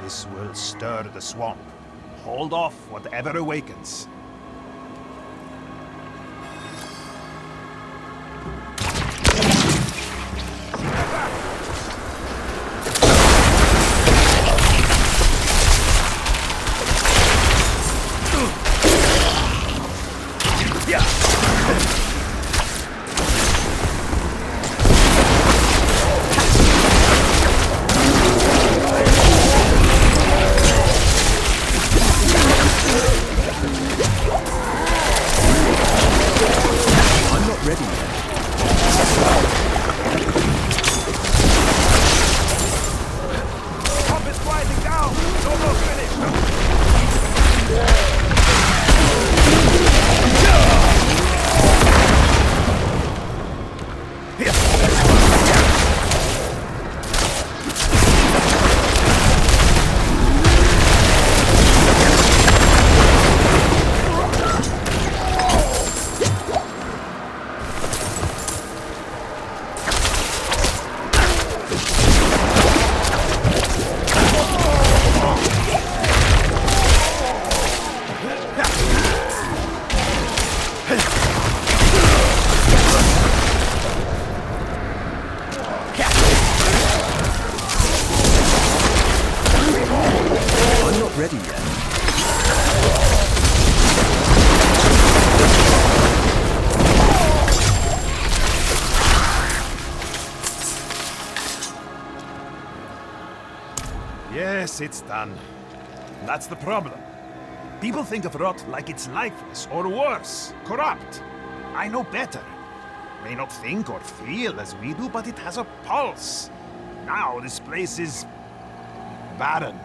This will stir the swamp. Hold off whatever awakens. Yes, it's done. That's the problem. People think of rot like it's lifeless, or worse, corrupt. I know better. May not think or feel as we do, but it has a pulse. Now this place is barren.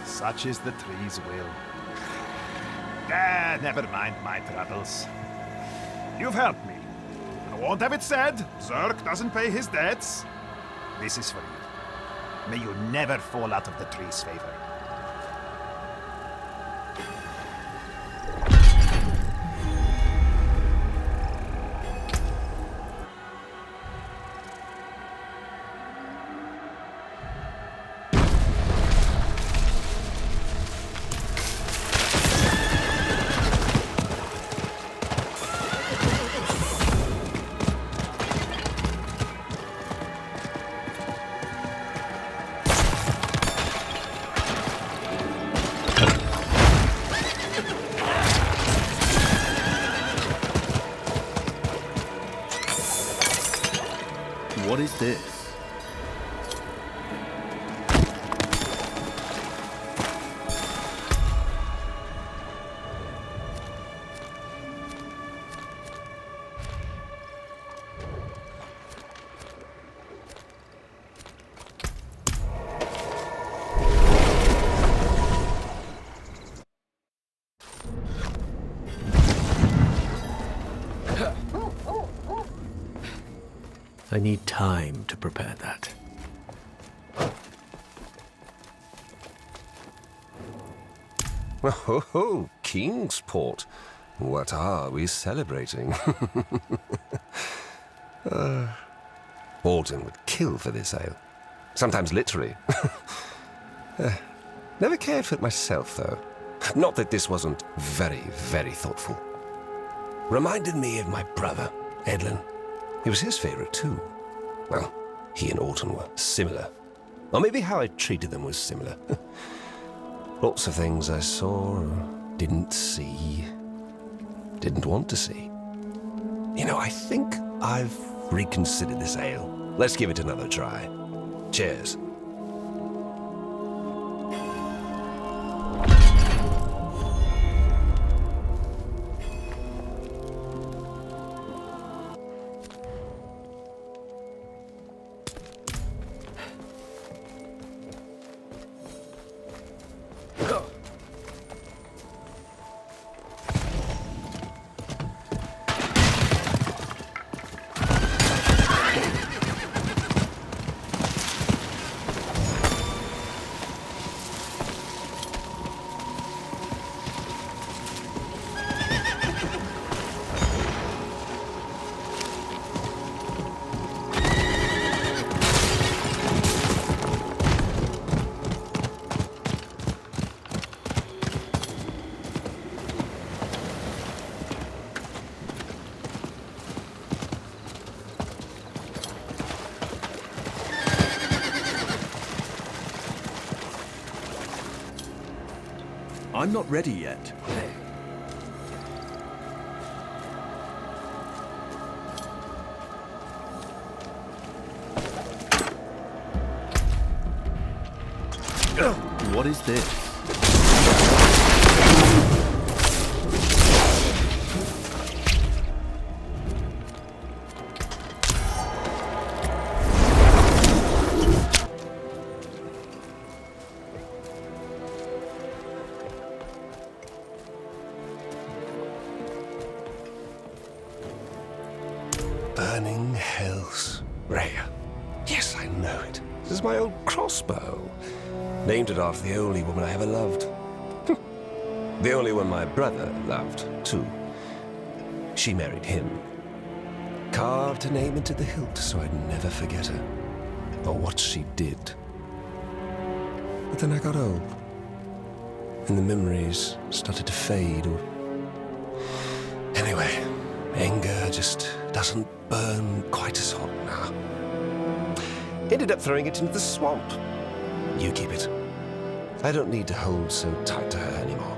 Such is the tree's will. Never mind my troubles. You've helped me. I won't have it said, Zerk doesn't pay his debts. This is for you. May you never fall out of the tree's favor. What is this? I need time to prepare that. Oh, Kingsport. What are we celebrating? Alden would kill for this ale. Sometimes literally. Never cared for it myself, though. Not that this wasn't very, very thoughtful. Reminded me of my brother, Edlin. It was his favorite, too. Well, he and Alton were similar. Or maybe how I treated them was similar. Lots of things I saw or didn't see, didn't want to see. You know, I think I've reconsidered this ale. Let's give it another try. Cheers. I'm not ready yet. What is this? Burning Hells. Rhea. Yes, I know it. This is my old crossbow. Named it after the only woman I ever loved. The only one my brother loved, too. She married him. Carved her name into the hilt so I'd never forget her. Or what she did. But then I got old. And the memories started to fade. Anyway, anger just doesn't burn quite as hot now. Ended up throwing it into the swamp. You keep it. I don't need to hold so tight to her anymore.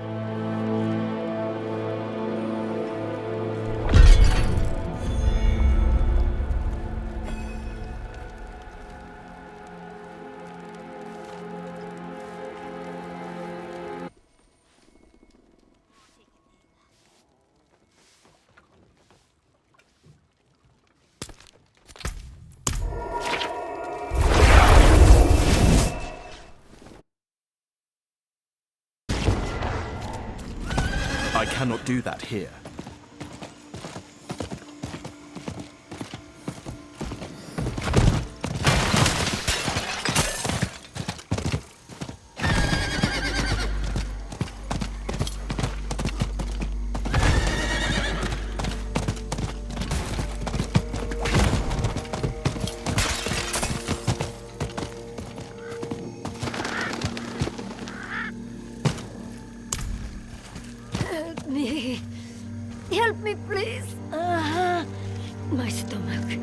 I cannot do that here. Help me, please. My stomach.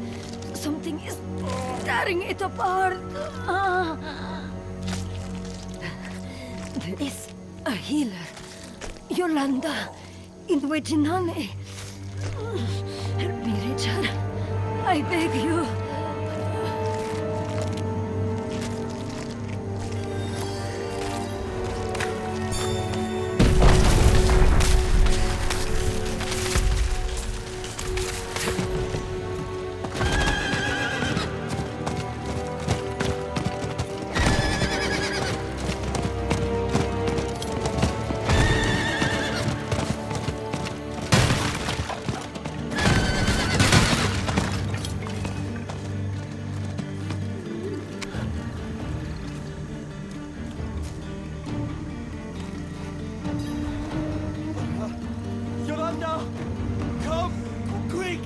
Something is tearing it apart. There is a healer. Yolanda. In Wejinane. Help me, Richard. I beg you. Yolanda! Come! Quick!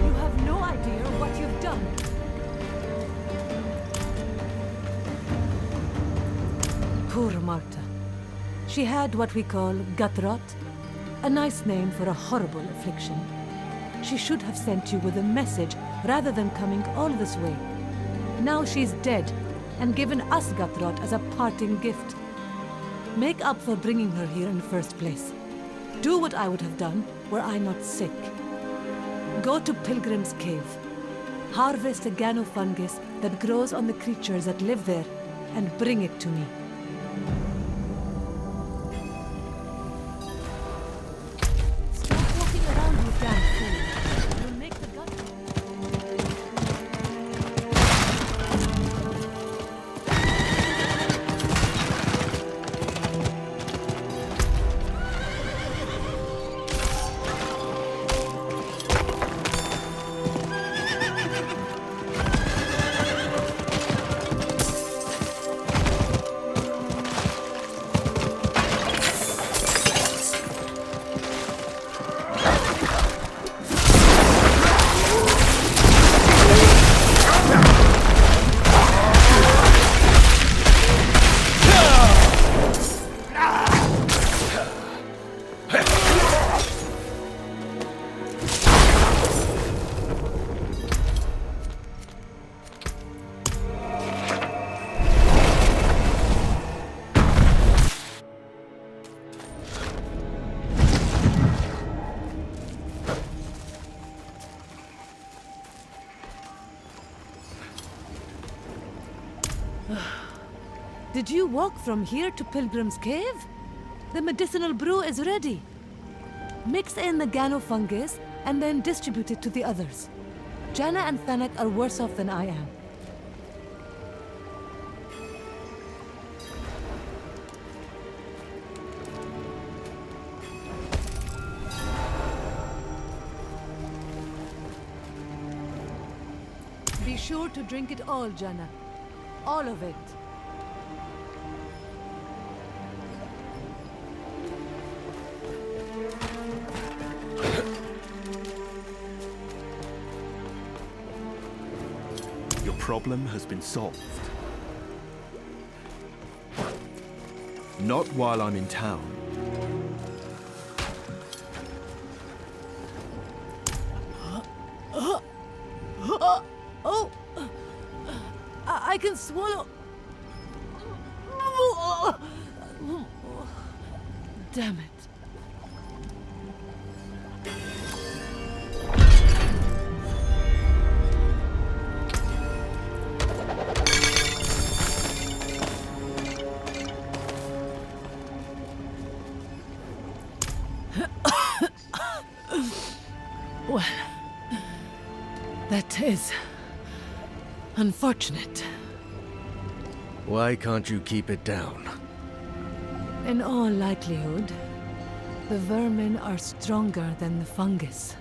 You have no idea what you've done. Poor Marta. She had what we call gut rot, a nice name for a horrible affliction. She should have sent you with a message rather than coming all this way. Now she's dead and given us gut rot as a parting gift. Make up for bringing her here in the first place. Do what I would have done were I not sick. Go to Pilgrim's Cave. Harvest a ganofungus that grows on the creatures that live there and bring it to me. Stop walking around, you damn fool. You'll make the gut. Did you walk from here to Pilgrim's Cave? The medicinal brew is ready. Mix in the Gano fungus and then distribute it to the others. Janna and Thanak are worse off than I am. Be sure to drink it all, Janna. All of it. Your problem has been solved. Not while I'm in town. Oh! I can swallow. Damn it. Well, that is unfortunate. Why can't you keep it down? In all likelihood, the vermin are stronger than the fungus.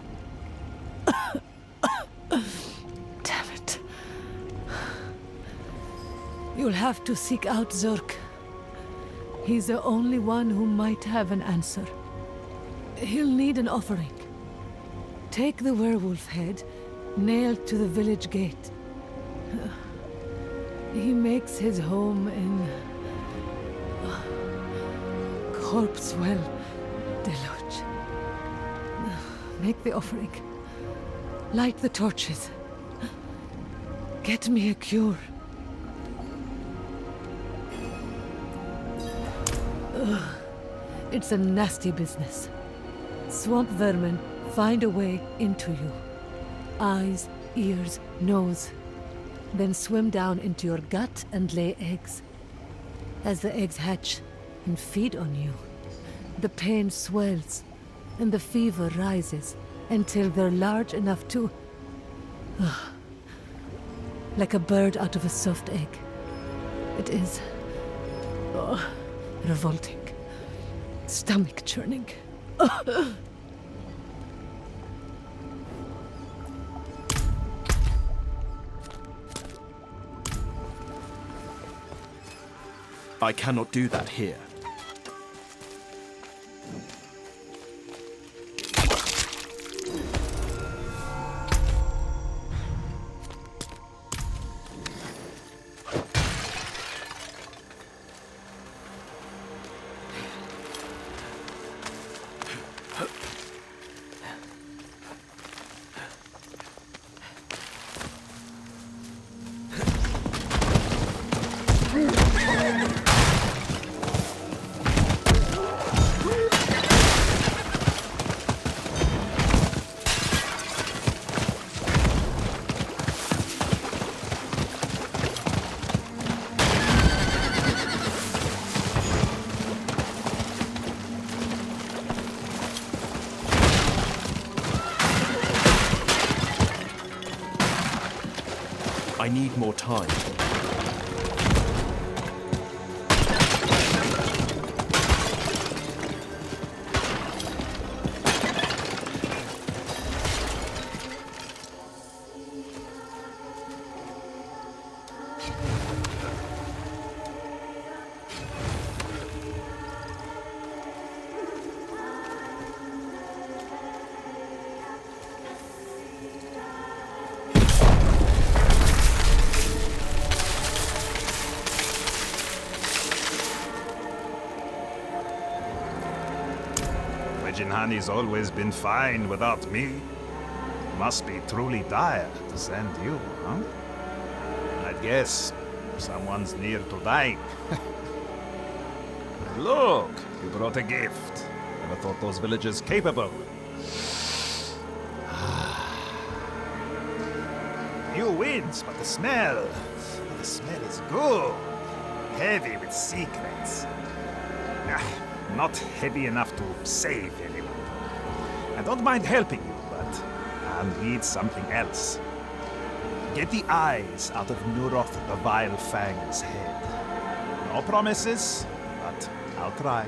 Damn it. You'll have to seek out Zurk. He's the only one who might have an answer. He'll need an offering. Take the werewolf head, nailed to the village gate. He makes his home in Corpsewell, Deloge. Make the offering. Light the torches. Get me a cure. It's a nasty business. Swamp vermin find a way into you. Eyes, ears, nose. Then swim down into your gut and lay eggs. As the eggs hatch and feed on you, the pain swells and the fever rises until they're large enough to... like a bird out of a soft egg. It is... revolting. Stomach churning. I cannot do that here. I need more time. Jinhani's always been fine without me. Must be truly dire to send you, huh? I'd guess someone's near to dying. Look, you brought a gift. Never thought those villagers capable. You wins, but the smell is good. heavy with secrets. Not heavy enough to save anyone. I don't mind helping you, but I'll need something else. Get the eyes out of Nuroth the Vile Fang's head. No promises, but I'll try.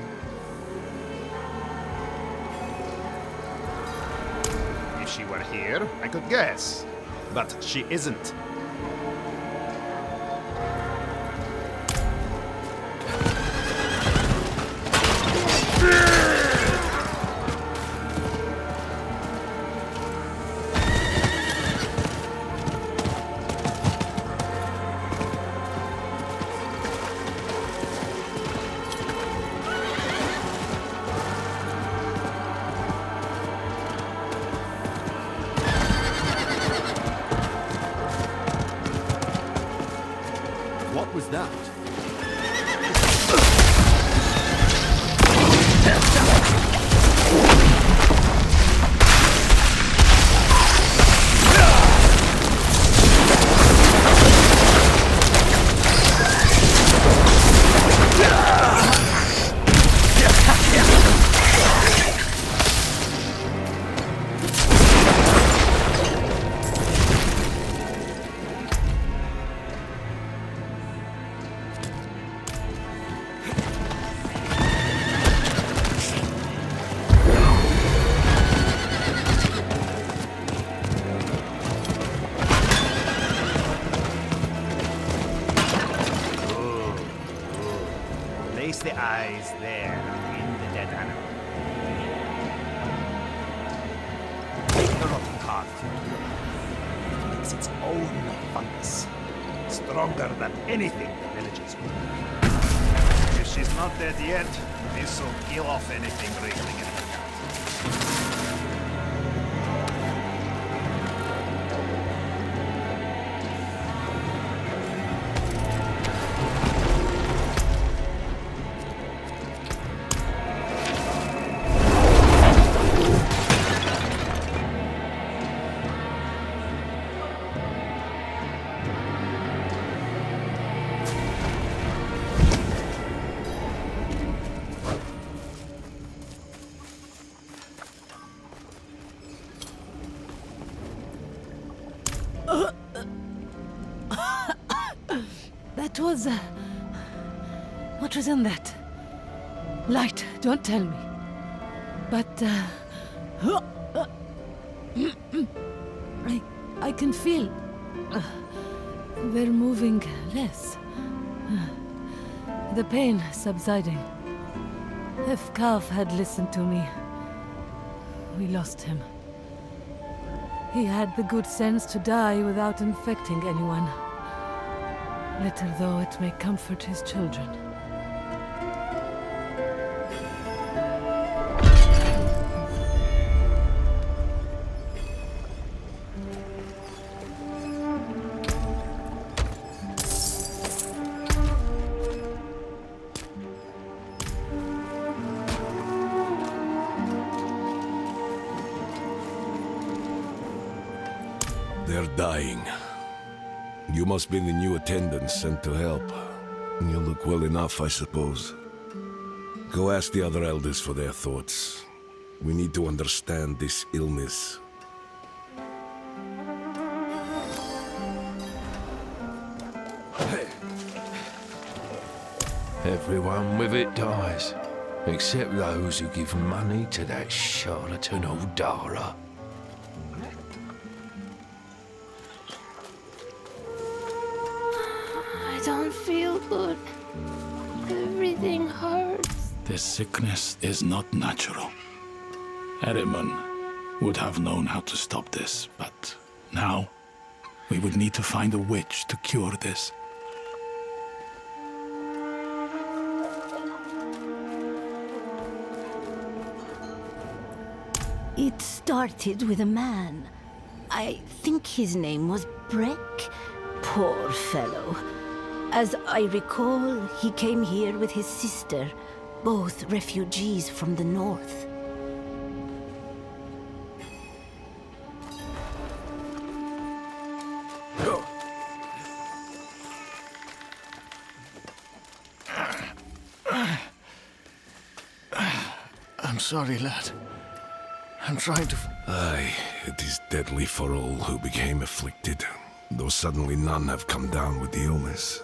If she were here, I could guess. But she isn't. What was that? Place the eyes there in the dead animal. Take the rotten card. It makes its own fungus. Stronger than anything the villagers would. If she's not dead yet, this will kill off anything wriggling in her gut. That was... what was in that? Light, don't tell me. But, I can feel... they're moving less. The pain subsiding. If Kav had listened to me, we lost him. He had the good sense to die without infecting anyone. Little though it may comfort his children. They're dying. You must be the new attendant sent to help. You look well enough, I suppose. Go ask the other elders for their thoughts. We need to understand this illness. Everyone with it dies, except those who give money to that charlatan Hawezar. I don't feel good. Everything hurts. This sickness is not natural. Erimon would have known how to stop this, but now we would need to find a witch to cure this. It started with a man. I think his name was Breck. Poor fellow. As I recall, he came here with his sister, both refugees from the north. sorry, lad. I'm trying to... Aye, it is deadly for all who became afflicted, though suddenly none have come down with the illness.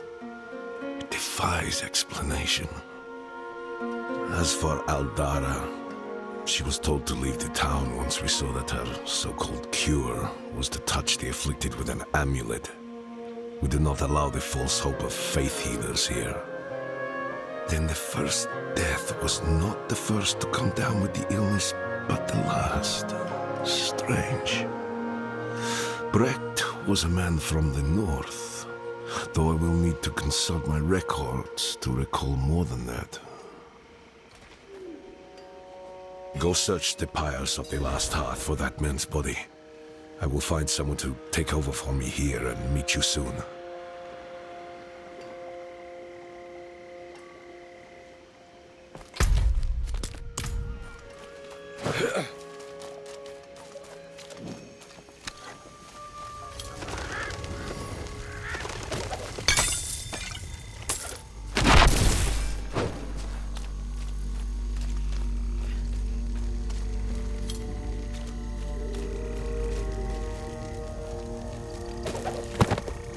It defies explanation. As for Aldara, she was told to leave the town once we saw that her so-called cure was to touch the afflicted with an amulet. We do not allow the false hope of faith healers here. Then the first death was not the first to come down with the illness, but the last. Strange. Brecht was a man from the north, though I will need to consult my records to recall more than that. Go search the pyres of the last hearth for that man's body. I will find someone to take over for me here and meet you soon.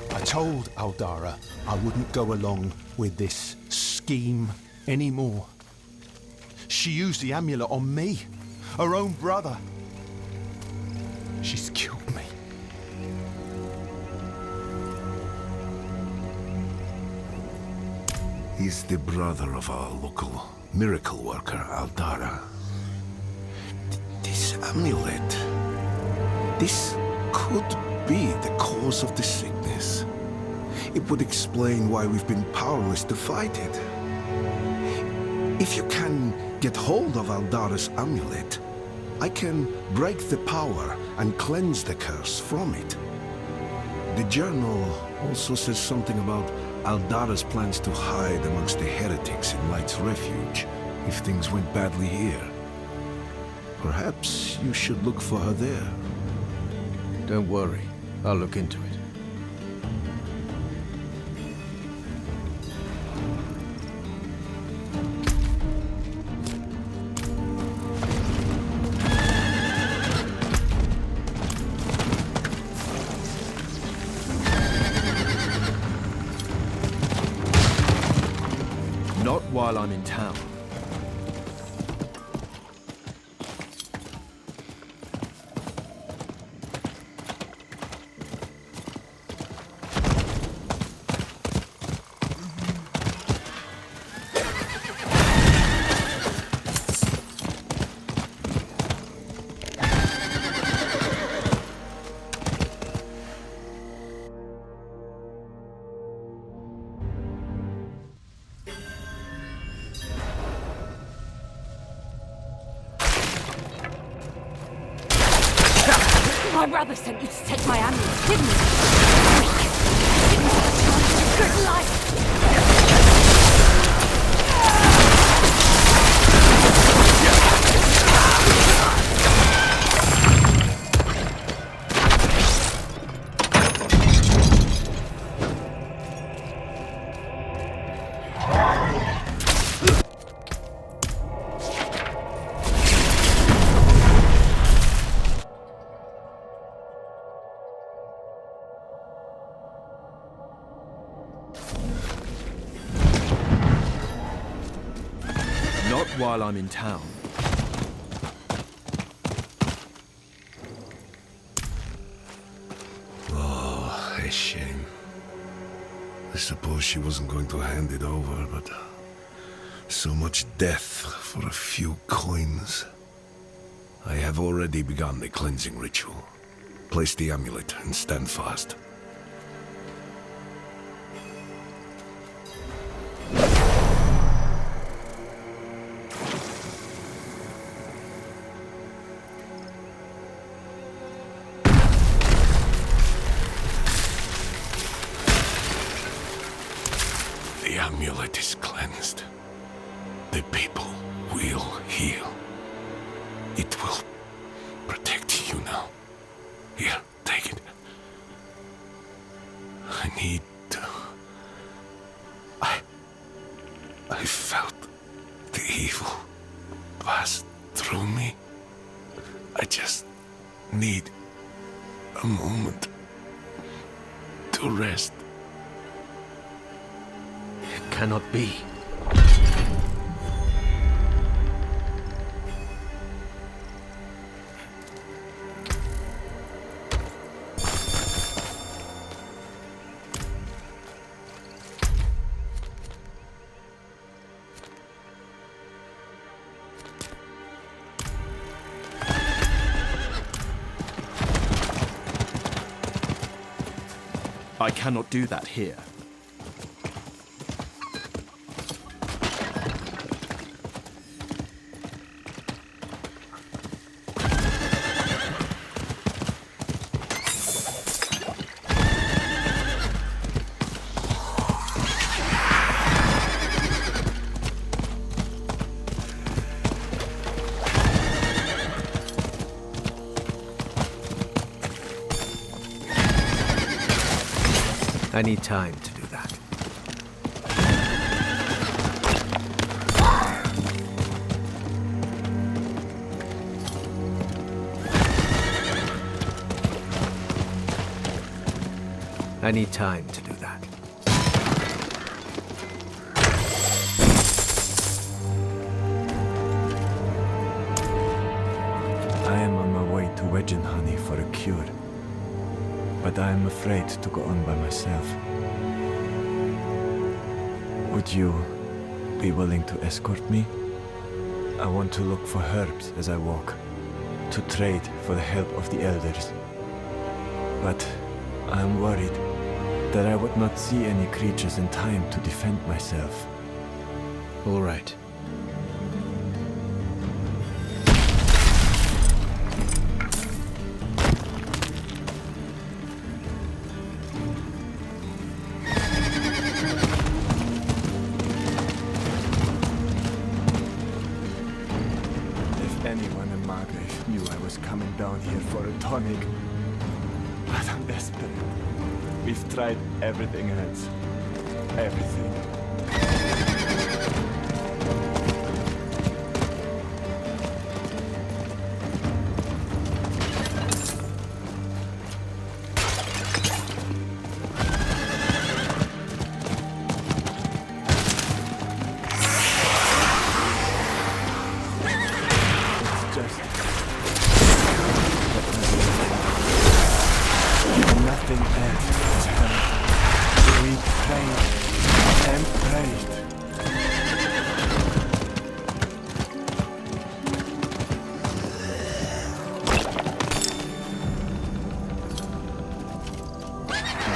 I told Aldara I wouldn't go along with this scheme anymore. She used the amulet on me, her own brother. She's killed me. He's the brother of our local miracle worker, Aldara. This amulet... this could be the cause of the sickness. It would explain why we've been powerless to fight it. If you can get hold of Aldara's amulet, I can break the power and cleanse the curse from it. The journal also says something about Aldara's plans to hide amongst the heretics in Light's Refuge if things went badly here. Perhaps you should look for her there. Don't worry, I'll look into it. Not while I'm in town. My brother sent you to take my amulet, didn't he? Didn't have a chance. Good life. Not while I'm in town. Oh, a shame. I suppose she wasn't going to hand it over, but... so much death for a few coins. I have already begun the cleansing ritual. Place the amulet and stand fast. The amulet is cleansed. The people will heal. It will protect you now. Here, take it. I need to... I felt the evil pass through. need a moment to rest. It cannot be. I cannot do that here. I need time to do that. I need time to do that. I am on my way to Wedgen Honey for a cure. But I am afraid to go on by myself. Would you be willing to escort me? I want to look for herbs as I walk, to trade for the help of the elders. But I am worried that I would not see any creatures in time to defend myself. All right. Anyone in Margrave knew I was coming down here for a tonic. But I'm desperate. We've tried everything else. Everything. Nothing else has helped. We prayed and prayed.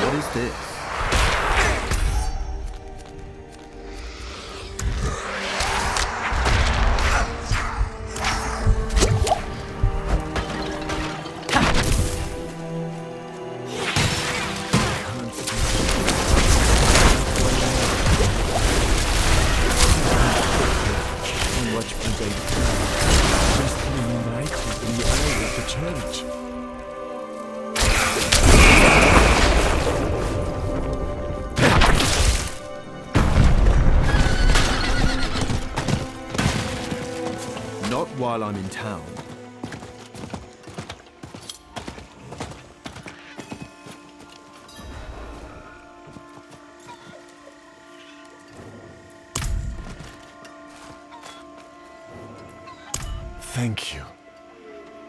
What is this? Not while I'm in town. Thank you.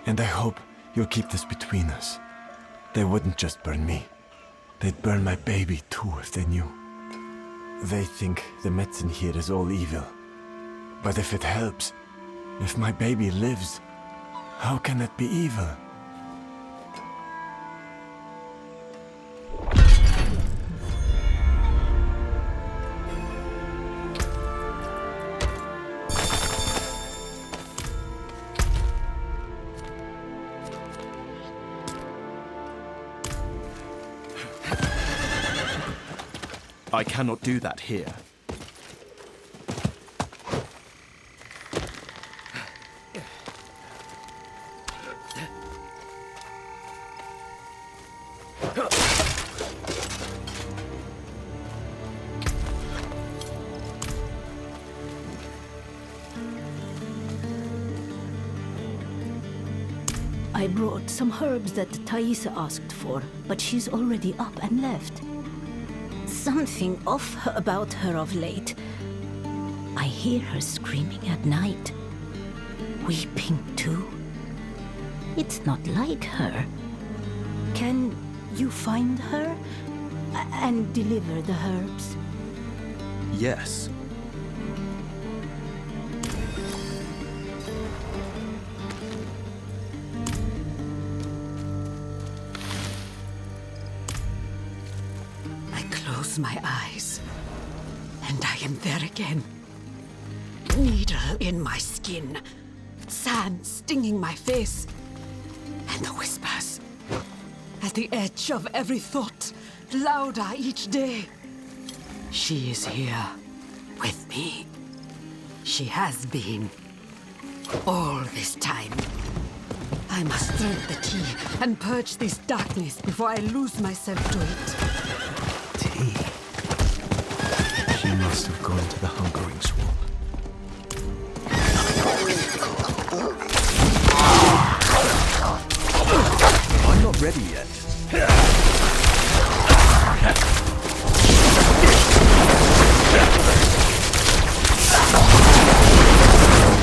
And I hope you'll keep this between us. They wouldn't just burn me. They'd burn my baby too if they knew. They think the medicine here is all evil. But if it helps, if my baby lives, how can it be evil? I cannot do that here. I brought some herbs that Thaisa asked for, but she's already up and left. Something off about her of late. I hear her screaming at night. Weeping too. It's not like her. Can you find her and deliver the herbs? Yes. I close my eyes, and I am there again. Needle in my skin, sand stinging my face, and the whispers at the edge of every thought, louder each day. She is here with me. She has been all this time. I must drink the tea and purge this darkness before I lose myself to it. Tea? She must have gone to the hungering swamp. I'm not ready yet.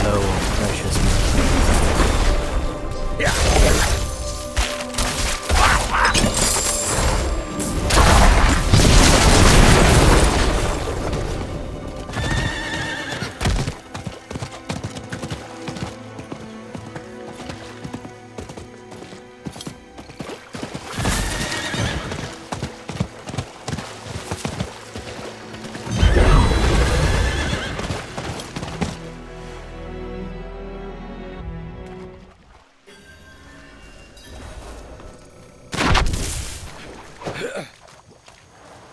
Low on precious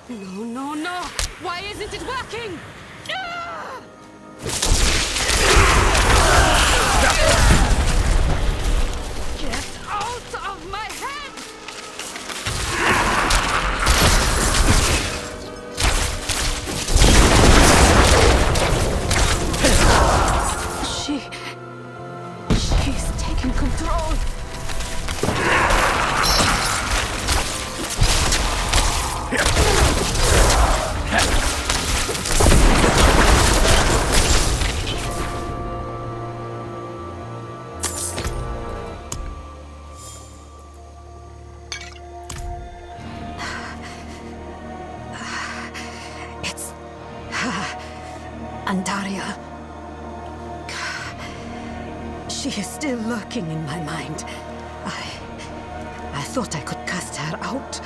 No, no, no! Why isn't it working? Ah! Get out of my head! She's taking control. Andaria. She is still lurking in my mind. I thought I could cast her out.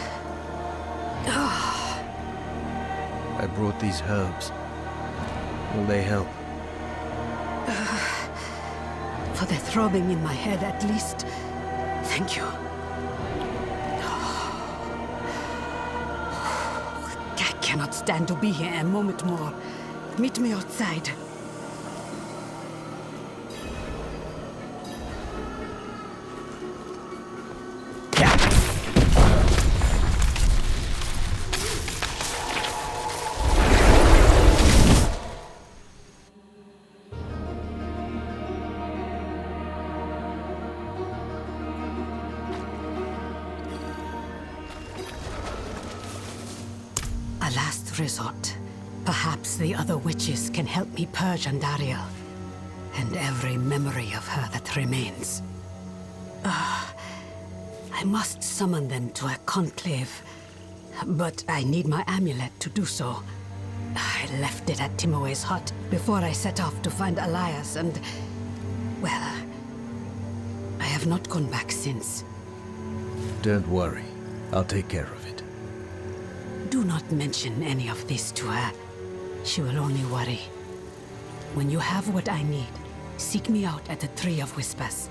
I brought these herbs. Will they help? For the throbbing in my head, at least. Thank you. I cannot stand to be here a moment more. Meet me outside. A last resort. Perhaps the other witches can help me purge Andariel, and every memory of her that remains. I must summon them to a conclave, but I need my amulet to do so. I left it at Timoe's hut before I set off to find Elias, and, well, I have not gone back since. Don't worry. I'll take care of it. Do not mention any of this to her. She will only worry. When you have what I need, seek me out at the Tree of Whispers.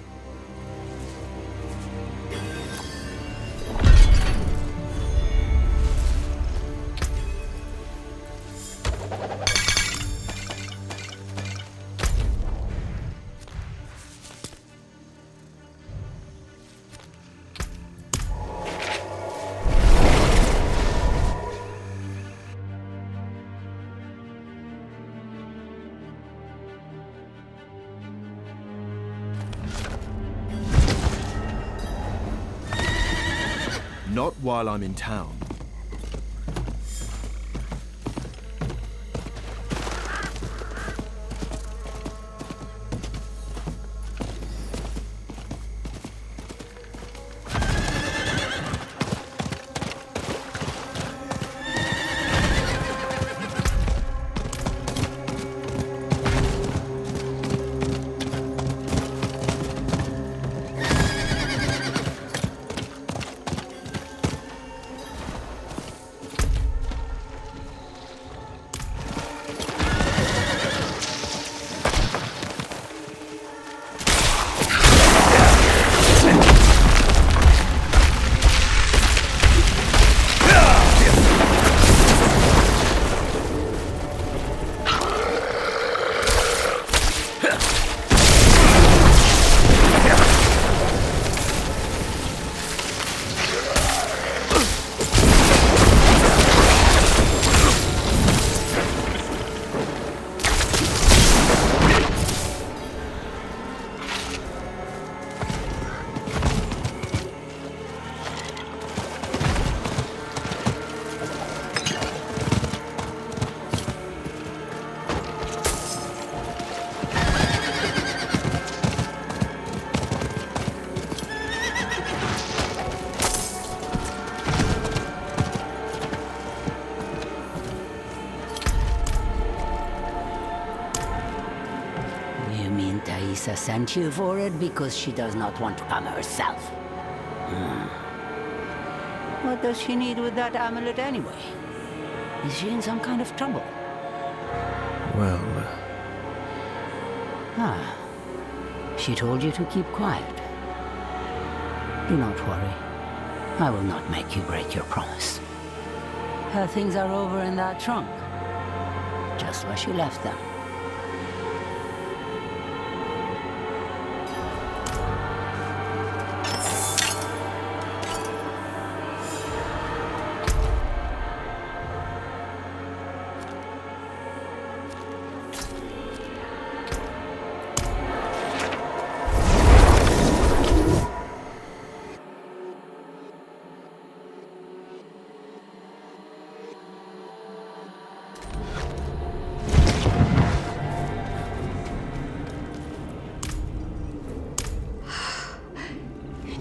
Not while I'm in town. Thaisa sent you for it because she does not want to come herself. What does she need with that amulet anyway? Is she in some kind of trouble? Well... She told you to keep quiet. Do not worry. I will not make you break your promise. Her things are over in that trunk. Just where she left them.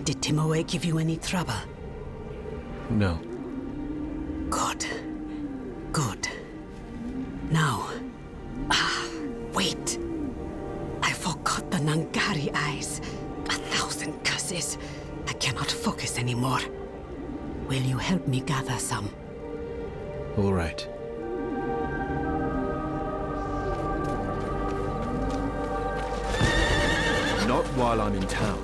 Did Timoe give you any trouble? No. Good. Good. Now... wait. I forgot the Nangari eyes. 1,000 curses. I cannot focus anymore. Will you help me gather some? All right. Not while I'm in town.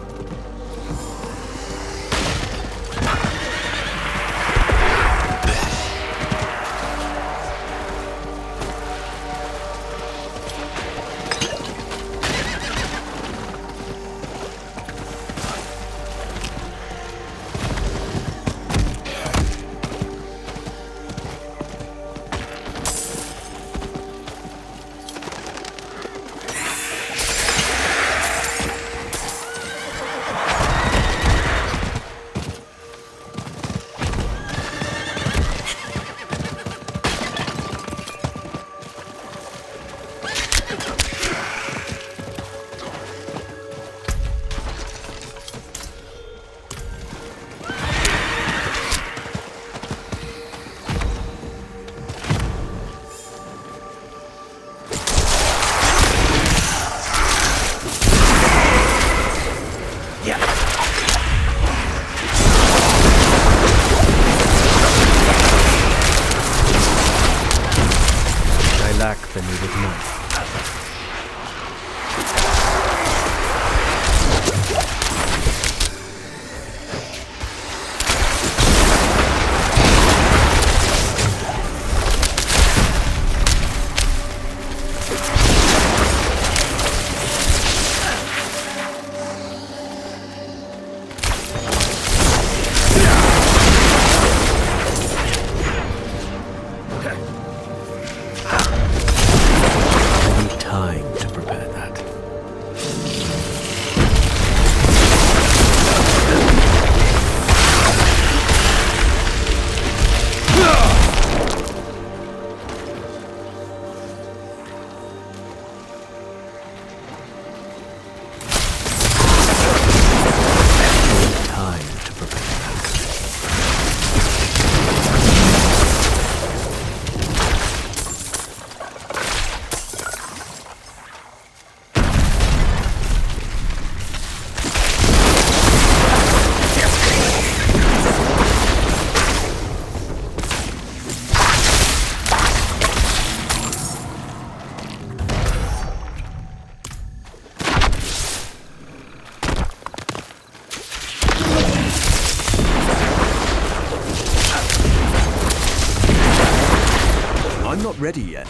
I'm not ready yet.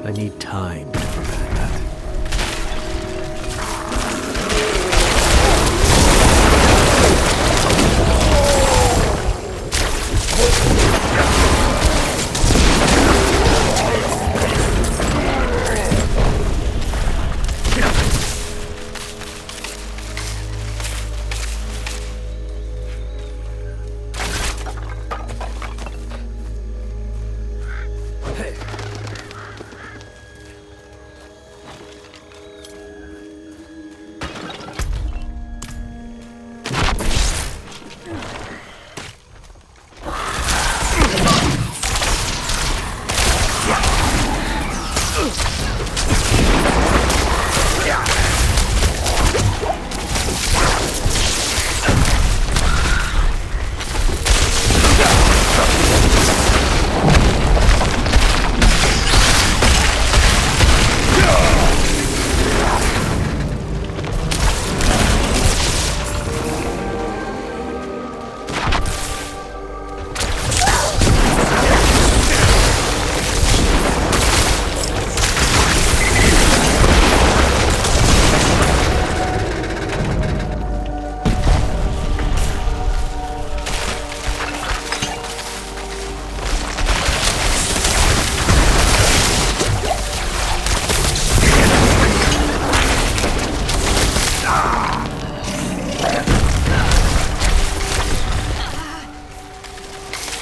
I need time to prepare that.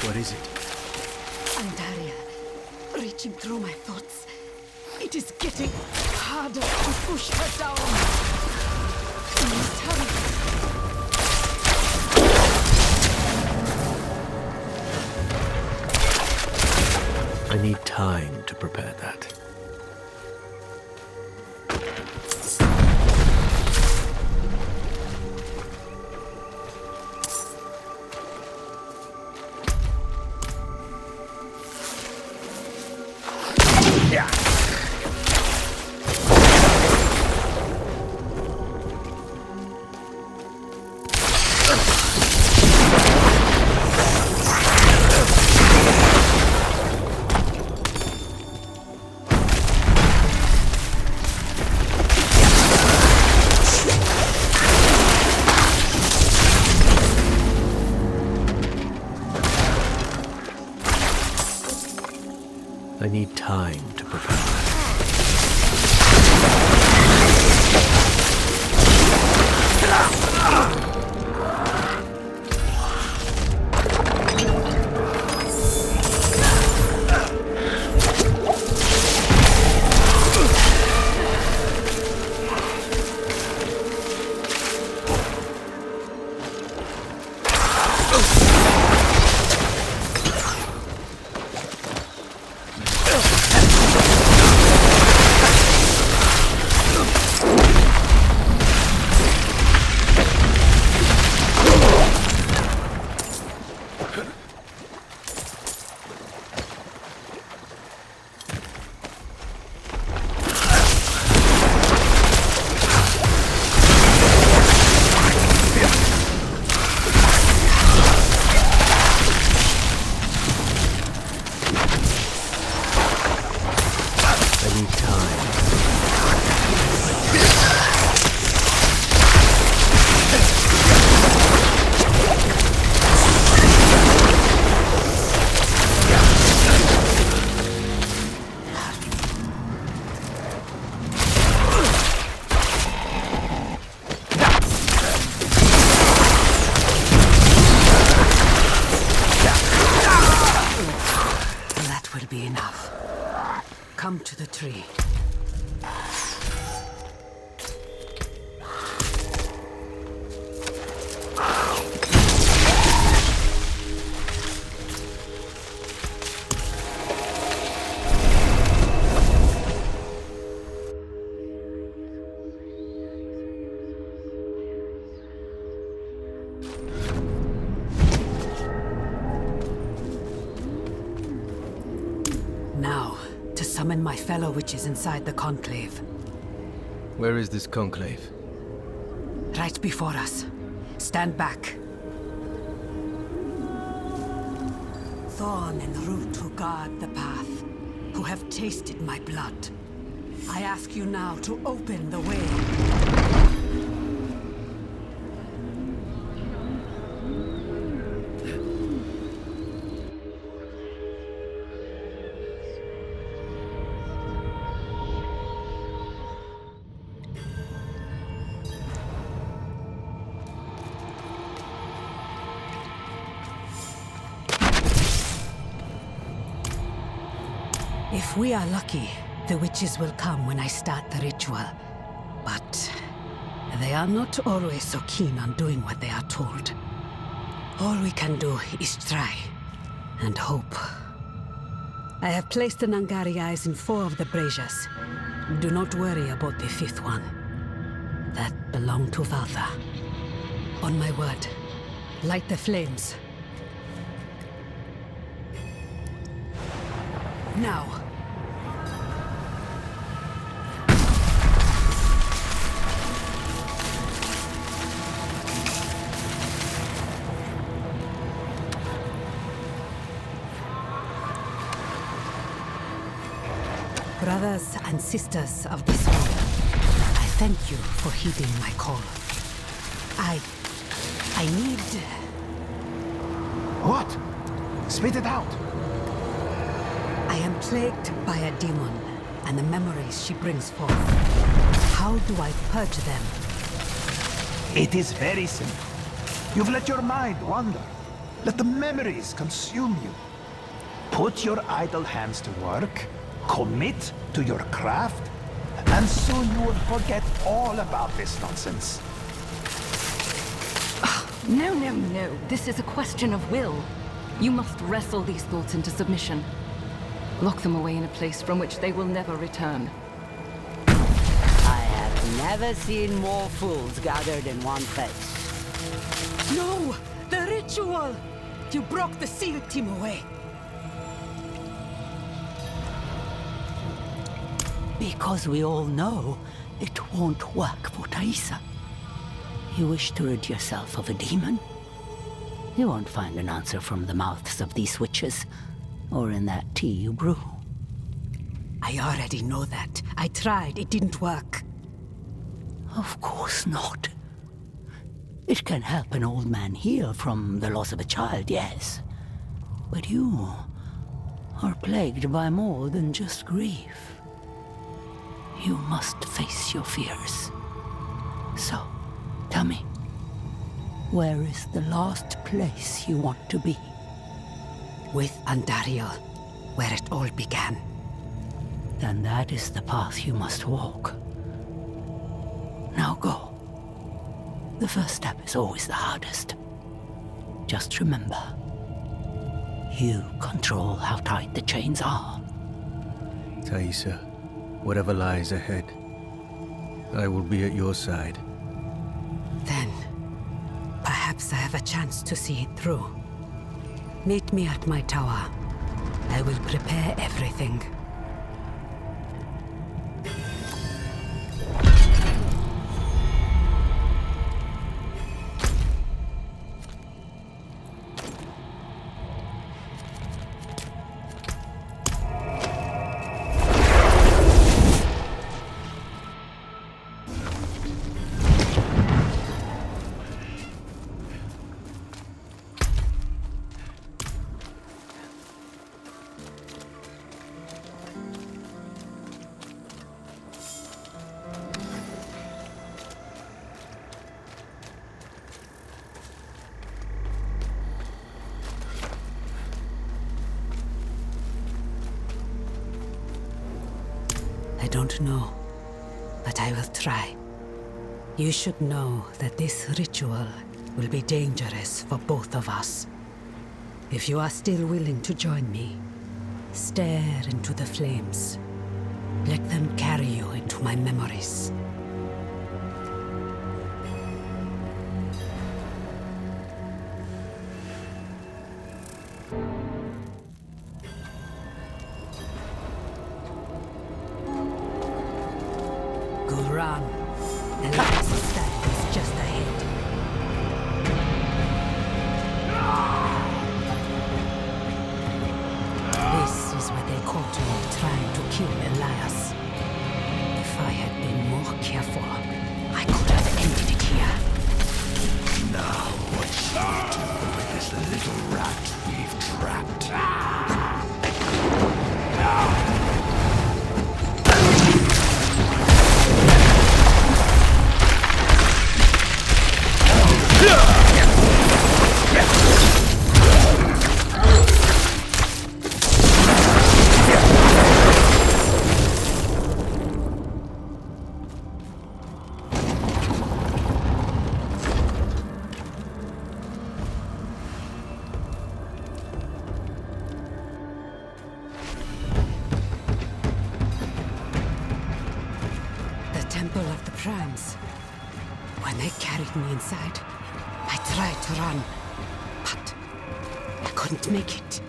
What is it? Andaria, reaching through my thoughts. It is getting harder to push her down. You must hurry. I need time to prepare that. I need time to prepare that. be enough. Come to the tree. Now, to summon my fellow witches inside the conclave. Where is this conclave? Right before us. Stand back. Thorn and root who guard the path, who have tasted my blood. I ask you now to open the way. If we are lucky, the witches will come when I start the ritual. But they are not always so keen on doing what they are told. All we can do is try and hope. I have placed the Nangari eyes in 4 of the braziers. Do not worry about the 5th one. That belonged to Valtha. On my word, light the flames. Now. Brothers and sisters of the soul, I thank you for heeding my call. I need... What? Spit it out! I am plagued by a demon, and the memories she brings forth. How do I purge them? It is very simple. You've let your mind wander. Let the memories consume you. Put your idle hands to work, commit to your craft, and soon you will forget all about this nonsense. No, no, no. This is a question of will. You must wrestle these thoughts into submission. Lock them away in a place from which they will never return. I have never seen more fools gathered in one place. No! The ritual! You broke the seal team away. Because we all know it won't work for Thaisa. You wish to rid yourself of a demon? You won't find an answer from the mouths of these witches, or in that tea you brew. I already know that. I tried, it didn't work. Of course not. It can help an old man heal from the loss of a child, yes. But you are plagued by more than just grief. You must face your fears. So, tell me, where is the last place you want to be? With Andariel, where it all began. Then that is the path you must walk. Now go. The first step is always the hardest. Just remember, you control how tight the chains are. Thaisa, whatever lies ahead, I will be at your side. Then, perhaps I have a chance to see it through. Meet me at my tower. I will prepare everything. don't know, but I will try. You should know that this ritual will be dangerous for both of us. If you are still willing to join me, stare into the flames. Let them carry you into my memories. Gulran, the last stand is just ahead. This is where they caught me trying to kill Elias. If I had been more careful, I could have ended it here. Now what shall we do with this little rat we've trapped? Temple of the Primes. When they carried me inside, I tried to run, but I couldn't make it.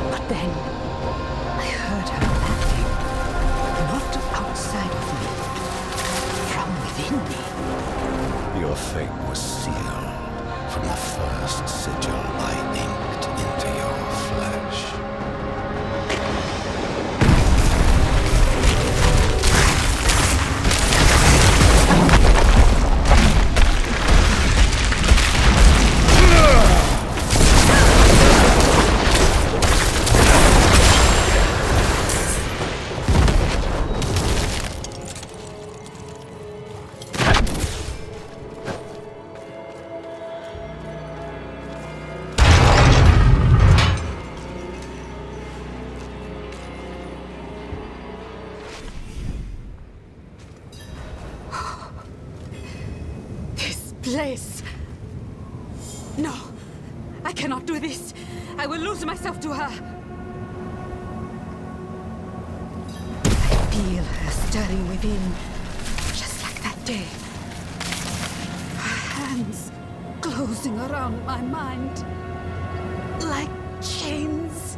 But then, I heard her laughing. Not outside of me, from within me. Your fate was sealed from the first sigil I inked into your flesh. Place. No, I cannot do this. I will lose myself to her. I feel her stirring within, just like that day. Her hands closing around my mind, like chains.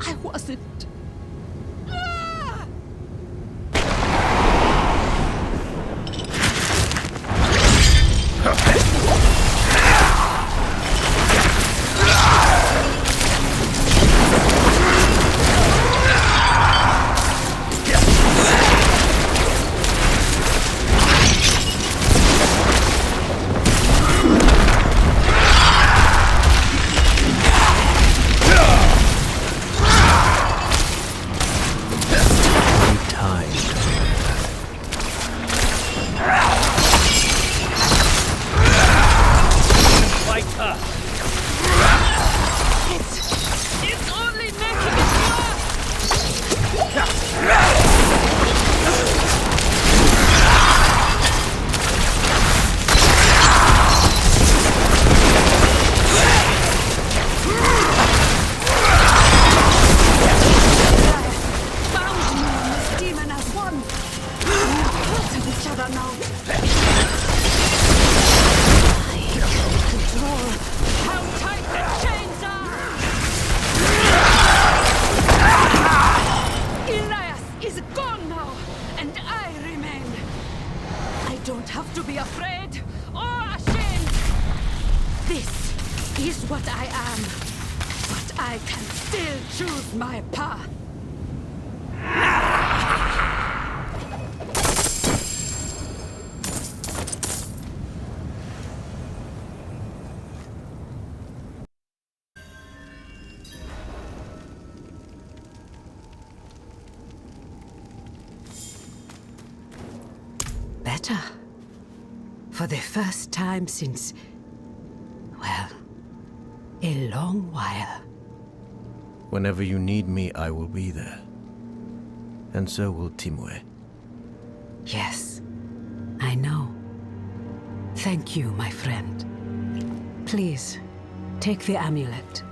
I wasn't. run out. I can't control how tight the chains are. Elias is gone now, and I remain. I don't have to be afraid or ashamed. This is what I am, but I can still choose my path. Better. For the first time since, well, a long while. Whenever you need me, I will be there. And so will Timue. Yes, I know. Thank you, my friend. Please, take the amulet.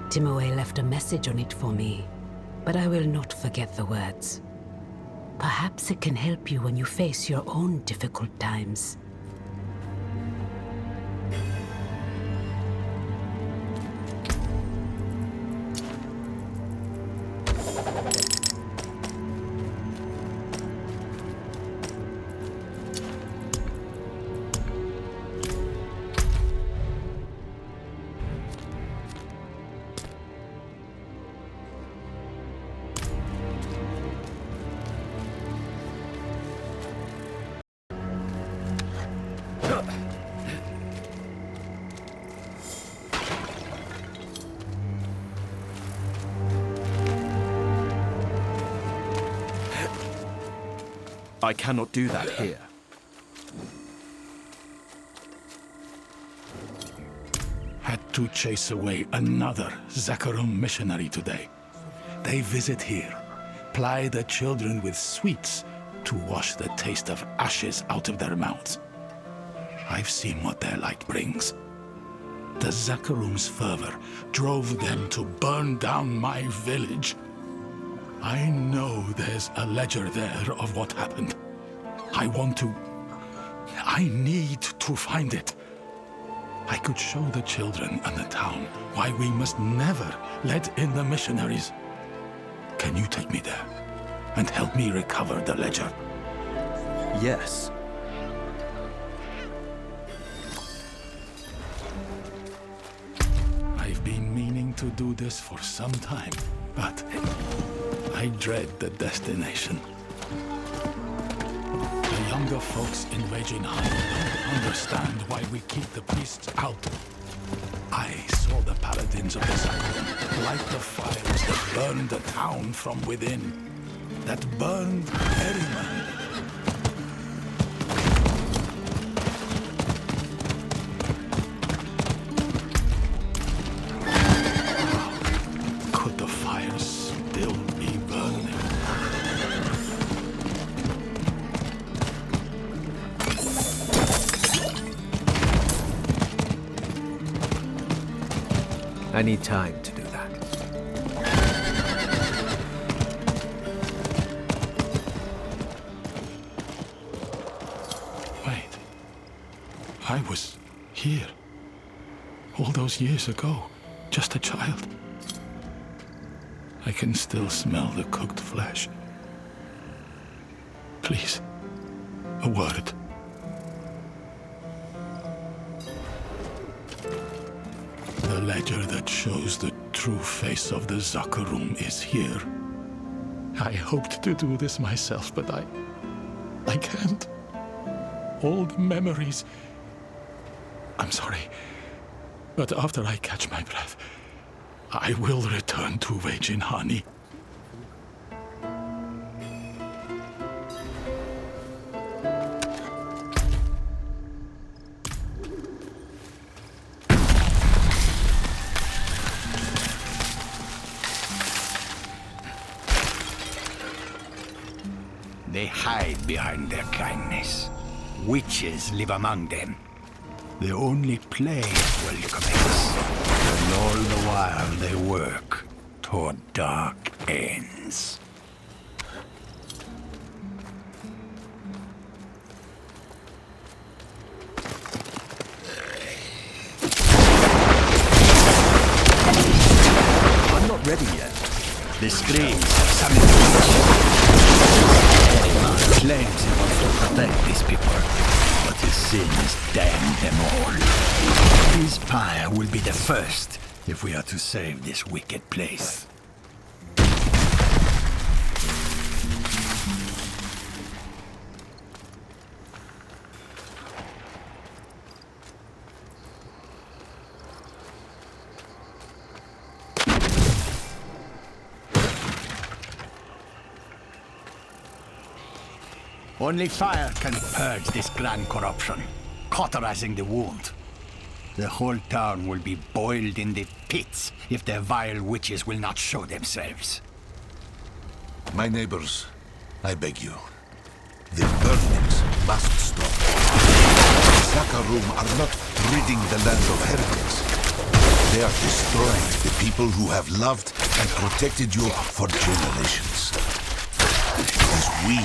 Timue left a message on it for me, but I will not forget the words. Perhaps it can help you when you face your own difficult times. I cannot do that here. Had to chase away another Zakarum missionary today. They visit here, ply the children with sweets to wash the taste of ashes out of their mouths. I've seen what their light brings. The Zakarum's fervor drove them to burn down my village. I know there's a ledger there of what happened. I need to find it. I could show the children and the town why we must never let in the missionaries. Can you take me there and help me recover the ledger? Yes. I've been meaning to do this for some time, but I dread the destination. The younger folks in Regina don't understand why we keep the priests out. I saw the paladins of the Zakarum light the fires that burned the town from within, that burned Eriman. Could the fires still be burning? I need time to do that. Wait. I was here. All those years ago. Just a child. I can still smell the cooked flesh. Please. A word. The ledger that shows the true face of the Zakarum is here. I hoped to do this myself, but I can't. All the memories. I'm sorry. But after I catch my breath, I will return to Vejinhani. They hide behind their kindness. Witches live among them. They only play welcomes, and all the while they work toward dark ends. The screams have summoned the witch. Hawezar claims he wants to protect these people, but his sins damn them all. His pyre will be the first if we are to save this wicked place. Only fire can purge this grand corruption, cauterizing the wound. The whole town will be boiled in the pits if the vile witches will not show themselves. My neighbors, I beg you. The burnings must stop. Zakharum are not ridding the land of heretics. They are destroying the people who have loved and protected you for generations. It is we,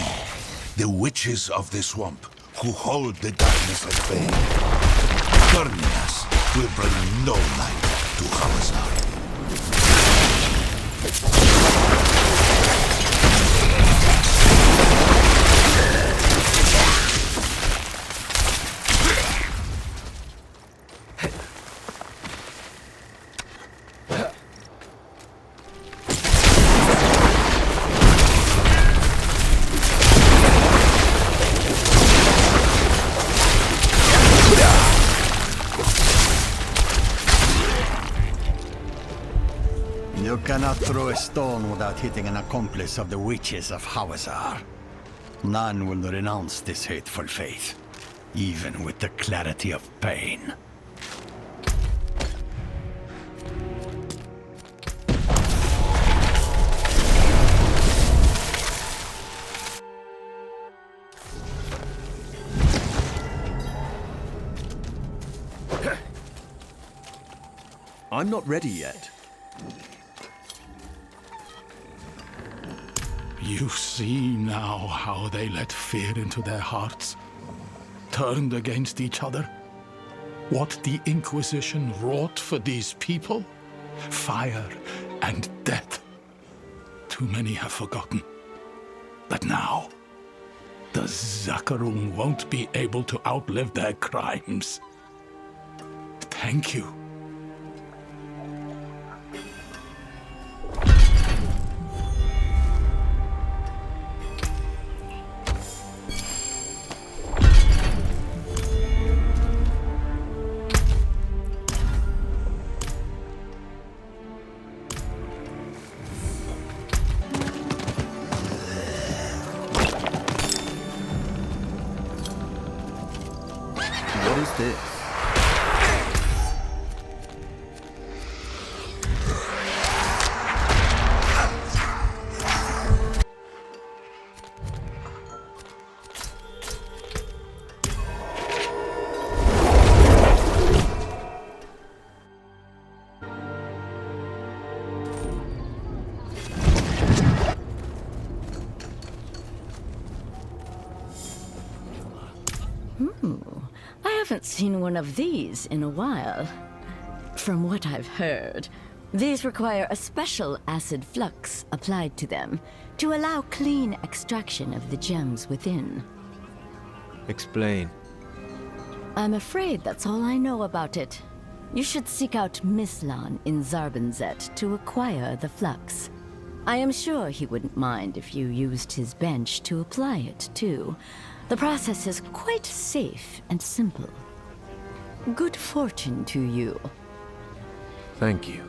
the witches of the swamp, who hold the darkness at bay. Burning us will bring no light to Hawezar. You cannot throw a stone without hitting an accomplice of the witches of Hawezar. None will renounce this hateful faith, even with the clarity of pain. I'm not ready yet. You see now how they let fear into their hearts, turned against each other? What the Inquisition wrought for these people? Fire and death. Too many have forgotten. But now, the Zakharum won't be able to outlive their crimes. Thank you. What is this? I haven't seen one of these in a while. From what I've heard, these require a special acid flux applied to them to allow clean extraction of the gems within. Explain. I'm afraid that's all I know about it. You should seek out Mislan in Zarbenzet to acquire the flux. I am sure he wouldn't mind if you used his bench to apply it, too. The process is quite safe and simple. Good fortune to you. Thank you.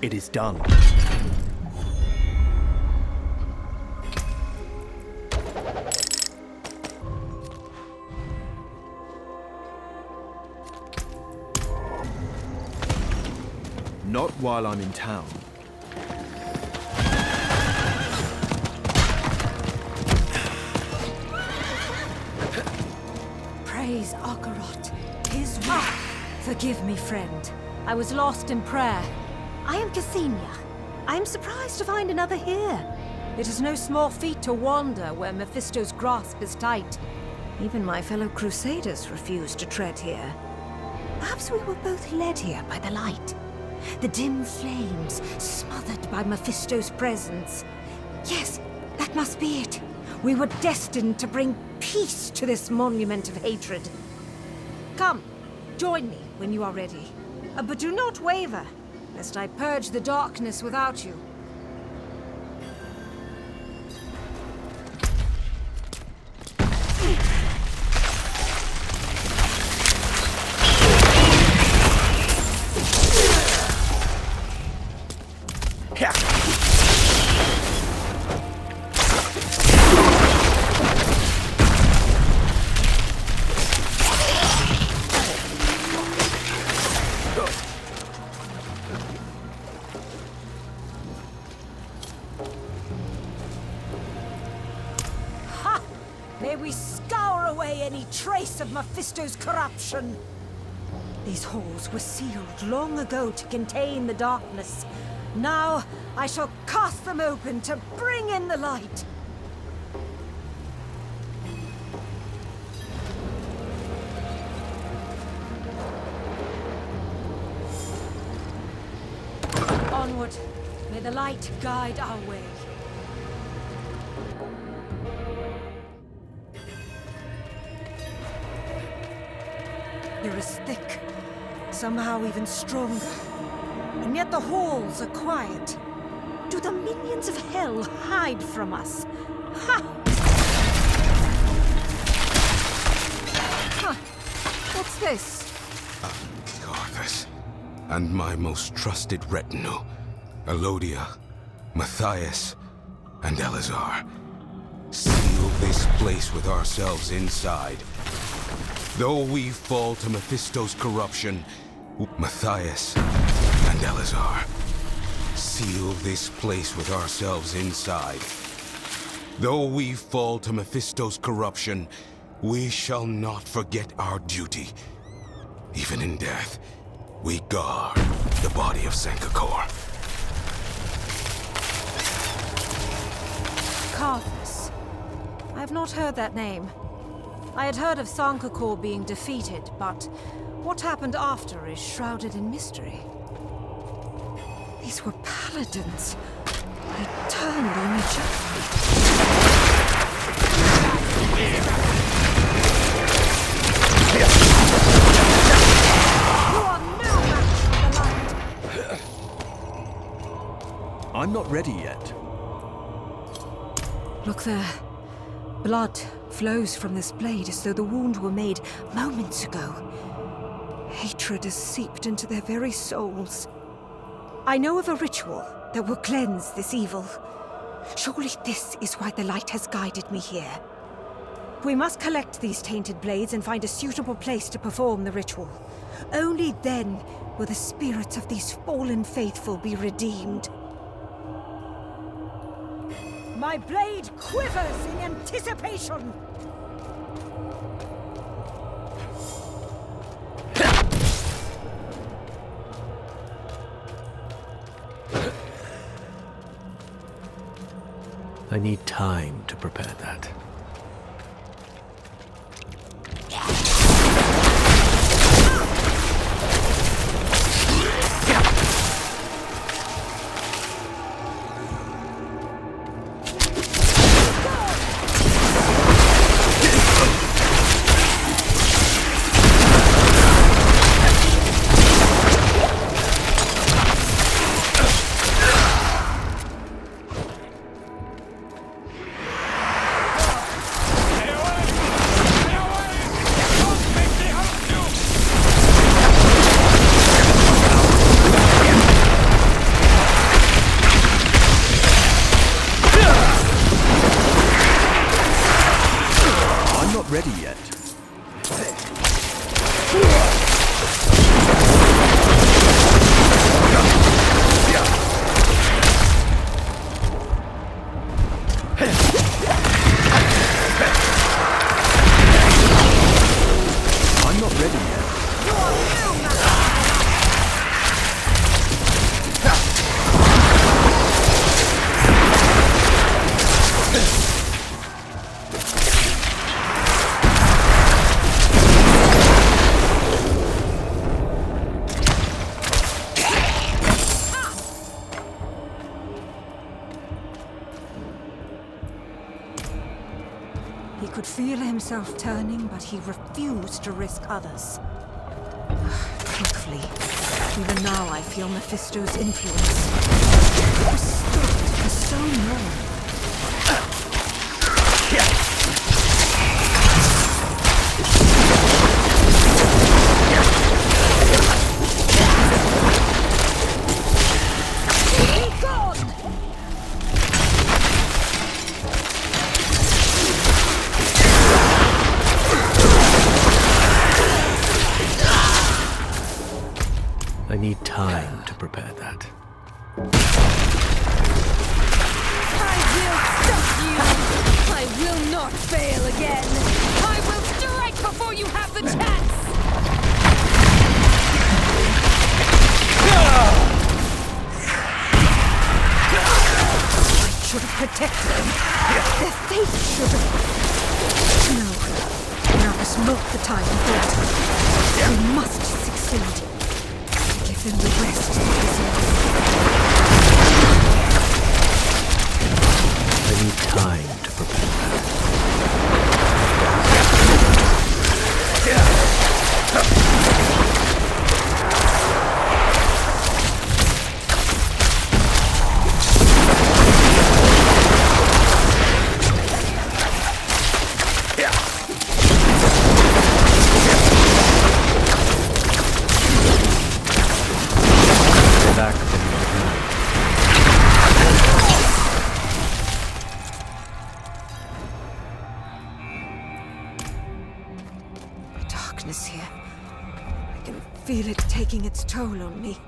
It is done. while I'm in town. Praise Akarot, his will. Forgive me, friend. I was lost in prayer. I am Ksenia. I am surprised to find another here. It is no small feat to wander where Mephisto's grasp is tight. Even my fellow crusaders refuse to tread here. Perhaps we were both led here by the light. The dim flames, smothered by Mephisto's presence. Yes, that must be it. We were destined to bring peace to this monument of hatred. Come, join me when you are ready. But do not waver, lest I purge the darkness without you. May we scour away any trace of Mephisto's corruption. These halls were sealed long ago to contain the darkness. Now I shall cast them open to bring in the light. Onward. May the light guide our way. Air is thick, somehow even stronger. And yet the halls are quiet. Do the minions of hell hide from us? Ha! Huh. What's this? Garthus, and my most trusted retinue, Elodia, Matthias, and Hawezar. Seal this place with ourselves inside. Though we fall to Mephisto's corruption, Matthias and Hawezar. Seal this place with ourselves inside. Though we fall to Mephisto's corruption, we shall not forget our duty. Even in death, we guard the body of Sankakor. Garthus. I have not heard that name. I had heard of Sankakor being defeated, but what happened after is shrouded in mystery. These were paladins. They turned on each other. You are no match for the light. I'm not ready yet. Look there. Blood flows from this blade as though the wound were made moments ago. Hatred has seeped into their very souls. I know of a ritual that will cleanse this evil. Surely this is why the light has guided me here. We must collect these tainted blades and find a suitable place to perform the ritual. Only then will the spirits of these fallen faithful be redeemed. My blade quivers in anticipation! I need time to prepare that. could feel himself turning, but he refused to risk others. Thankfully, even now I feel Mephisto's influence. It was stopped for so long. I need time to prepare that. I will stop you! I will not fail again! I will strike before you have the chance! I should have protected them. Their fate should have... No. Now is not the time for it. We must succeed. Give them the rest they deserve. I need time to prepare that. Feel it taking its toll on me.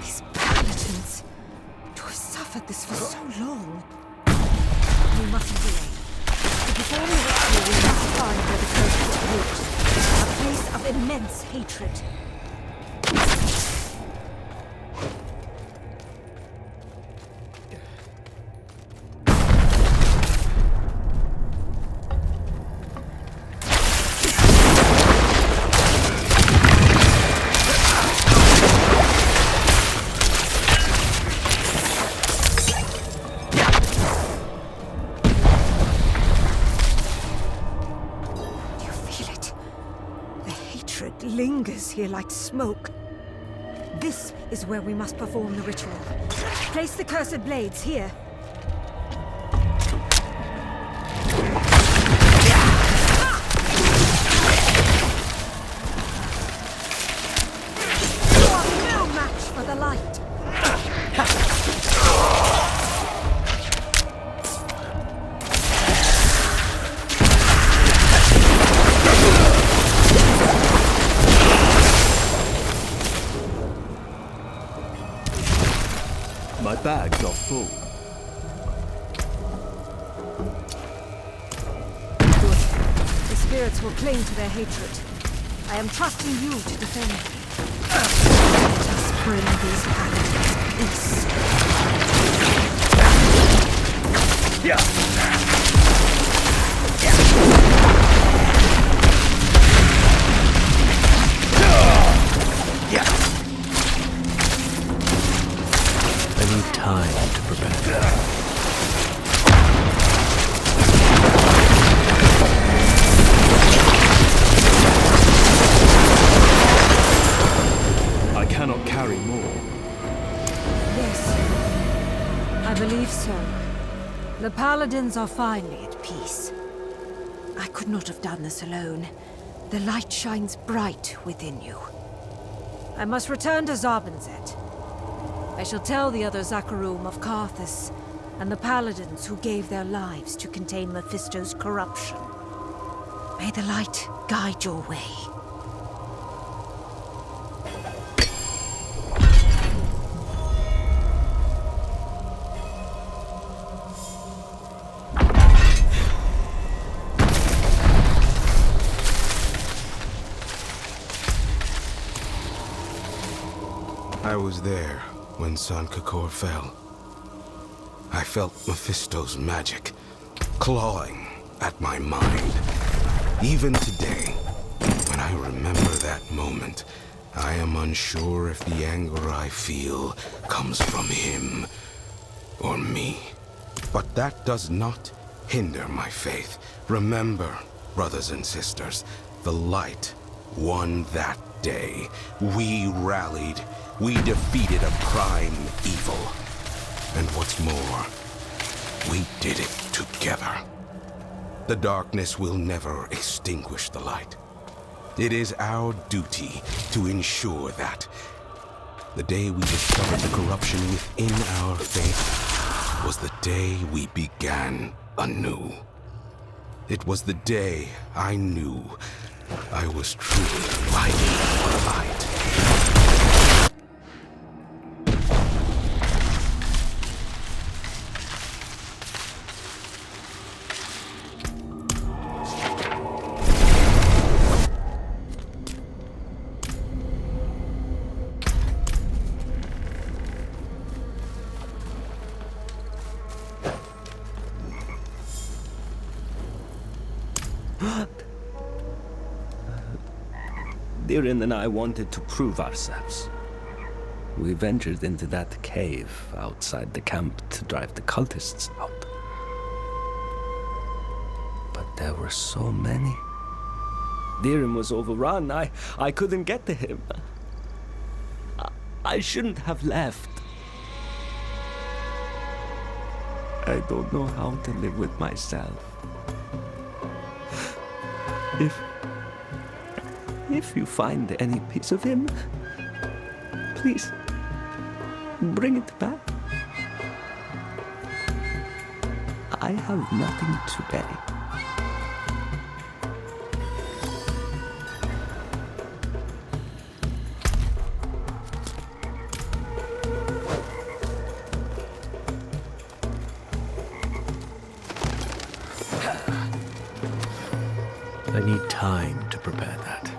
These paladins, to have suffered this for so long. We mustn't delay. To perform the ritual, we must find where the curse took root. A place of immense hatred. Lingers here like smoke. This is where we must perform the ritual. Place the cursed blades here. You are no match for the light. My bags are full. Good. The spirits will cling to their hatred. I am trusting you to defend me. Let us bring these paladins peace. I need time to prepare. I cannot carry more. Yes, I believe so. The paladins are finally at peace. I could not have done this alone. The light shines bright within you. I must return to Zarbenzet. I shall tell the other Zakharum of Karthus and the paladins who gave their lives to contain Mephisto's corruption. May the light guide your way. I was there when San Kakor fell. I felt Mephisto's magic clawing at my mind. Even today, when I remember that moment, I am unsure if the anger I feel comes from him or me. But that does not hinder my faith. Remember, brothers and sisters, the light won that day. We rallied. We defeated a prime evil. And what's more, we did it together. The darkness will never extinguish the light. It is our duty to ensure that. The day we discovered the corruption within our faith was the day we began anew. It was the day I knew I was truly fighting for the light. Dirin and I wanted to prove ourselves. We ventured into that cave outside the camp to drive the cultists out. But there were so many. Dirin was overrun. I couldn't get to him. I shouldn't have left. I don't know how to live with myself. If you find any piece of him, please bring it back. I have nothing to pay. I need time to prepare that.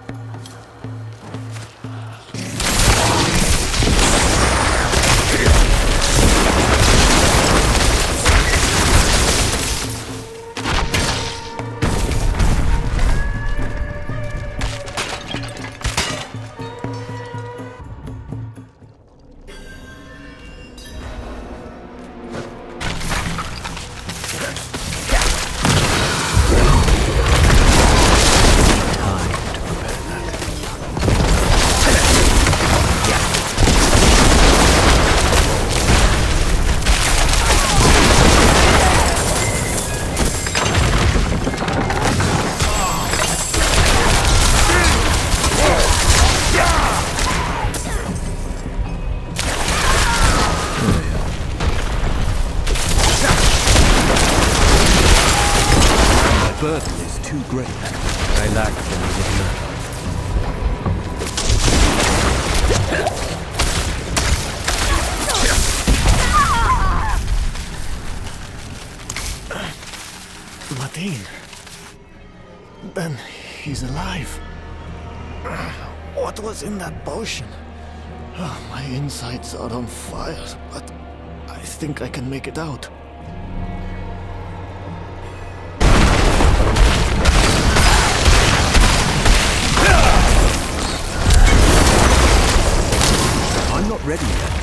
Burden is too great. I lack the needed nerve. Martin. Then he's alive. What was in that potion? Oh, my insides are on fire, but I think I can make it out. I'm not ready yet.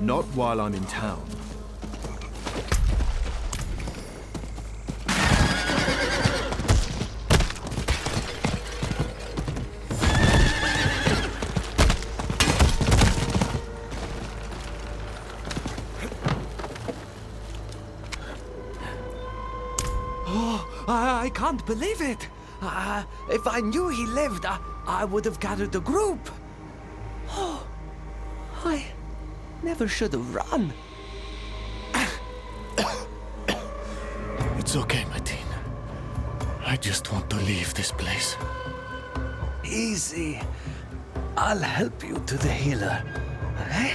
Not while I'm in town. I can't believe it. If I knew he lived, I would have gathered the group. Oh, I never should have run. It's okay, Martin. I just want to leave this place. Easy. I'll help you to the healer. Okay?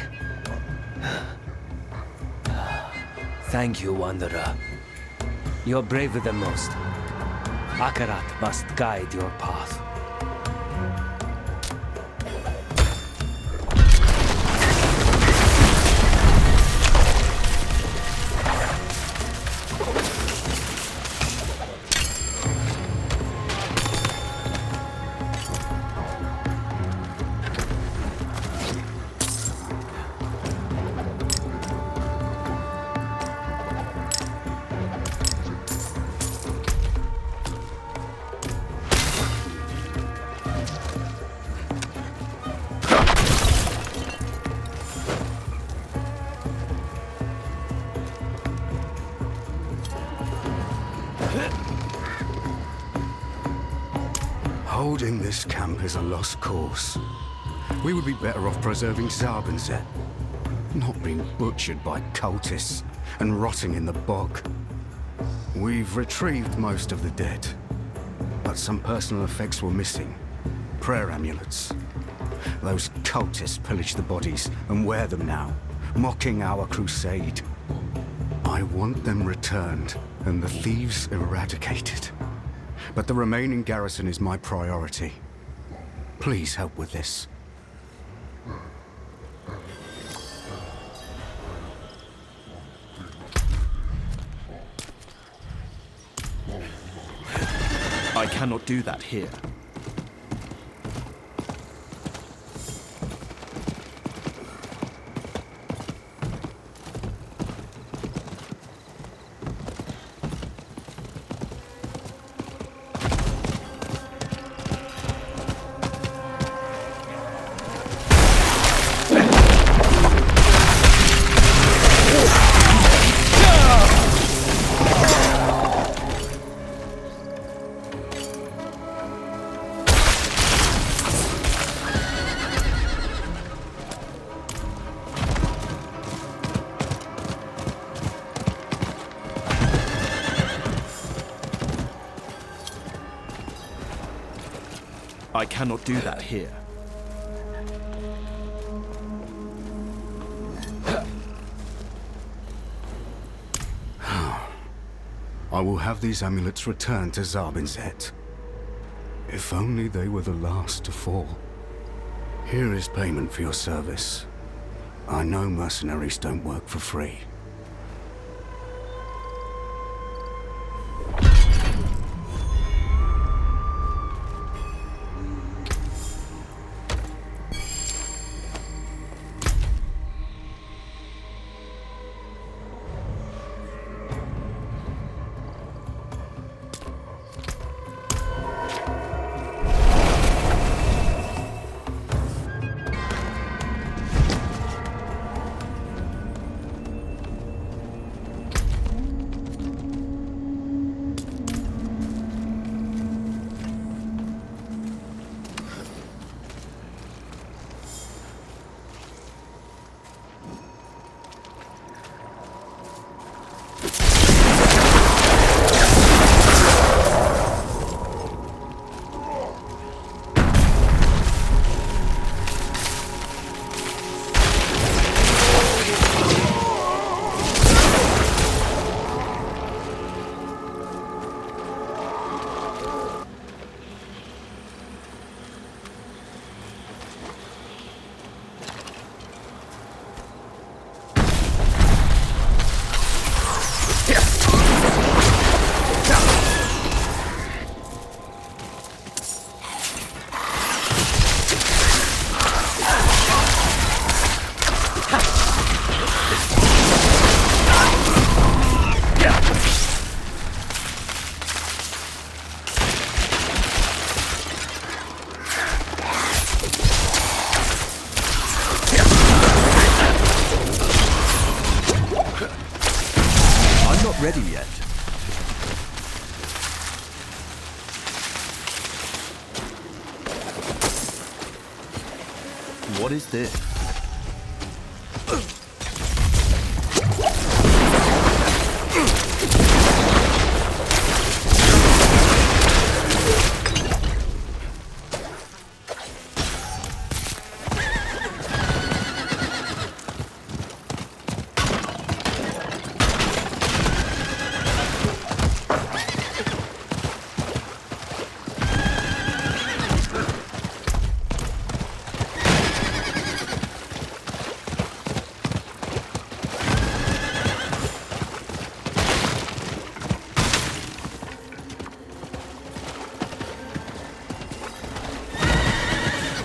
Thank you, Wanderer. You're braver than most. Akarat must guide your path. Holding this camp is a lost cause. We would be better off preserving Zarbinset, not being butchered by cultists and rotting in the bog. We've retrieved most of the dead, but some personal effects were missing. Prayer amulets. Those cultists pillage the bodies and wear them now, mocking our crusade. I want them returned and the thieves eradicated. But the remaining garrison is my priority. Please help with this. I cannot do that here. I cannot do that here. I will have these amulets returned to Zarbinset. If only they were the last to fall. Here is payment for your service. I know mercenaries don't work for free. Ready yet? What is this?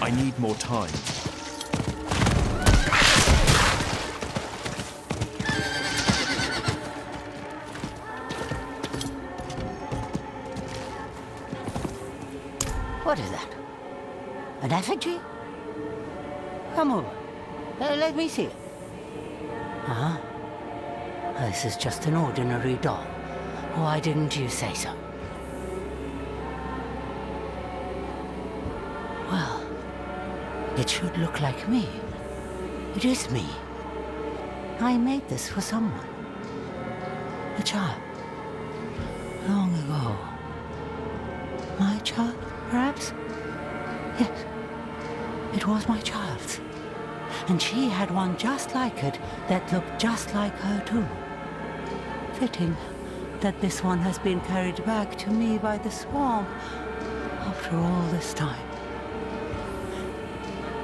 I need more time. What is that? An effigy? Come over. Let me see it. Huh? This is just an ordinary doll. Why didn't you say so? It should look like me. It is me. I made this for someone. A child. Long ago. My child, perhaps? Yes. It was my child's. And she had one just like it that looked just like her too. Fitting that this one has been carried back to me by the swamp after all this time.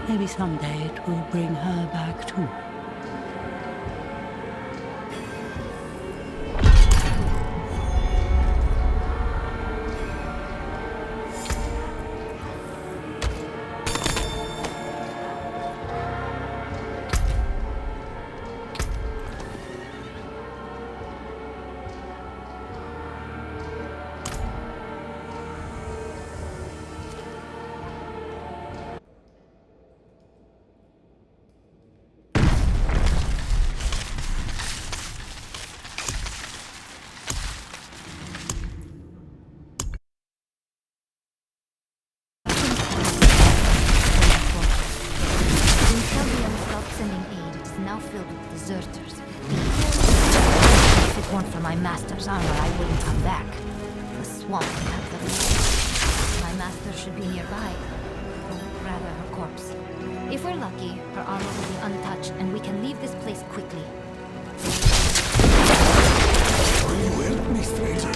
Maybe someday it will bring her back too. Master's armor, I wouldn't come back. The swamp had the my master should be nearby. Or rather, her corpse. If we're lucky, her armor will be untouched, and we can leave this place quickly. Will you help me, stranger?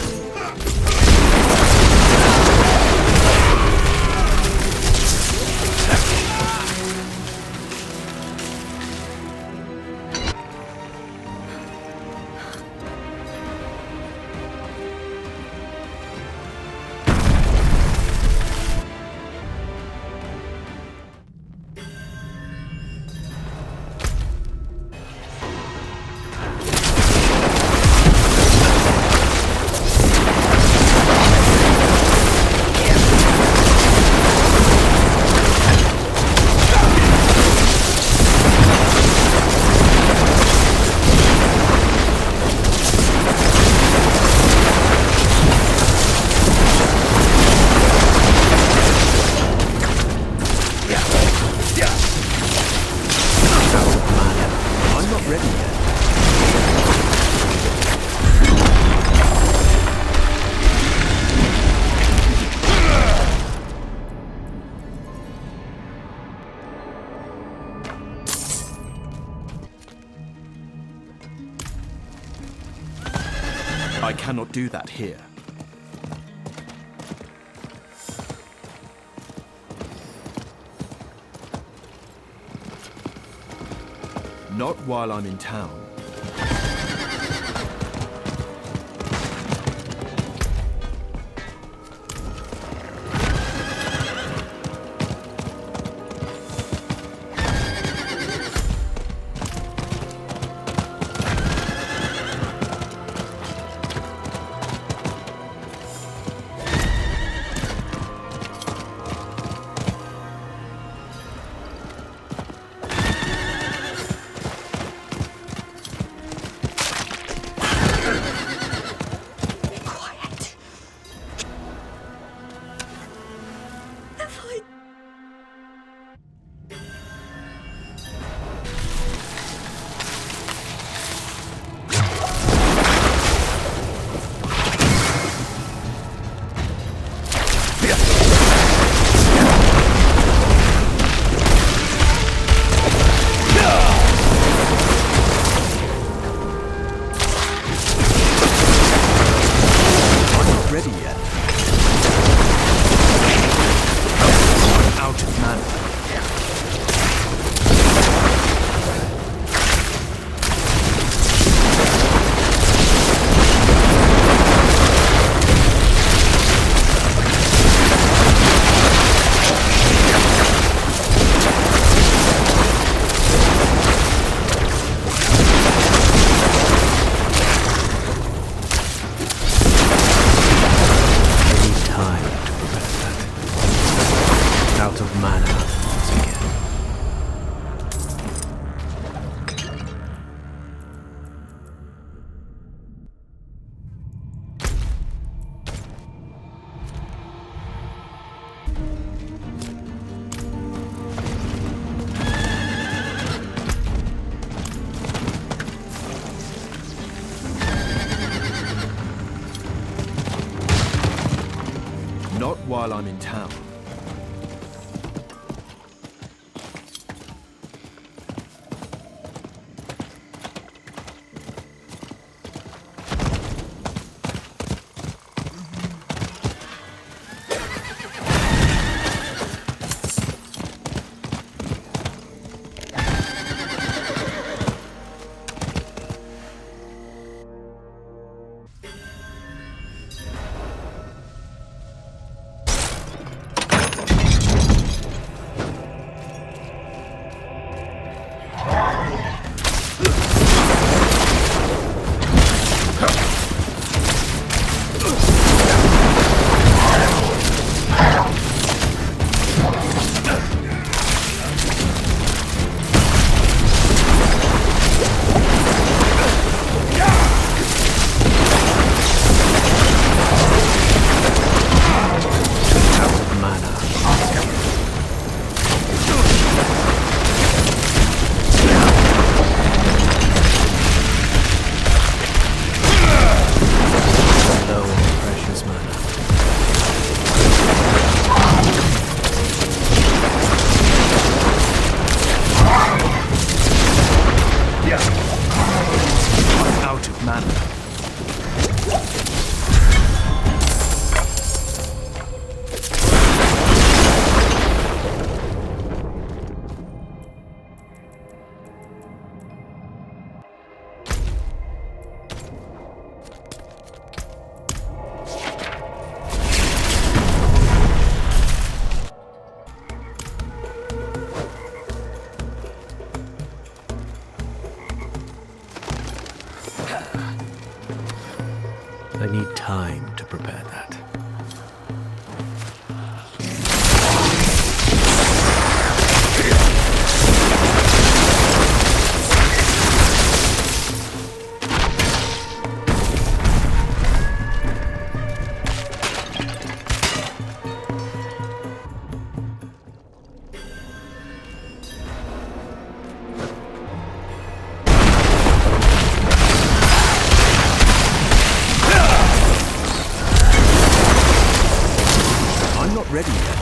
I cannot do that here. Not while I'm in town. I'm in town. I need time to prepare that. Ready yet.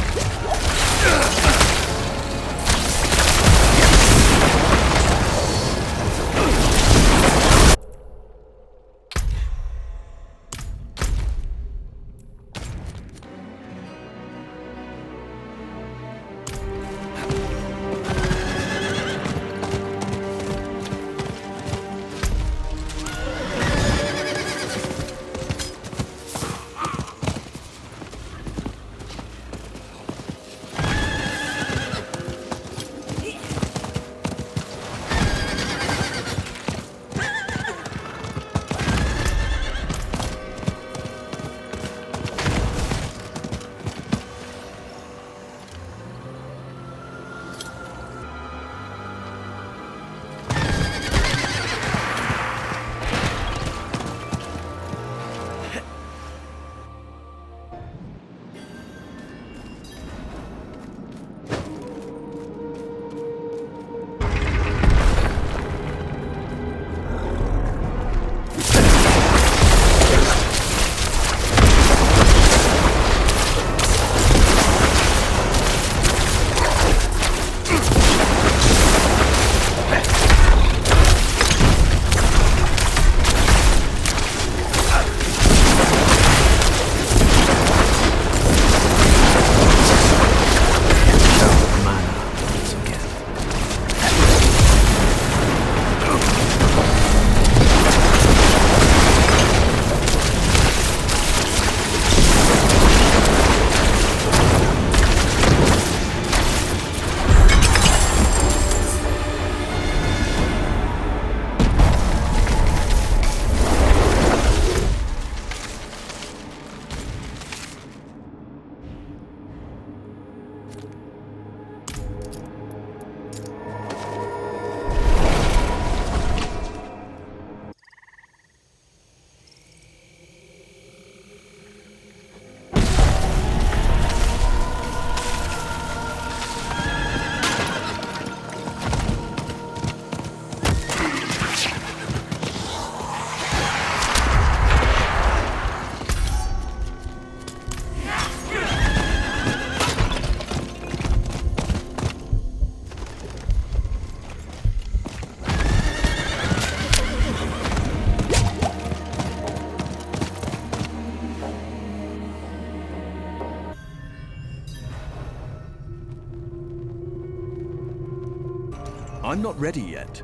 I'm not ready yet.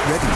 Ready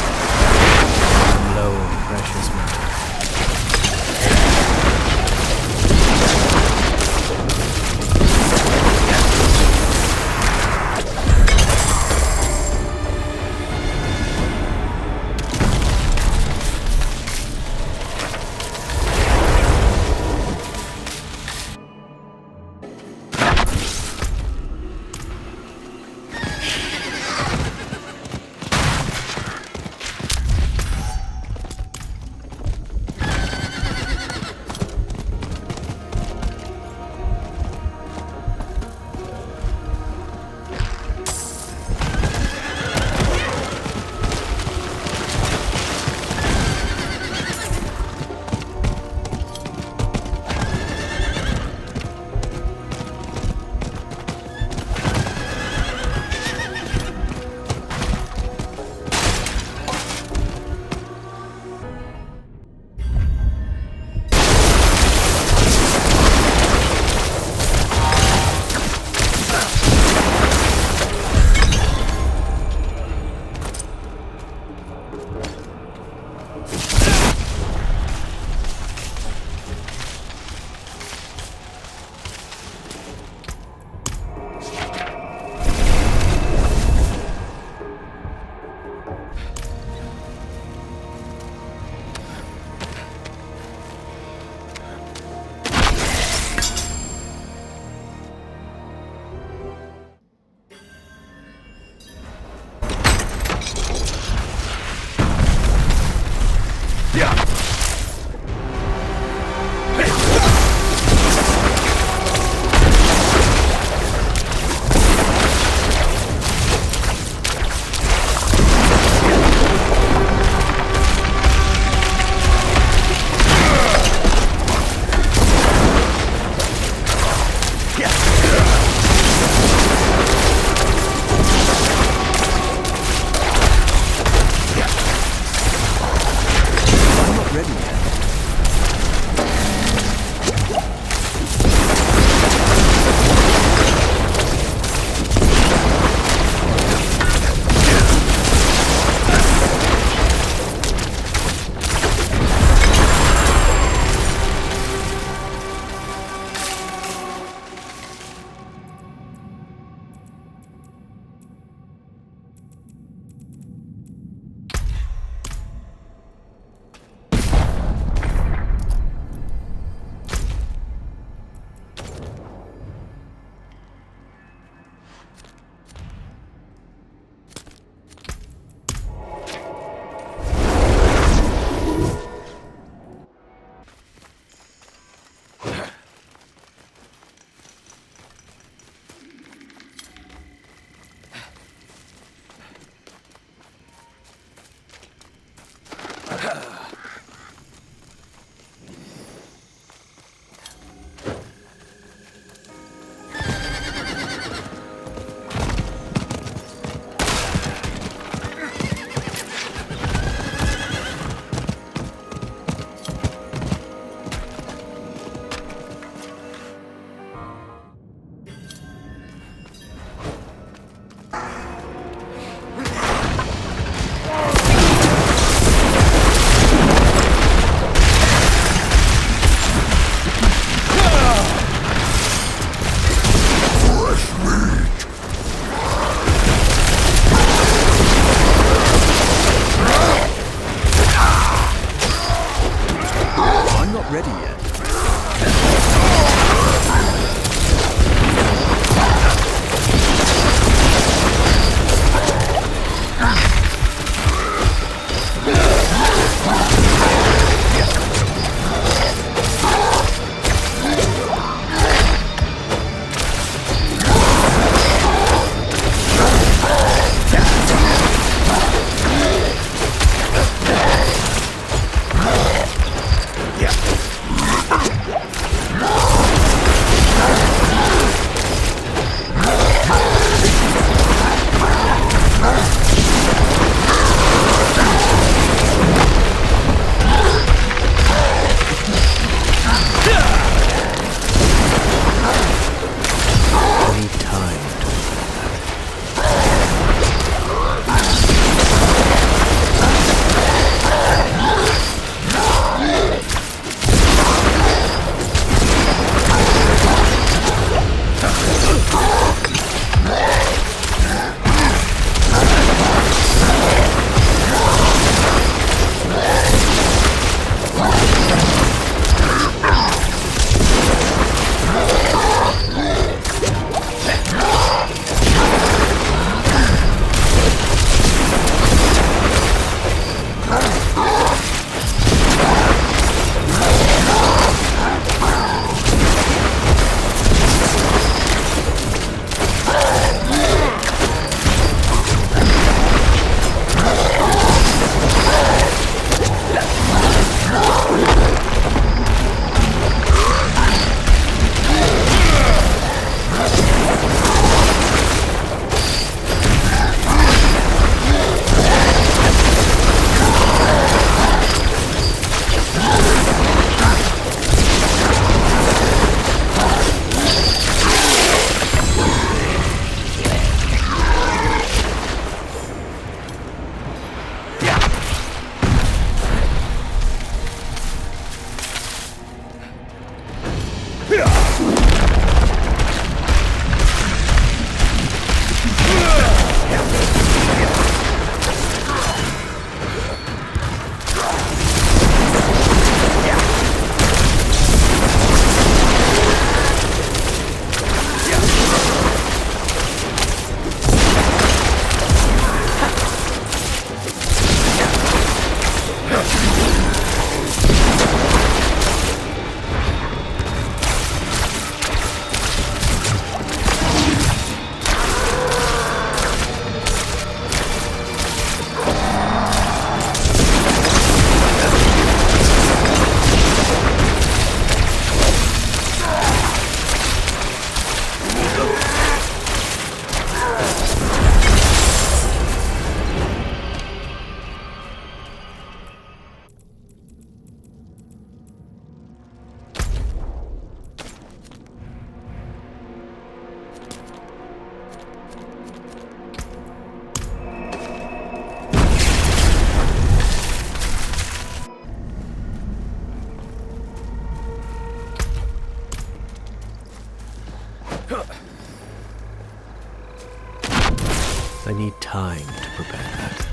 I need time to prepare that.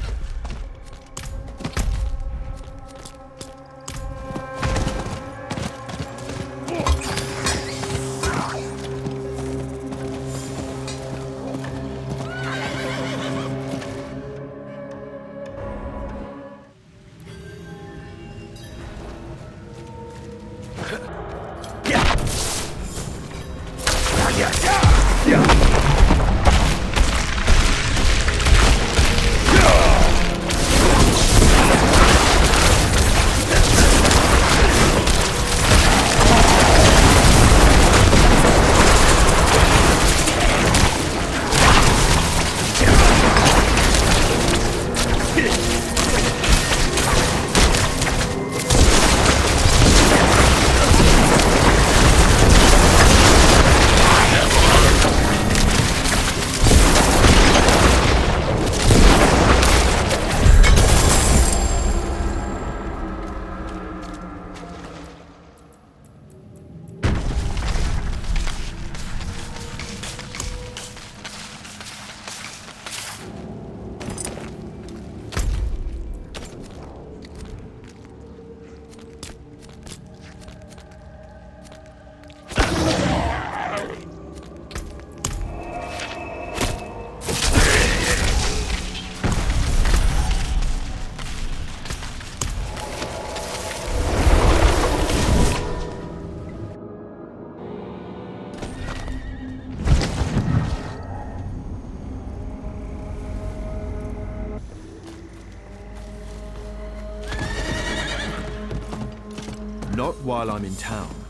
Not while I'm in town.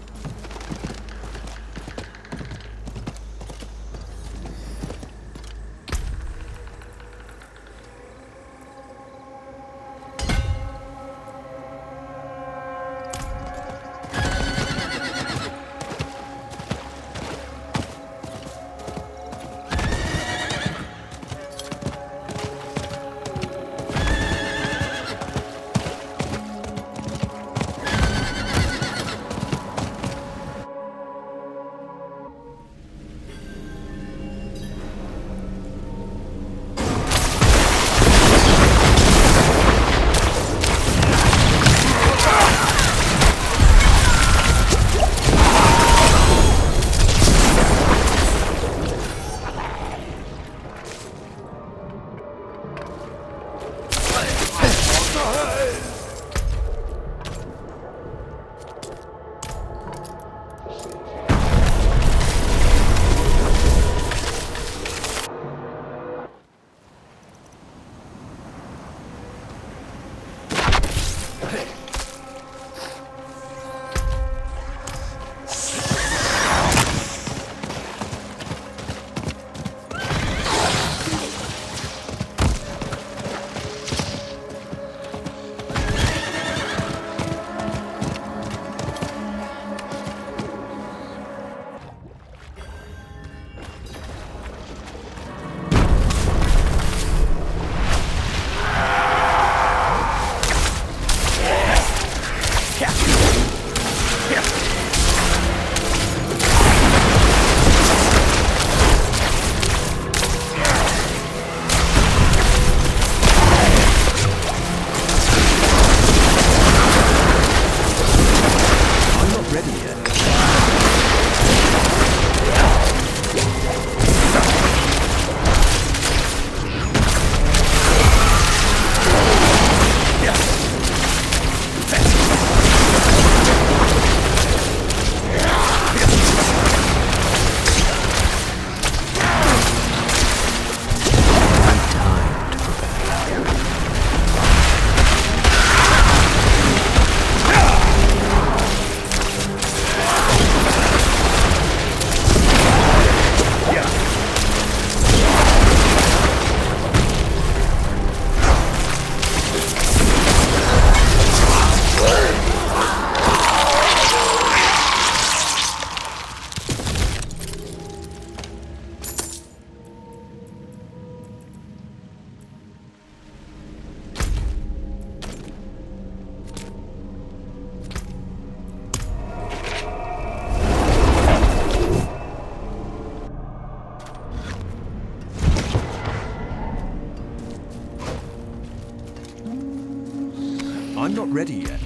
I'm not ready yet.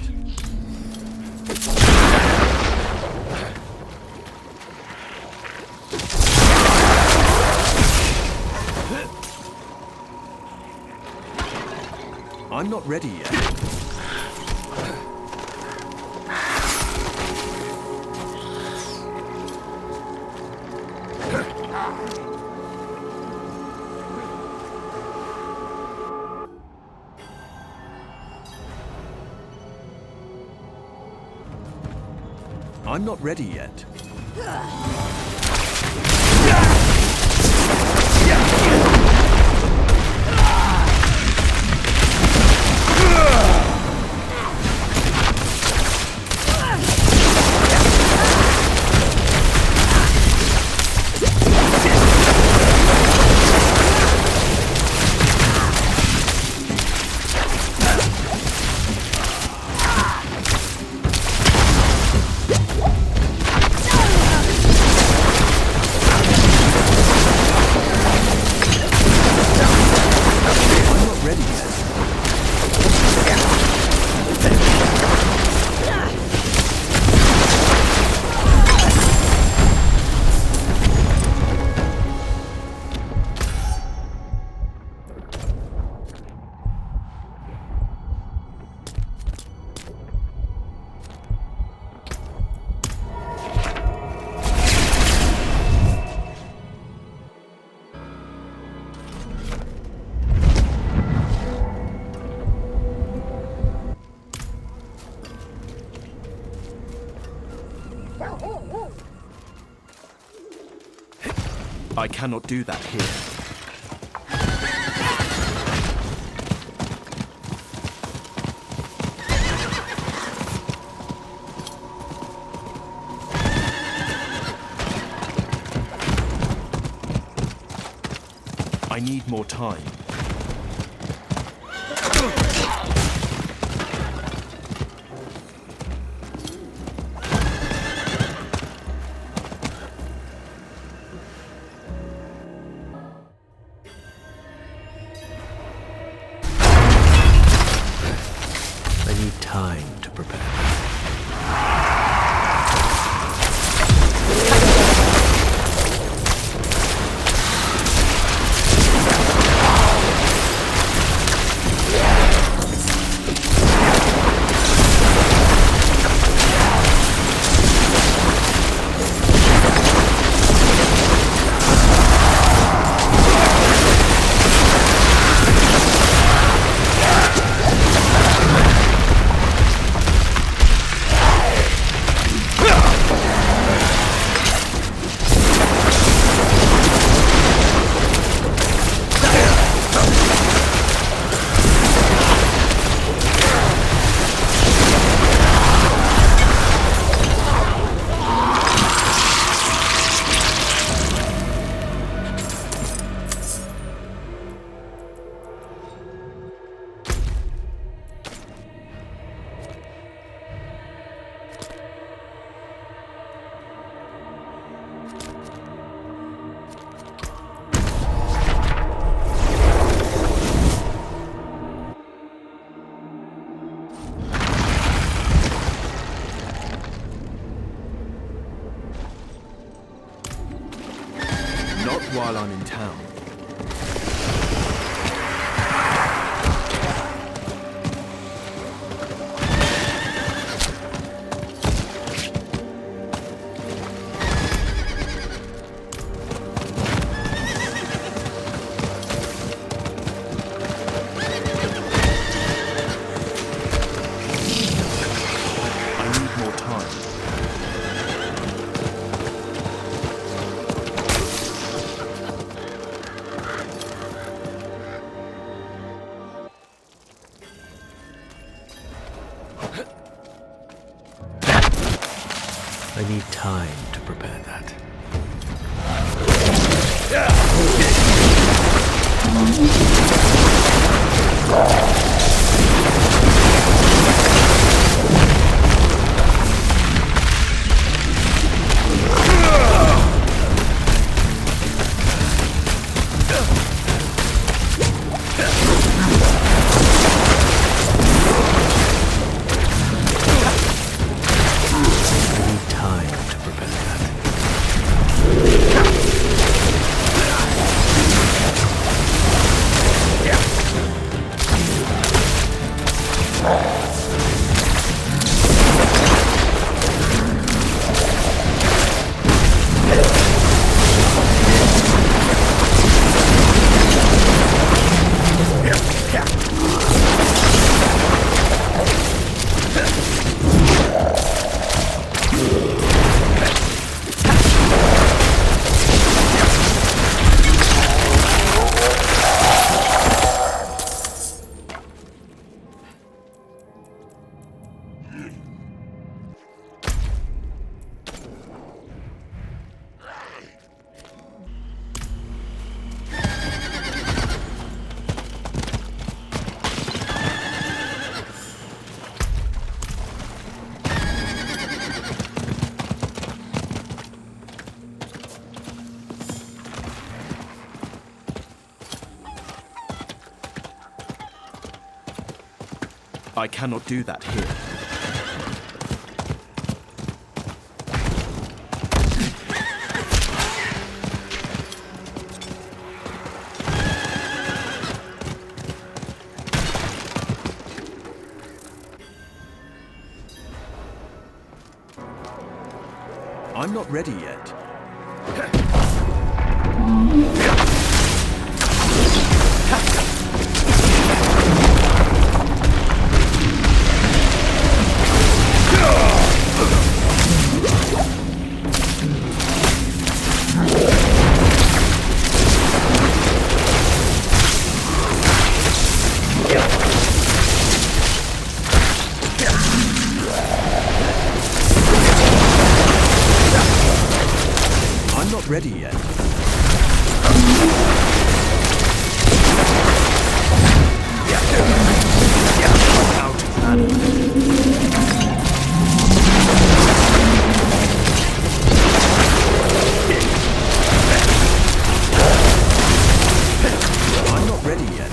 I'm not ready yet. I'm not ready yet. I cannot do that here. I need more time. Time to prepare. Not while I'm in town. I need more time. I need time to prepare that. I cannot do that here. I'm not ready yet. I'm not ready yet. Out of I'm not ready yet.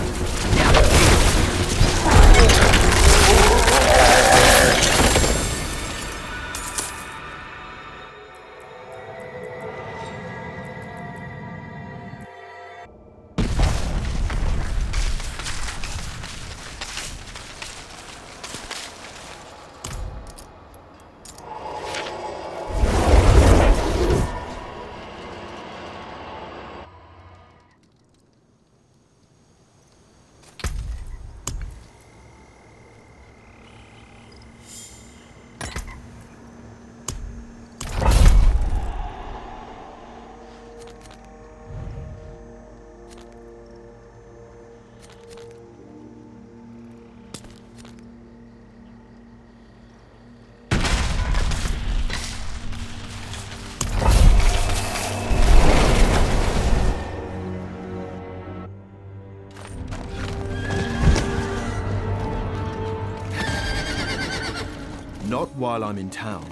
Not while I'm in town.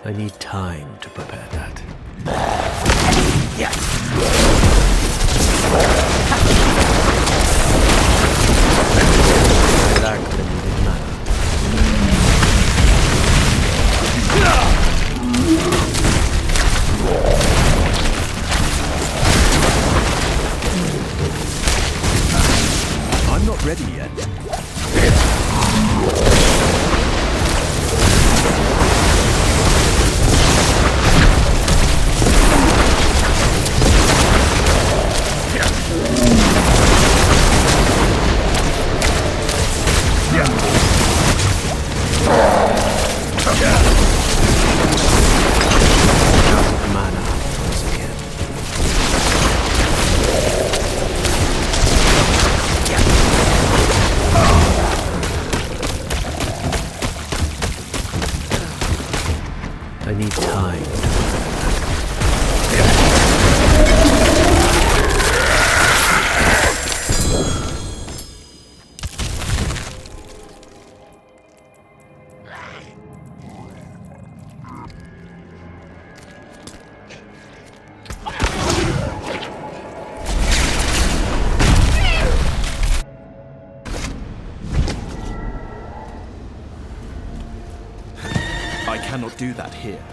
I need time to prepare that. I lack the needed mana. I'm not ready yet. Mana once again. I need time to I cannot do that here.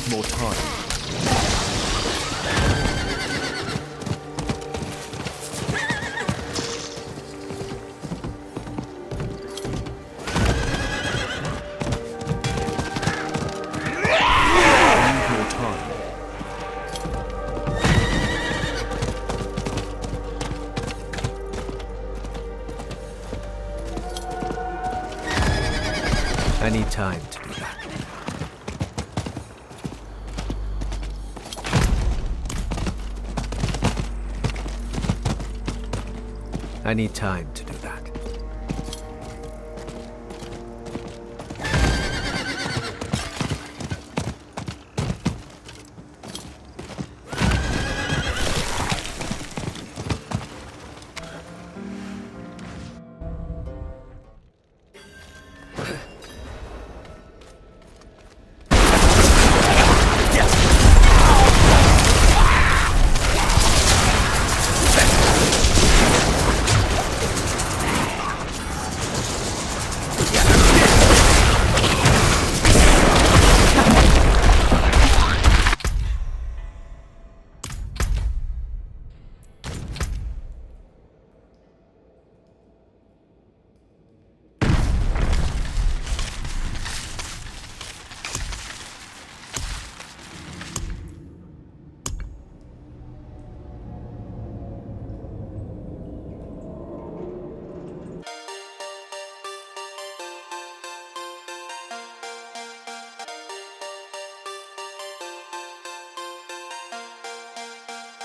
more time. I need time to do that. I need time to